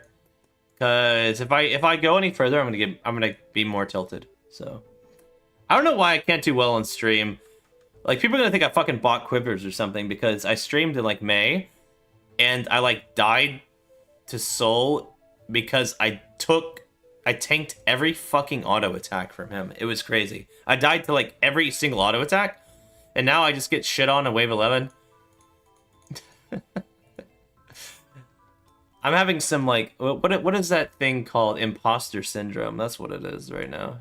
Because if I go any further, I'm gonna be more tilted. So... I don't know why I can't do well on stream. Like, people are gonna think I fucking bought quivers or something because I streamed in, like, May, and I, like, died to soul because I tanked every fucking auto attack from him. It was crazy. I died to, like, every single auto attack, and now I just get shit on in wave 11. I'm having some, like, what is that thing called? Imposter syndrome. That's what it is right now.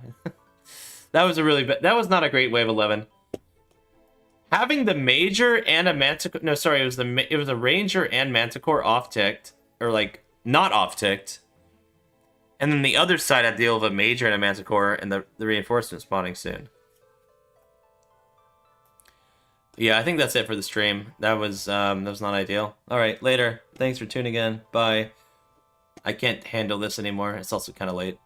That was a really bad... That was not a great wave 11. Having the major and a manticore... No, sorry, it was a ranger and manticore off-ticked. Or, like, not off-ticked. And then the other side had to deal with a major and a manticore and the reinforcement spawning soon. Yeah, I think that's it for the stream. That was not ideal. Alright, later. Thanks for tuning in. Bye. I can't handle this anymore. It's also kind of late.